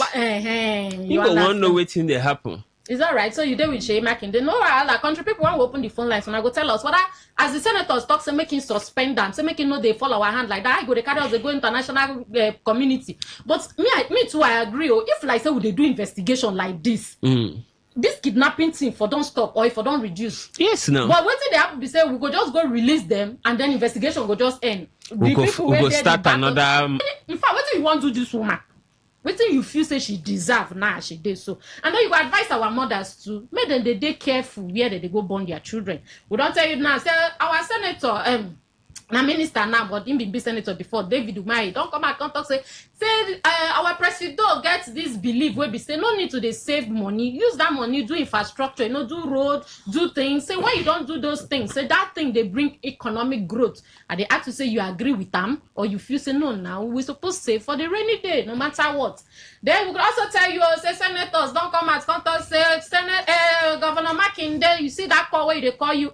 he go want know waiting they happen. Is that right? So you deal with Shea Makinde. No, like country people want to open the phone lines and I go tell us whether as the senators talk, say making suspend them, say making no they follow our hand like that. I go the carry us they go international community. But me too, I agree. Oh, if like say we they do investigation like this. This kidnapping thing for don't stop or if for don't reduce. Yes, no. But what they have to be say we go just go release them and then investigation go just end. We go start another. In fact, what do you want to do this woman? What do you feel say she deserve now? She did so, and then you go advise our mothers to make them they careful where they go born their children. We don't tell you now. Say our senator na minister now, but him be senator before David Umahi. Don't come and talk say our president gets this belief where be say no need to they save money, use that money do infrastructure, do road, do things. Say when you don't do those things, say that thing they bring economic growth. And they have to say you agree with them or you feel say no now we supposed to save for the rainy day no matter what. Then we could also tell you say senators don't come at contact say Governor Makinde, you see that call where they call you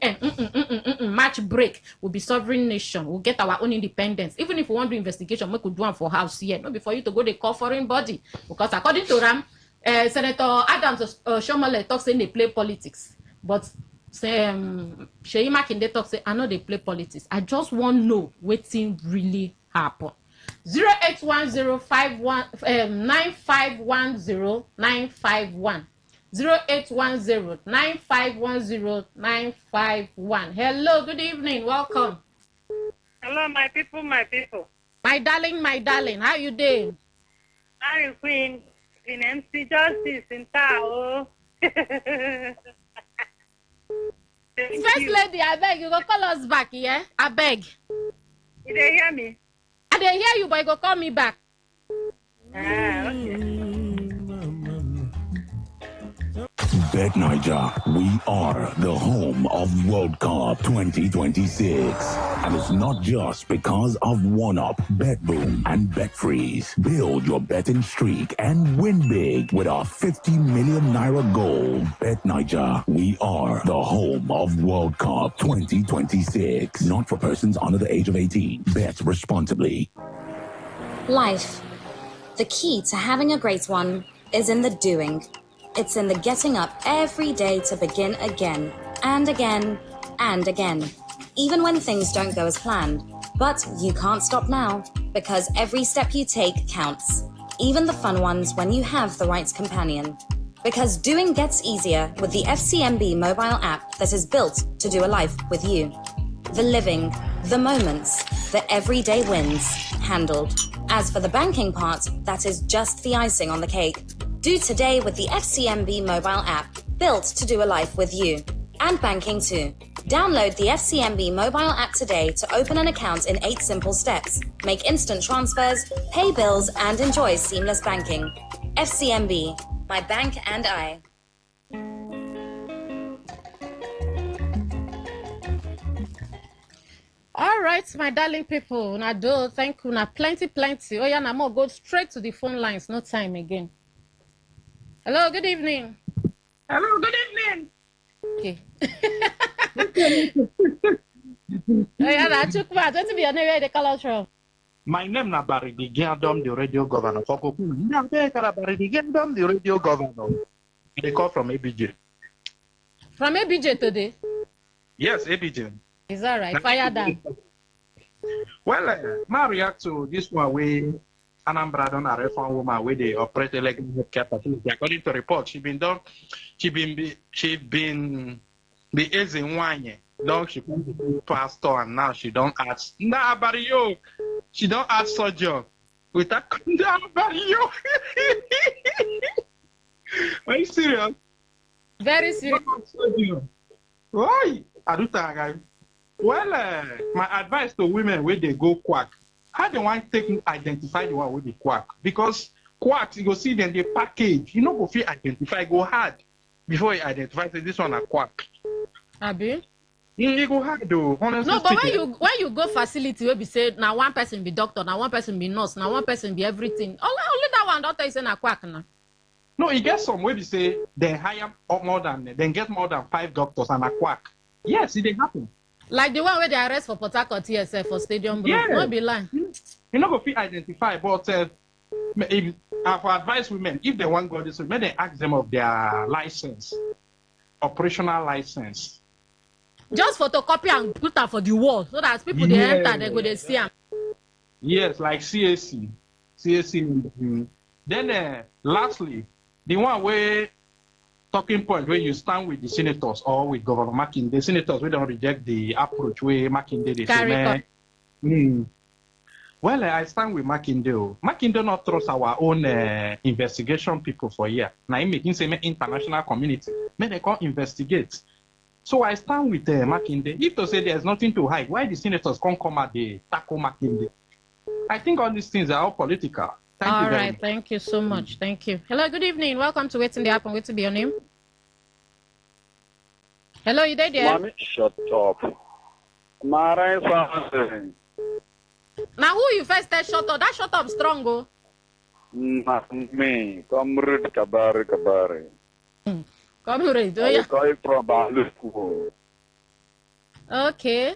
match break will be sovereign nation. We'll get our own independence. Even if we want to do investigation, we could do one for house here. Not before you to go they call foreign body. Because according to Ram, Senator Adams Shomole talks saying they play politics. But Shey Makinde talk say I know they play politics. I just want to know wetin really happen. 08105109510 08109510951. Hello, good evening, welcome. Hello, my people, my people. My darling, how you doing? I'm Queen MC Justice in Tao. First lady, I beg you go call us back, yeah? I beg. You dey hear me? I dey hear you, but you go call me back. Okay. Bet Niger, we are the home of World Cup 2026. And it's not just because of One-Up, Bet Boom, and Bet Freeze. Build your betting streak and win big with our 50 million naira goal. Bet Niger, we are the home of World Cup 2026. Not for persons under the age of 18. Bet responsibly. Life. The key to having a great one is in the doing. It's in the getting up every day to begin again, and again, and again, even when things don't go as planned. But you can't stop now, because every step you take counts, even the fun ones when you have the right companion. Because doing gets easier with the FCMB mobile app that is built to do a life with you. The living, the moments, the everyday wins, handled. As for the banking part, that is just the icing on the cake. Do today with the FCMB mobile app, built to do a life with you. And banking too. Download the FCMB mobile app today to open an account in 8 simple steps, make instant transfers, pay bills, and enjoy seamless banking. FCMB, my bank and I. All right, my darling people. Now do thank you. Now plenty. Oh yeah, now more go straight to the phone lines. No time again. Hello, good evening. Hello, good evening. Okay. Yeah, that's too bad. Don't be anywhere the color from. My name is Barry Gerdom, the radio governor. The radio governor. They call from ABJ. From ABJ today? Yes, ABJ. Is that right? Fire down. Well, my react to this one way. Anambra done arrest one woman where they operate a legal healthcare facility. According to report, she been aging 1 year. Dog she pastor and now she don't ask. Nah, Barrio, she don't ask surgeon. With that down Barrio. Are you serious? Very serious. Why? I do that, guys. Well, my advice to women where they go quack. How they want to identify the one with the quack? Because quacks, you go see them, they package. You know, go feel identify, go hard before you identify say this one a quack. Abi? You go hard though. Honestly no, but speaking. when you go facility where be say now one person be doctor, now one person be nurse, now one person be everything. Only that one doctor is in a quack now. No, you get some where be say they hire more than then get more than 5 doctors and a quack. Yes, it happen. Like the one where they arrest for Port Harcourt TSF for Stadium Bro. Yeah. No be lying. You know, go feel identify, but If for advise women, if they want go this way, may they ask them of their license, operational license. Just photocopy and put am for the wall so that people they enter, they go they see am. Yes, like CAC. CAC. Then lastly, the one where talking point where you stand with the senators or with Governor Mackin, the senators we don't reject the approach where Mackin they say, well, I stand with Mackindo. Mackindo not trust our own investigation people for here. Now he making say international community, may they come investigate. So I stand with Mackindo. If to say there's nothing to hide, why the senators can't come at the tackle Mackindo? I think all these things are all political. Thank you very much. Thank you so much. Thank you. Hello, good evening. Welcome to Waiting the App and Wait to be your name. Hello, you there? Mommy, shut up. Now who you first tell shut up? That shut up strong, oh. Me, comrade Kabari. Comrade, oh yeah. I from Baluku. Okay.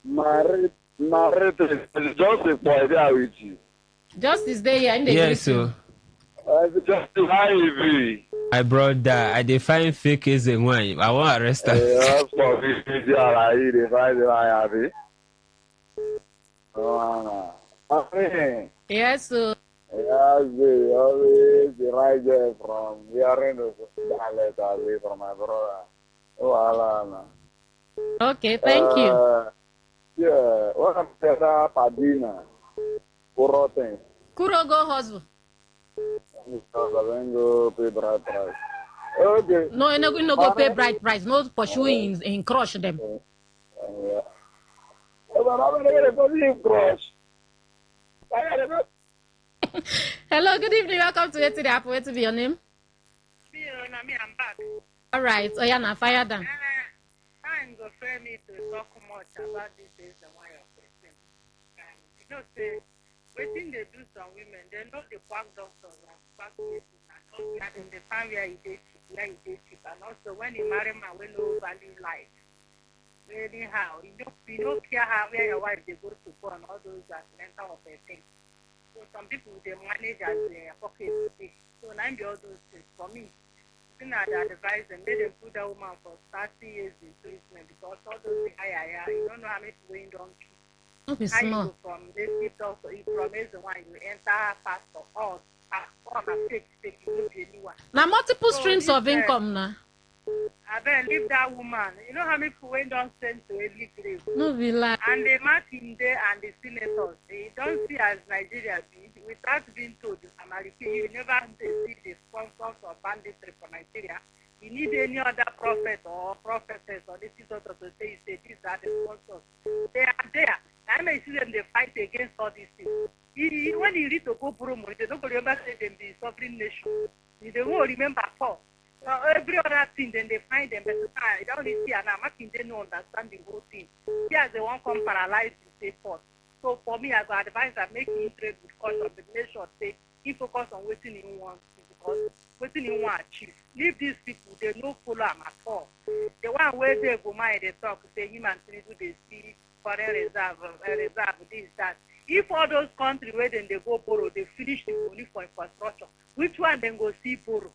Married is just a boy there with you. Justice there, yeah. Yes, so. Just live. I brought that. I define fake as a wine. I want to arrest her. Yes, sir. Always the right there from hearing the dialect away from my brother. Okay, thank you. Yeah, what I'm saying, Padina, Kurote. Kurogo hustle. Pay bright price. Okay. No, you no go pay bright price. No pursuing in crush them. Hello, good evening. Welcome to Wait to the App. Wait to be your name. I'm back. All right. Oh yeah, now fire down. Time go for me to talk much about this is the one you're question. You know, say, waiting they do some women, they know the quack doctors and quack places and in the time where you did cheap, and also when you marry man, we no value life. Anyhow, you don't care how where your wife they go to go and all those that mental of a thing. So some people they manage as their pocket. So now all those things for me. I advise them, let them put that woman for 30 years in treatment because all those you don't know how many people don't keep. How you go from this from the one you enter pastor or fake, you know anyone. Now multiple streams of income now. I better leave that woman. You know how many people don't send to a grave. No, we lie. And the Martin there and the senators, they don't see as Nigeria be without being told America, you never see the sponsors or banditry for Nigeria. You need any other prophet or prophetess or this is sort of to say these are the sponsors. They are there. I may see them they fight against all these things. When you read to go promo, they don't remember say them the sovereign nation. They won't remember for. Every other thing, then they find them. But I don't see and I'm not they don't understand the whole thing. Here's the one come paralyzed to stay forth. So for me, as an advisor, making trade with caution, but make sure he focus on what he wants because what he want to achieve. Leave these people, they no follow them at all. The one where they go mind, they talk, say him and Tinubu, they see foreign reserve, this, that. If all those countries where then they go borrow, they finish the money for infrastructure, which one then go see borrow?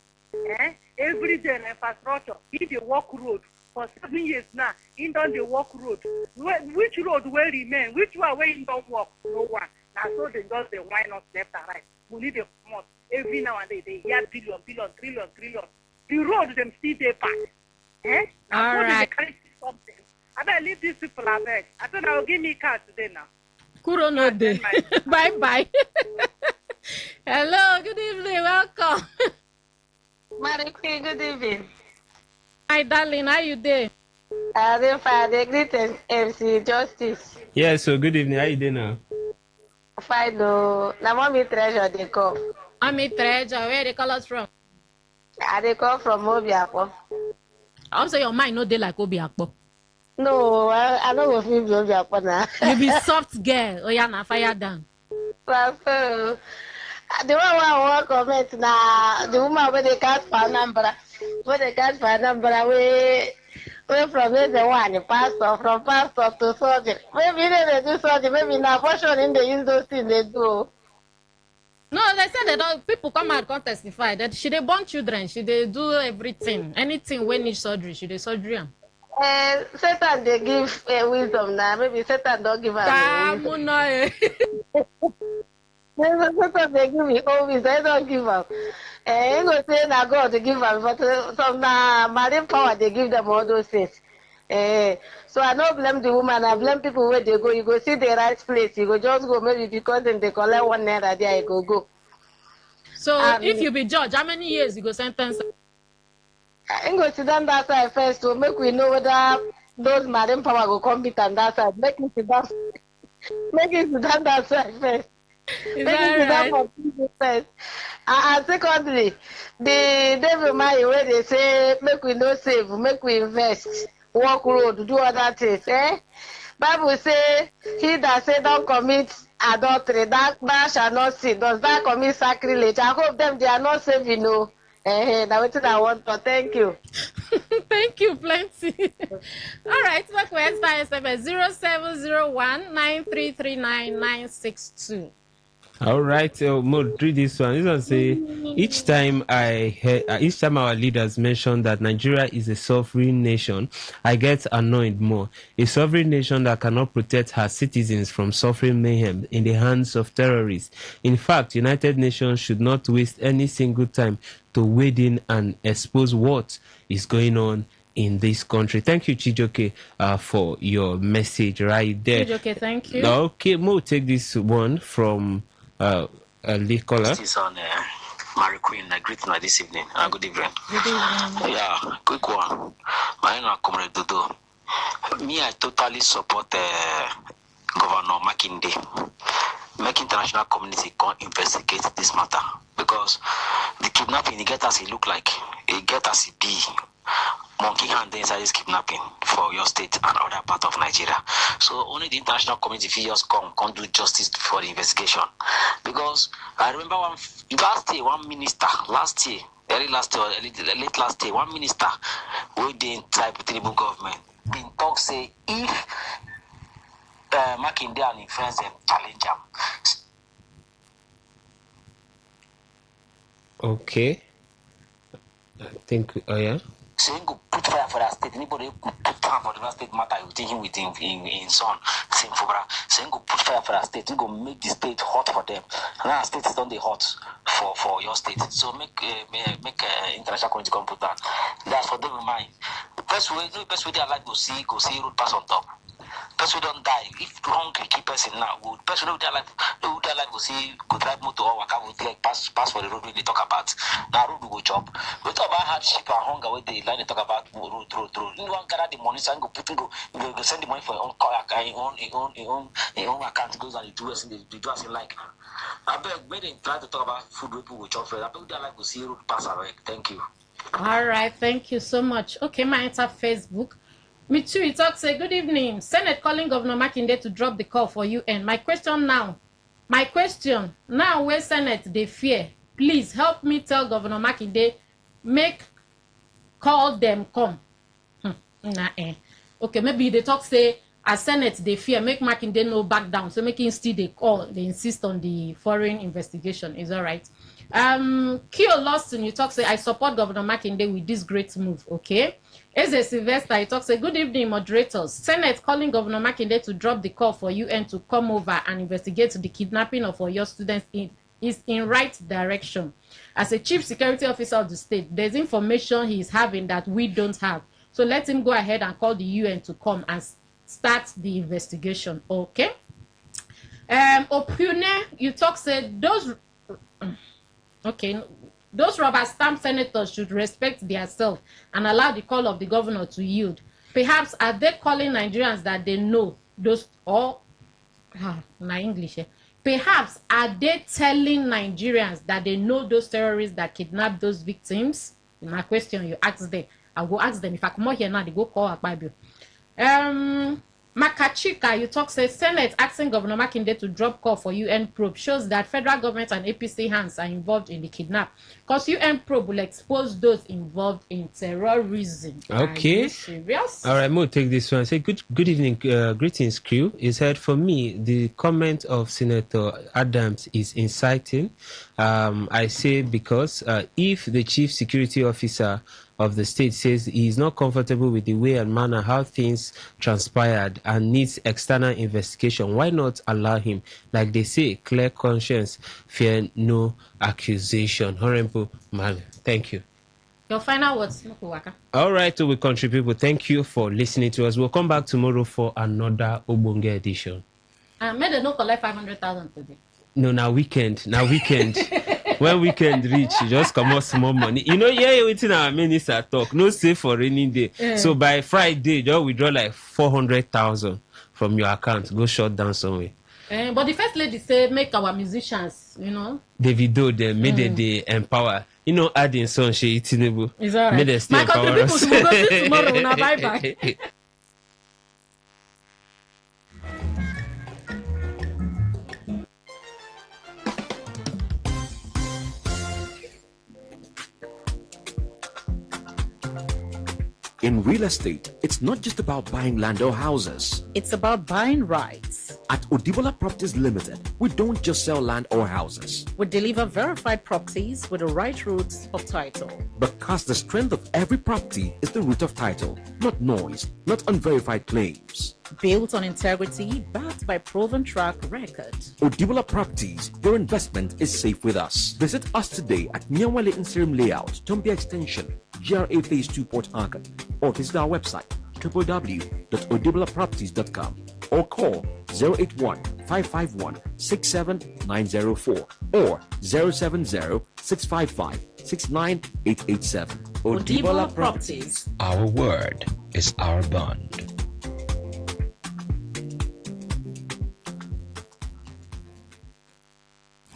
Every day in infrastructure, if they walk road for 7 years now, in don't they walk road. Which road will remain? Which one where you don't walk? No one. Now so they just why not left and right. We need a month. Every now and then they hear billion. The road them see they back. All right. They carry something. I better leave these people I beg. I don't know, give me car today now. Kuro no day. Bye. Hello, good evening, welcome. Marie Queen, good evening. Hi, darling, how you doing? I'm fine. Greetings, MC Justice. Yeah, so good evening. How you doing now? Fine, no. Now, mommy treasure they come. Mommy treasure, where they call us from? They come from Obiakpo. Also, your mind no dey like Obiakpo. No, I don't go feel Obiakpo now. You be soft girl. Oh yeah, now fire down. So, the one I want to comment now, the woman where they catch for Anambra, we from the one, pastor, from pastor to surgeon. Maybe they do surgery, maybe now, for sure, in the use those things they do. No, they said that all people come out and testify that she they born children, she they do everything, anything when need surgery, she they surgery. Satan they give wisdom now. Maybe Satan don't give her wisdom. Satan they give me always. They don't give up. You go say na God to give them, but some na marine power they give them all those things. So I don't blame the woman. I blame people where they go. You go see the right place. You go just go maybe because then they collect 1 naira there. You go. So if you be judge, how many years you go sentence? I go sit down that side first to make we know whether those marine power go come beat on that side. Make it sit down. Make it sit down that side first. Is make it sit down for people first. And secondly, the devil mind where they say make we no save, make we invest, walk road, do other things. Bible say he that say don't commit adultery, that shall not sin. Does that commit sacrilege? I hope them they are not saving, no. Now what I want to thank you. Thank you, plenty. All right, what we're SMS 0701-9339-962. All right, Mo, read this one. This one say each time our leaders mention that Nigeria is a sovereign nation, I get annoyed more. A sovereign nation that cannot protect her citizens from suffering mayhem in the hands of terrorists. In fact, United Nations should not waste any single time to wade in and expose what is going on in this country. Thank you, Chijoke, for your message right there. Chijoke, thank you. Okay, Mo, take this one from lead caller. This is on Mary Queen. I greet you this evening. Good evening. Good evening. Yeah, quick one. My name is Comrade Dodo. Me, I totally support Governor Makinde. Make international community go investigate this matter because the kidnapping, it get as it look like, it get as it be. Monkey hand inside this kidnapping for your state and other part of Nigeria. So only the international community just come do justice for the investigation. Because I remember last year, one minister who didn't type with the government been talk say if Makinde and his friends challenge him. Okay. I think, yeah. So he go put fire for that state. Anybody who put fire for the state matter, you take him with him in son, same for brother. So he go put fire for that state. He go make the state hot for them. And now state is only hot for your state. So make international community come put that. That's for them in mind. The best way they like to see road pass on top. Person don't die. If hungry keep person now, good. Person who like to see go drive motor or waka with leg pass for the road when they talk about. Now road go chop. We talk about hardship and hunger where they like to talk about road. You want gather the money, so go send the money for your own car, your own account goes and you do as they like. I beg when they try to talk about food people will chop first. I beg they like to see road pass away. Thank you. All right, thank you so much. Okay, my enter Facebook. Me too, it talks say, good evening. Senate calling Governor Makinde to drop the call for UN. My question now, where Senate they fear, please help me tell Governor Makinde, make call them come. Okay, maybe they talk say, as Senate they fear, make Makinde no back down. So making still they call, they insist on the foreign investigation. Is all right. Kio Lawson, you talk say, I support Governor Makinde with this great move, okay? Eze Sylvester, he talks, say, good evening, moderators. Senate calling Governor Makinde to drop the call for UN to come over and investigate the kidnapping of your students is in right direction. As a chief security officer of the state, there's information he is having that we don't have. So let him go ahead and call the UN to come and start the investigation, okay? Opune, you talk, say, those rubber stamp senators should respect themselves and allow the call of the governor to yield. Perhaps are they calling Nigerians that they know those Perhaps are they telling Nigerians that they know those terrorists that kidnapped those victims? My question you ask them. I'll go ask them. If I come out here now, they go call a Bible. Makachika, you talk, say Senate asking Governor Makinde to drop call for UN probe shows that federal government and APC hands are involved in the kidnap. Because UN probe will expose those involved in terrorism. Okay. Are you serious? All right, Mo, take this one. Say good evening, greetings, crew. He said, for me, the comment of Senator Adams is inciting. I say because if the chief security officer of the state says he is not comfortable with the way and manner how things transpired and needs external investigation, why not allow him? Like they say, clear conscience, fear no accusation. Honorable man, thank you. Your final words, Waka. All right, so we country people, thank you for listening to us. We'll come back tomorrow for another Obonge edition. Made a no collect 500,000 today. No, now weekend. When weekend reach, you just come out small money. You know, yeah, waiting our minister talk. No save for rainy day. Yeah. So by Friday, just withdraw like 400,000 from your account. Go shut down somewhere. But the first lady said, make our musicians, you know. Davido, they made they empower. You know, adding song, she eatable. It's all right. My country people will go see tomorrow. Now, bye-bye. In real estate, it's not just about buying land or houses. It's about buying rights. At Odibola Properties Limited, we don't just sell land or houses. We deliver verified properties with the right roots of title. Because the strength of every property is the root of title, not noise, not unverified claims. Built on integrity, backed by proven track record. Odibola Properties, your investment is safe with us. Visit us today at Nyawale Inserim Layout, Tombia Extension, GRA Phase 2 Port Harcourt, or visit our website www.odibolaproperties.com or call 081-551-67904 or 070-655-69887. Odibola Properties. Our word is our bond.